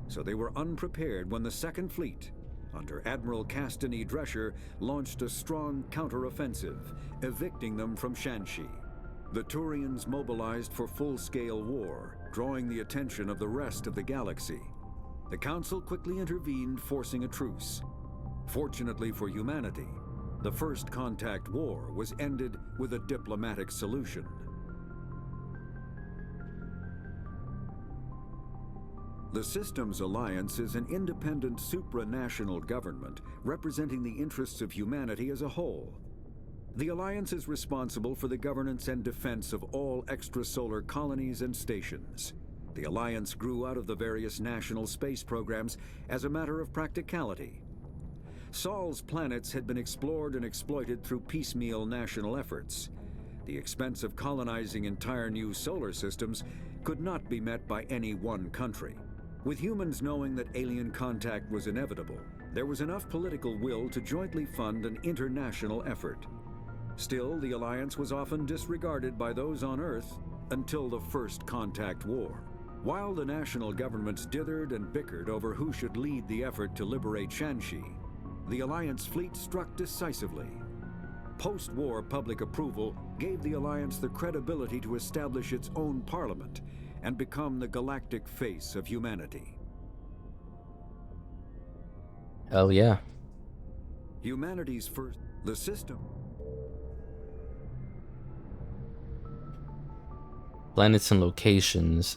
so they were unprepared when the Second Fleet, under Admiral Castany Drescher, launched a strong counteroffensive, evicting them from Shanxi. The Turians mobilized for full-scale war, drawing the attention of the rest of the galaxy. The Council quickly intervened, forcing a truce. Fortunately for humanity, the First Contact War was ended with a diplomatic solution. The Systems Alliance is an independent supranational government representing the interests of humanity as a whole. The Alliance is responsible for the governance and defense of all extrasolar colonies and stations. The Alliance grew out of the various national space programs as a matter of practicality. Sol's planets had been explored and exploited through piecemeal national efforts. The expense of colonizing entire new solar systems could not be met by any one country. With humans knowing that alien contact was inevitable, there was enough political will to jointly fund an international effort. Still, the alliance was often disregarded by those on Earth until the First Contact War. While the national governments dithered and bickered over who should lead the effort to liberate Shanxi, the Alliance fleet struck decisively. Post-war public approval gave the Alliance the credibility to establish its own parliament and become the galactic face of humanity. Hell yeah. Humanity's first... The system... Planets and locations.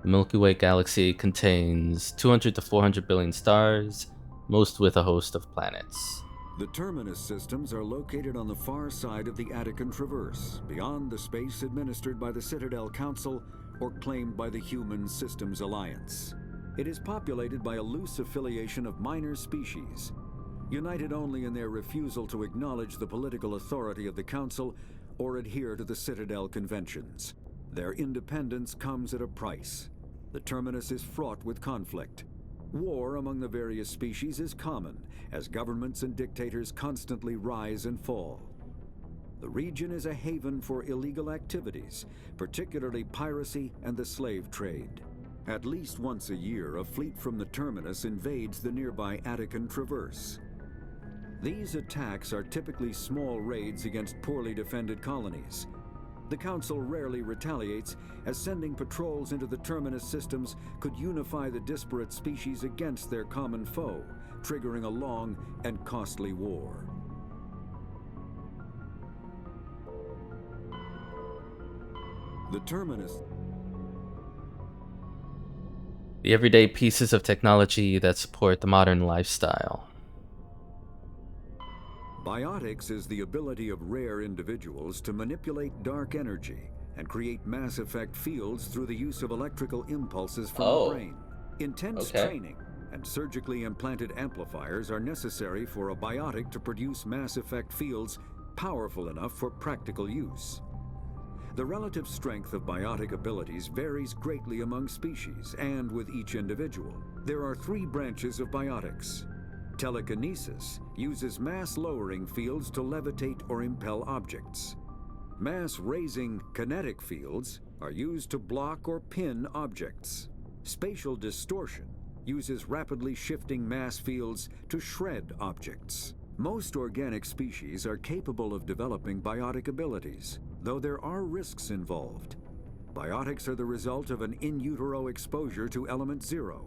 The Milky Way galaxy contains 200 to 400 billion stars, most with a host of planets. The terminus systems are located on the far side of the Attican Traverse, beyond the space administered by the Citadel Council or claimed by the Human Systems Alliance. It is populated by a loose affiliation of minor species, united only in their refusal to acknowledge the political authority of the Council or adhere to the Citadel Conventions. Their independence comes at a price. The terminus is fraught with conflict. War among the various species is common, as governments and dictators constantly rise and fall. The region is a haven for illegal activities, particularly piracy and the slave trade. At least once a year, a fleet from the terminus invades the nearby Attican Traverse. These attacks are typically small raids against poorly defended colonies. The Council rarely retaliates, as sending patrols into the terminus systems could unify the disparate species against their common foe, triggering a long and costly war. The terminus... The everyday pieces of technology that support the modern lifestyle. Biotics is the ability of rare individuals to manipulate dark energy and create mass effect fields through the use of electrical impulses from the brain. Intense training and surgically implanted amplifiers are necessary for a biotic to produce mass effect fields powerful enough for practical use. The relative strength of biotic abilities varies greatly among species and with each individual. There are 3 branches of biotics. Telekinesis uses mass-lowering fields to levitate or impel objects. Mass-raising kinetic fields are used to block or pin objects. Spatial distortion uses rapidly shifting mass fields to shred objects. Most organic species are capable of developing biotic abilities, though there are risks involved. Biotics are the result of an in utero exposure to element 0.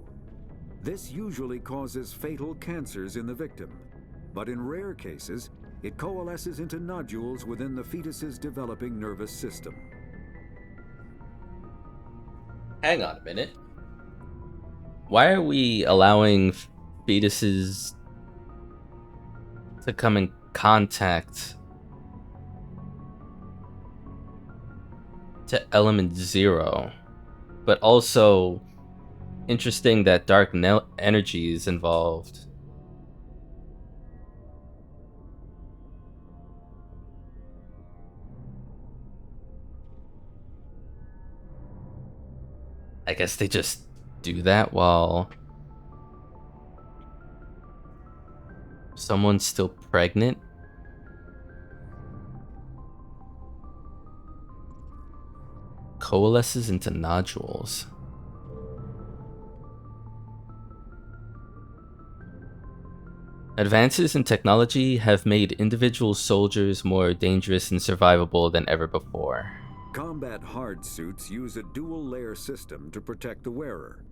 This usually causes fatal cancers in the victim, but in rare cases, it coalesces into nodules within the fetus's developing nervous system. Hang on a minute. Why are we allowing fetuses to come in contact to element 0, but also interesting that dark energy is involved? I guess they just do that while someone's still pregnant. Coalesces into nodules. Advances in technology have made individual soldiers more dangerous and survivable than ever before. Combat hard suits use a dual-layer system to protect the wearer.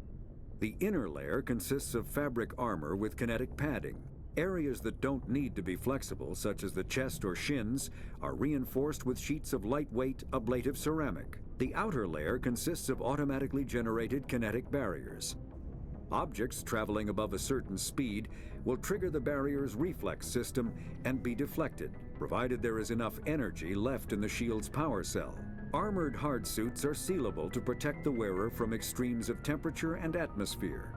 The inner layer consists of fabric armor with kinetic padding. Areas that don't need to be flexible, such as the chest or shins, are reinforced with sheets of lightweight, ablative ceramic. The outer layer consists of automatically generated kinetic barriers. Objects traveling above a certain speed will trigger the barrier's reflex system and be deflected, provided there is enough energy left in the shield's power cell. Armored hard suits are sealable to protect the wearer from extremes of temperature and atmosphere.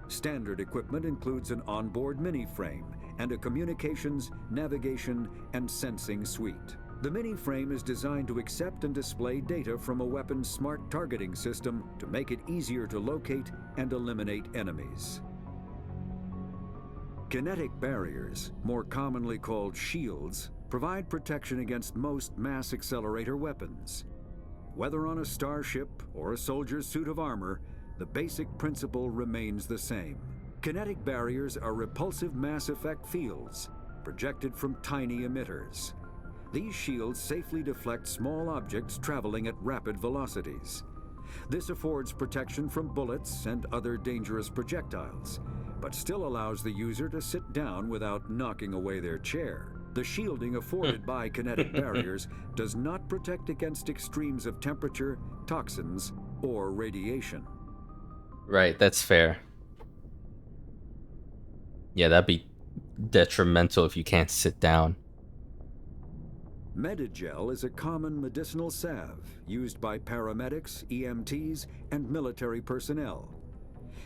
Standard equipment includes an onboard mini-frame and a communications, navigation, and sensing suite. The mini-frame is designed to accept and display data from a weapon's smart targeting system to make it easier to locate and eliminate enemies. Kinetic barriers, more commonly called shields, provide protection against most mass accelerator weapons. Whether on a starship or a soldier's suit of armor, the basic principle remains the same. Kinetic barriers are repulsive mass effect fields, projected from tiny emitters. These shields safely deflect small objects traveling at rapid velocities. This affords protection from bullets and other dangerous projectiles, but still allows the user to sit down without knocking away their chair. The shielding afforded by kinetic barriers does not protect against extremes of temperature, toxins, or radiation. Right, that's fair. Yeah, that'd be detrimental if you can't sit down. Medigel is a common medicinal salve used by paramedics, EMTs, and military personnel.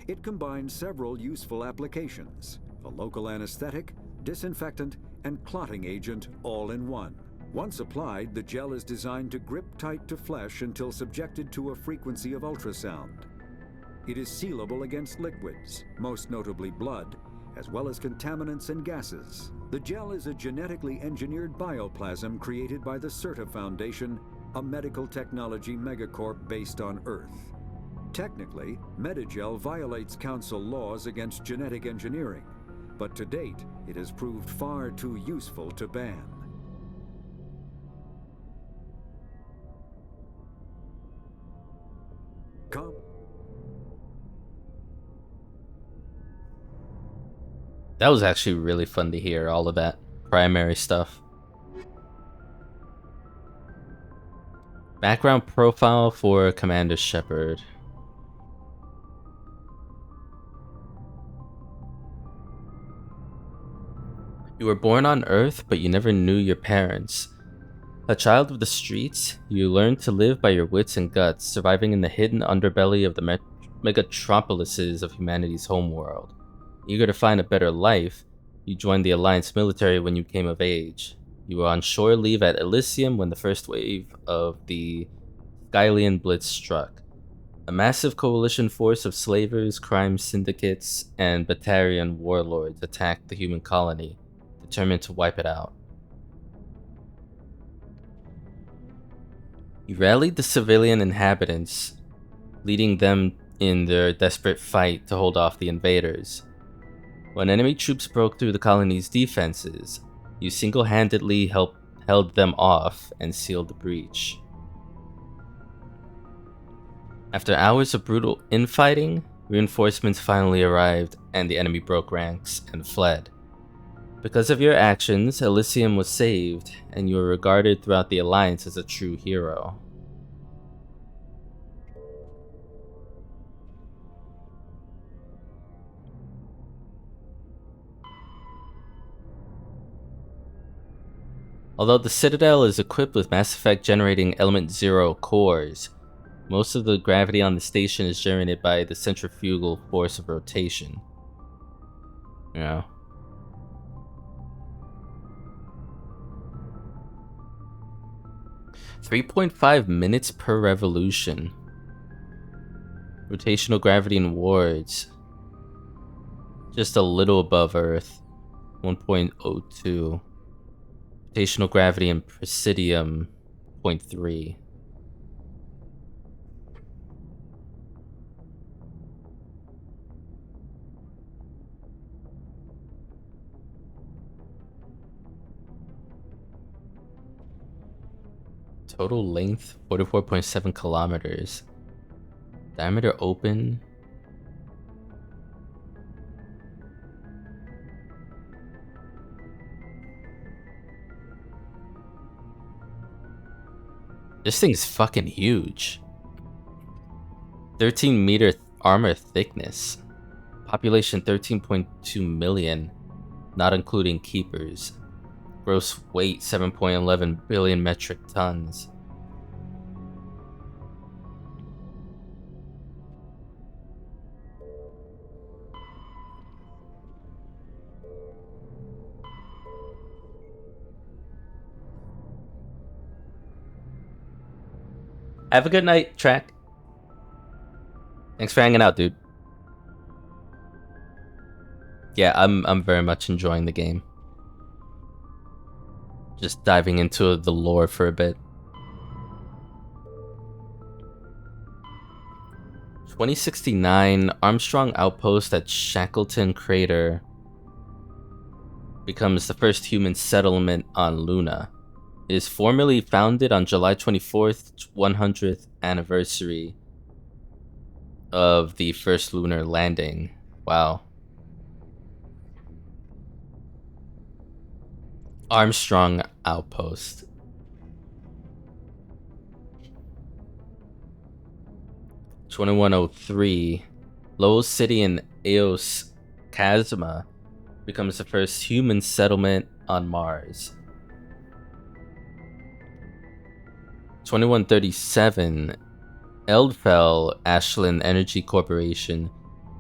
It combines several useful applications: a local anesthetic, disinfectant, and clotting agent all in one. Once applied, the gel is designed to grip tight to flesh until subjected to a frequency of ultrasound. It is sealable against liquids, most notably blood, as well as contaminants and gases. The gel is a genetically engineered bioplasm created by the CERTA Foundation, a medical technology megacorp based on Earth. Technically, Medigel violates council laws against genetic engineering, but to date, it has proved far too useful to ban. That was actually really fun to hear, all of that primary stuff. Background profile for Commander Shepard. You were born on Earth, but you never knew your parents. A child of the streets, you learned to live by your wits and guts, surviving in the hidden underbelly of the megatropolises of humanity's homeworld. Eager to find a better life, you joined the Alliance military when you came of age. You were on shore leave at Elysium when the first wave of the Skylian Blitz struck. A massive coalition force of slavers, crime syndicates, and Batarian warlords attacked the human colony, determined to wipe it out. You rallied the civilian inhabitants, leading them in their desperate fight to hold off the invaders. When enemy troops broke through the colony's defenses, you single-handedly held them off and sealed the breach. After hours of brutal infighting, reinforcements finally arrived and the enemy broke ranks and fled. Because of your actions, Elysium was saved, and you were regarded throughout the Alliance as a true hero. Although the Citadel is equipped with Mass Effect generating Element 0 cores, most of the gravity on the station is generated by the centrifugal force of rotation. You know? .5 minutes per revolution. Rotational gravity in wards. Just a little above Earth. 1.02. Rotational gravity in Presidium, 0.3. Total length, 44.7 kilometers. Diameter open. This thing's fucking huge. 13-meter armor thickness. Population 13.2 million, not including keepers. Gross weight 7.11 billion metric tons. Have a good night, Track. Thanks for hanging out, dude. Yeah, I'm very much enjoying the game. Just diving into the lore for a bit. 2069, Armstrong Outpost at Shackleton Crater becomes the first human settlement on Luna. It is formally founded on July 24th, 100th anniversary of the first lunar landing. Wow. Armstrong Outpost. (2103), Lowell City in Eos Chasma becomes the first human settlement on Mars. 2137, Eldfell Ashland Energy Corporation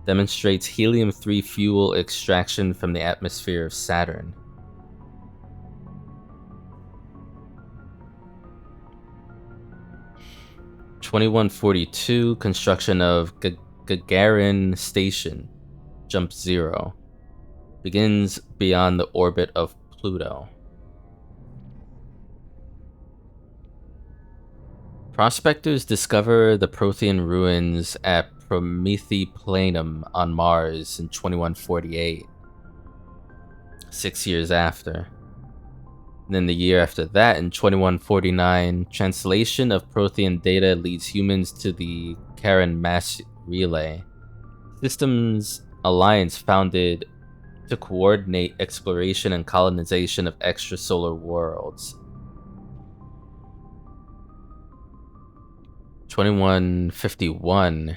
demonstrates helium-3 fuel extraction from the atmosphere of Saturn. (2142), construction of Gagarin Station, Jump 0, begins beyond the orbit of Pluto. Prospectors discover the Prothean ruins at Prometheplanum on Mars in 2148, 6 years after. And then the year after that, in 2149, translation of Prothean data leads humans to the Charon Mass Relay. Systems Alliance founded to coordinate exploration and colonization of extrasolar worlds. 2151,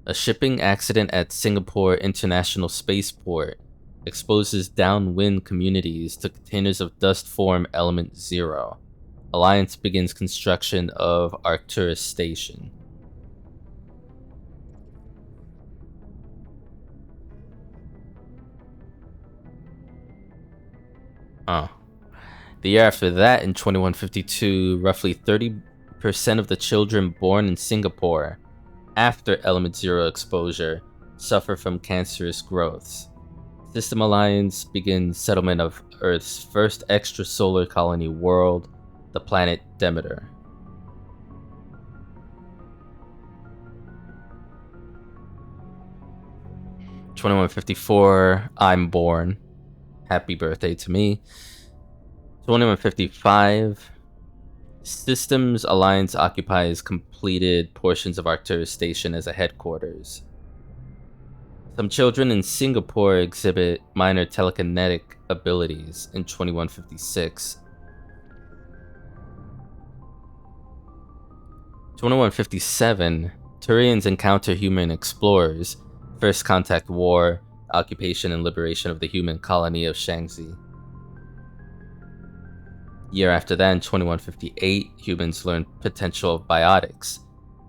a shipping accident at Singapore International Spaceport exposes downwind communities to containers of dust form element 0. Alliance begins construction of Arcturus Station. The year after that, in 2152, roughly 30% of the children born in Singapore after element 0 exposure suffer from cancerous growths. System Alliance begins settlement of Earth's first extrasolar colony world, the planet Demeter. (2154), I'm born. Happy birthday to me. 2155, Systems Alliance occupies completed portions of Arcturus Station as a headquarters. Some children in Singapore exhibit minor telekinetic abilities in 2156. 2157, Turians encounter human explorers, First Contact War, occupation and liberation of the human colony of Shaanxi. Year after that, in 2158, humans learn potential of biotics.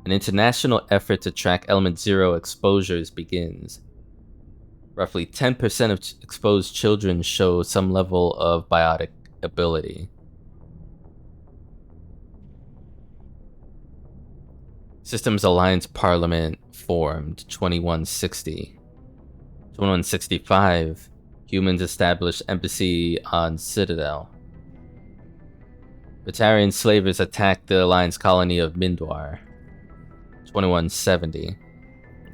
An international effort to track element 0 exposures begins. Roughly 10% of exposed children show some level of biotic ability. Systems Alliance Parliament formed, 2160. 2165, humans establish embassy on Citadel. Batarian slavers attack the Alliance colony of Mindwar. 2170.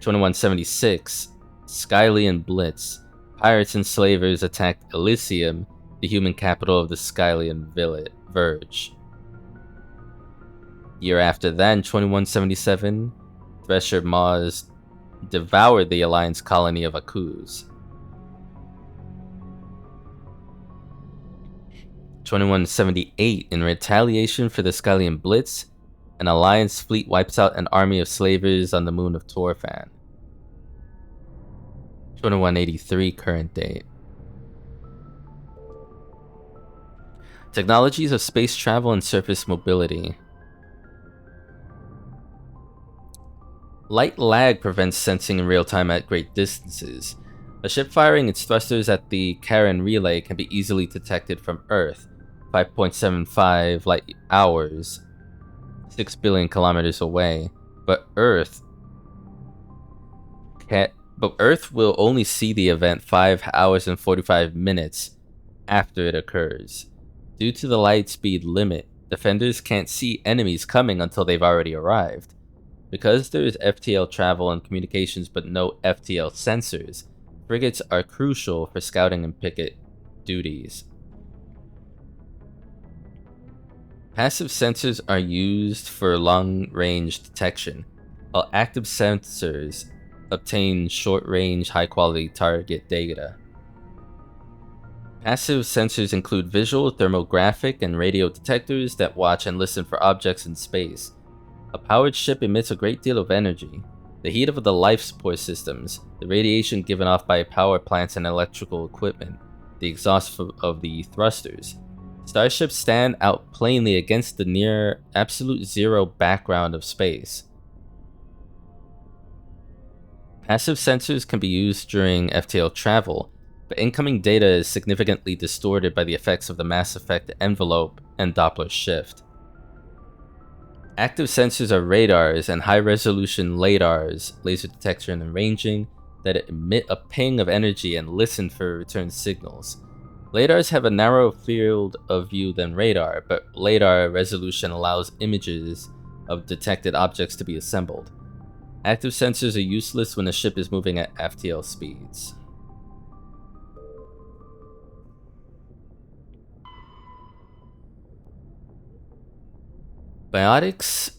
2176, Skylian Blitz. Pirates and slavers attacked Elysium, the human capital of the Skylian Verge. Year after that, in 2177, Thresher Maws devoured the Alliance colony of Akuz. 2178, in retaliation for the Skylian Blitz, an Alliance fleet wipes out an army of slavers on the moon of Torfan. 2183, current date. Technologies of space travel and surface mobility. Light lag prevents sensing in real time at great distances. A ship firing its thrusters at the Charon relay can be easily detected from Earth, 5.75 light hours. 6 billion kilometers away, but Earth will only see the event 5 hours and 45 minutes after it occurs. Due to the light speed limit, defenders can't see enemies coming until they've already arrived. Because there is FTL travel and communications but no FTL sensors, frigates are crucial for scouting and picket duties. Passive sensors are used for long-range detection, while active sensors obtain short-range, high-quality target data. Passive sensors include visual, thermographic, and radio detectors that watch and listen for objects in space. A powered ship emits a great deal of energy. The heat of the life support systems, the radiation given off by power plants and electrical equipment, the exhaust of the thrusters. Starships stand out plainly against the near absolute zero background of space. Passive sensors can be used during FTL travel, but incoming data is significantly distorted by the effects of the mass effect envelope and Doppler shift. Active sensors are radars and high-resolution LADARs, laser detection and ranging, that emit a ping of energy and listen for return signals. LADARs have a narrower field of view than radar, but LADAR resolution allows images of detected objects to be assembled. Active sensors are useless when the ship is moving at FTL speeds. Biotics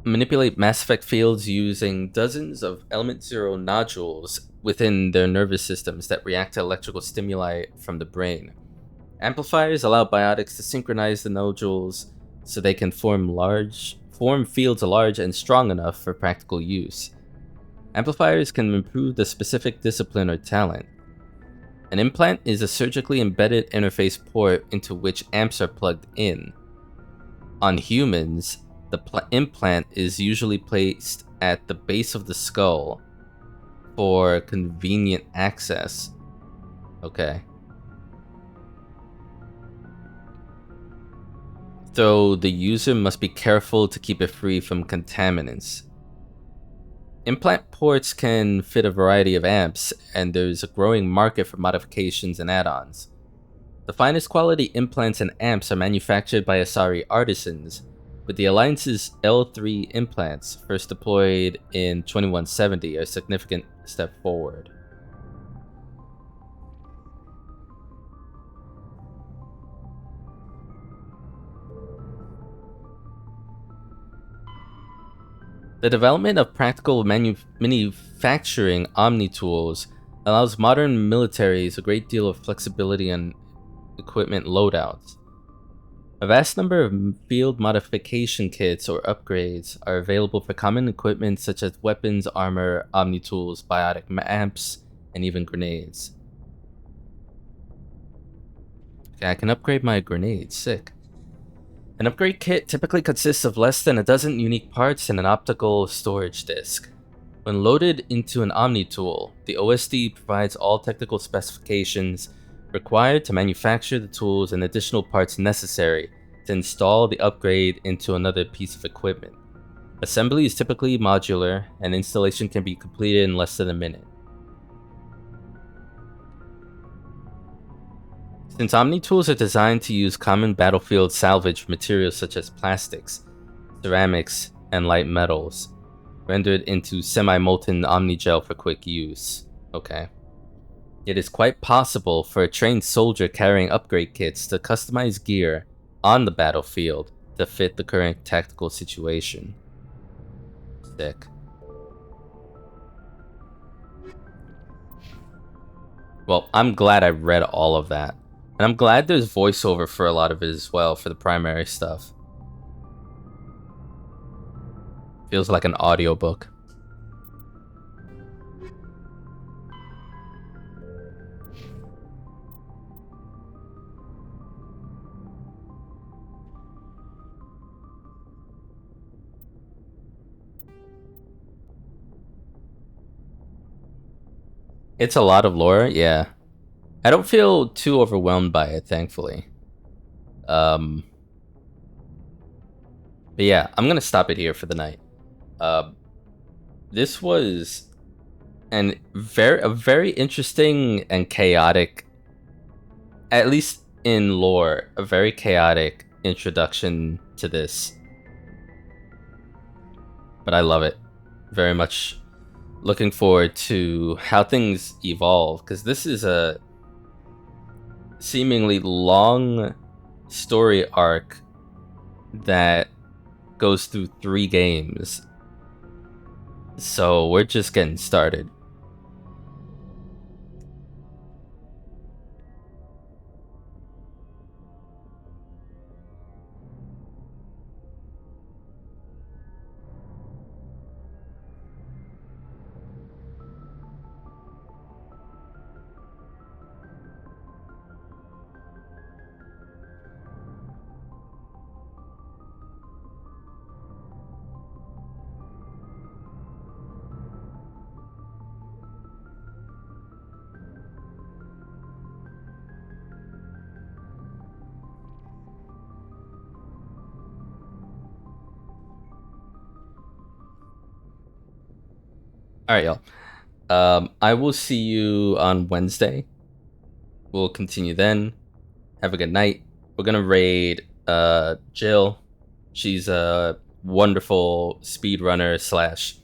manipulate Mass Effect fields using dozens of Element Zero nodules within their nervous systems that react to electrical stimuli from the brain. Amplifiers allow biotics to synchronize the nodules so they can form fields large and strong enough for practical use. Amplifiers can improve the specific discipline or talent. An implant is a surgically embedded interface port into which amps are plugged in. On humans, the implant is usually placed at the base of the skull for convenient access. Okay. Though the user must be careful to keep it free from contaminants. Implant ports can fit a variety of amps, and there's a growing market for modifications and add-ons. The finest quality implants and amps are manufactured by Asari artisans, but the Alliance's L3 implants, first deployed in 2170, are a significant step forward. The development of practical manufacturing Omni-tools allows modern militaries a great deal of flexibility and equipment loadouts. A vast number of field modification kits or upgrades are available for common equipment such as weapons, armor, Omni-tools, biotic amps, and even grenades. Okay, I can upgrade my grenades, sick. An upgrade kit typically consists of less than a dozen unique parts and an optical storage disk. When loaded into an Omni-tool, the OSD provides all technical specifications required to manufacture the tools and additional parts necessary to install the upgrade into another piece of equipment. Assembly is typically modular, and installation can be completed in less than a minute. Since Omni-tools are designed to use common battlefield salvage materials such as plastics, ceramics, and light metals, rendered into semi-molten Omni-gel for quick use. Okay. It is quite possible for a trained soldier carrying upgrade kits to customize gear on the battlefield to fit the current tactical situation. Sick. Well, I'm glad I read all of that. And I'm glad there's voiceover for a lot of it as well, for the primary stuff. Feels like an audiobook. It's a lot of lore, yeah. I don't feel too overwhelmed by it, thankfully. But yeah, I'm gonna stop it here for the night. This was a very interesting and chaotic, at least in lore, a very chaotic introduction to this. But I love it very much. Looking forward to how things evolve, because this is a seemingly long story arc that goes through 3 games. So we're just getting started. All right, y'all. I will see you on Wednesday. We'll continue then. Have a good night. We're gonna raid Jill. She's a wonderful speedrunner slash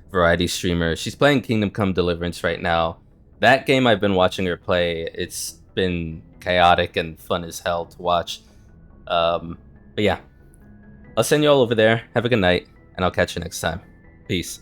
variety streamer. She's playing Kingdom Come Deliverance right now. That game I've been watching her play. It's been chaotic and fun as hell to watch. But yeah, I'll send you all over there. Have a good night, and I'll catch you next time. Peace.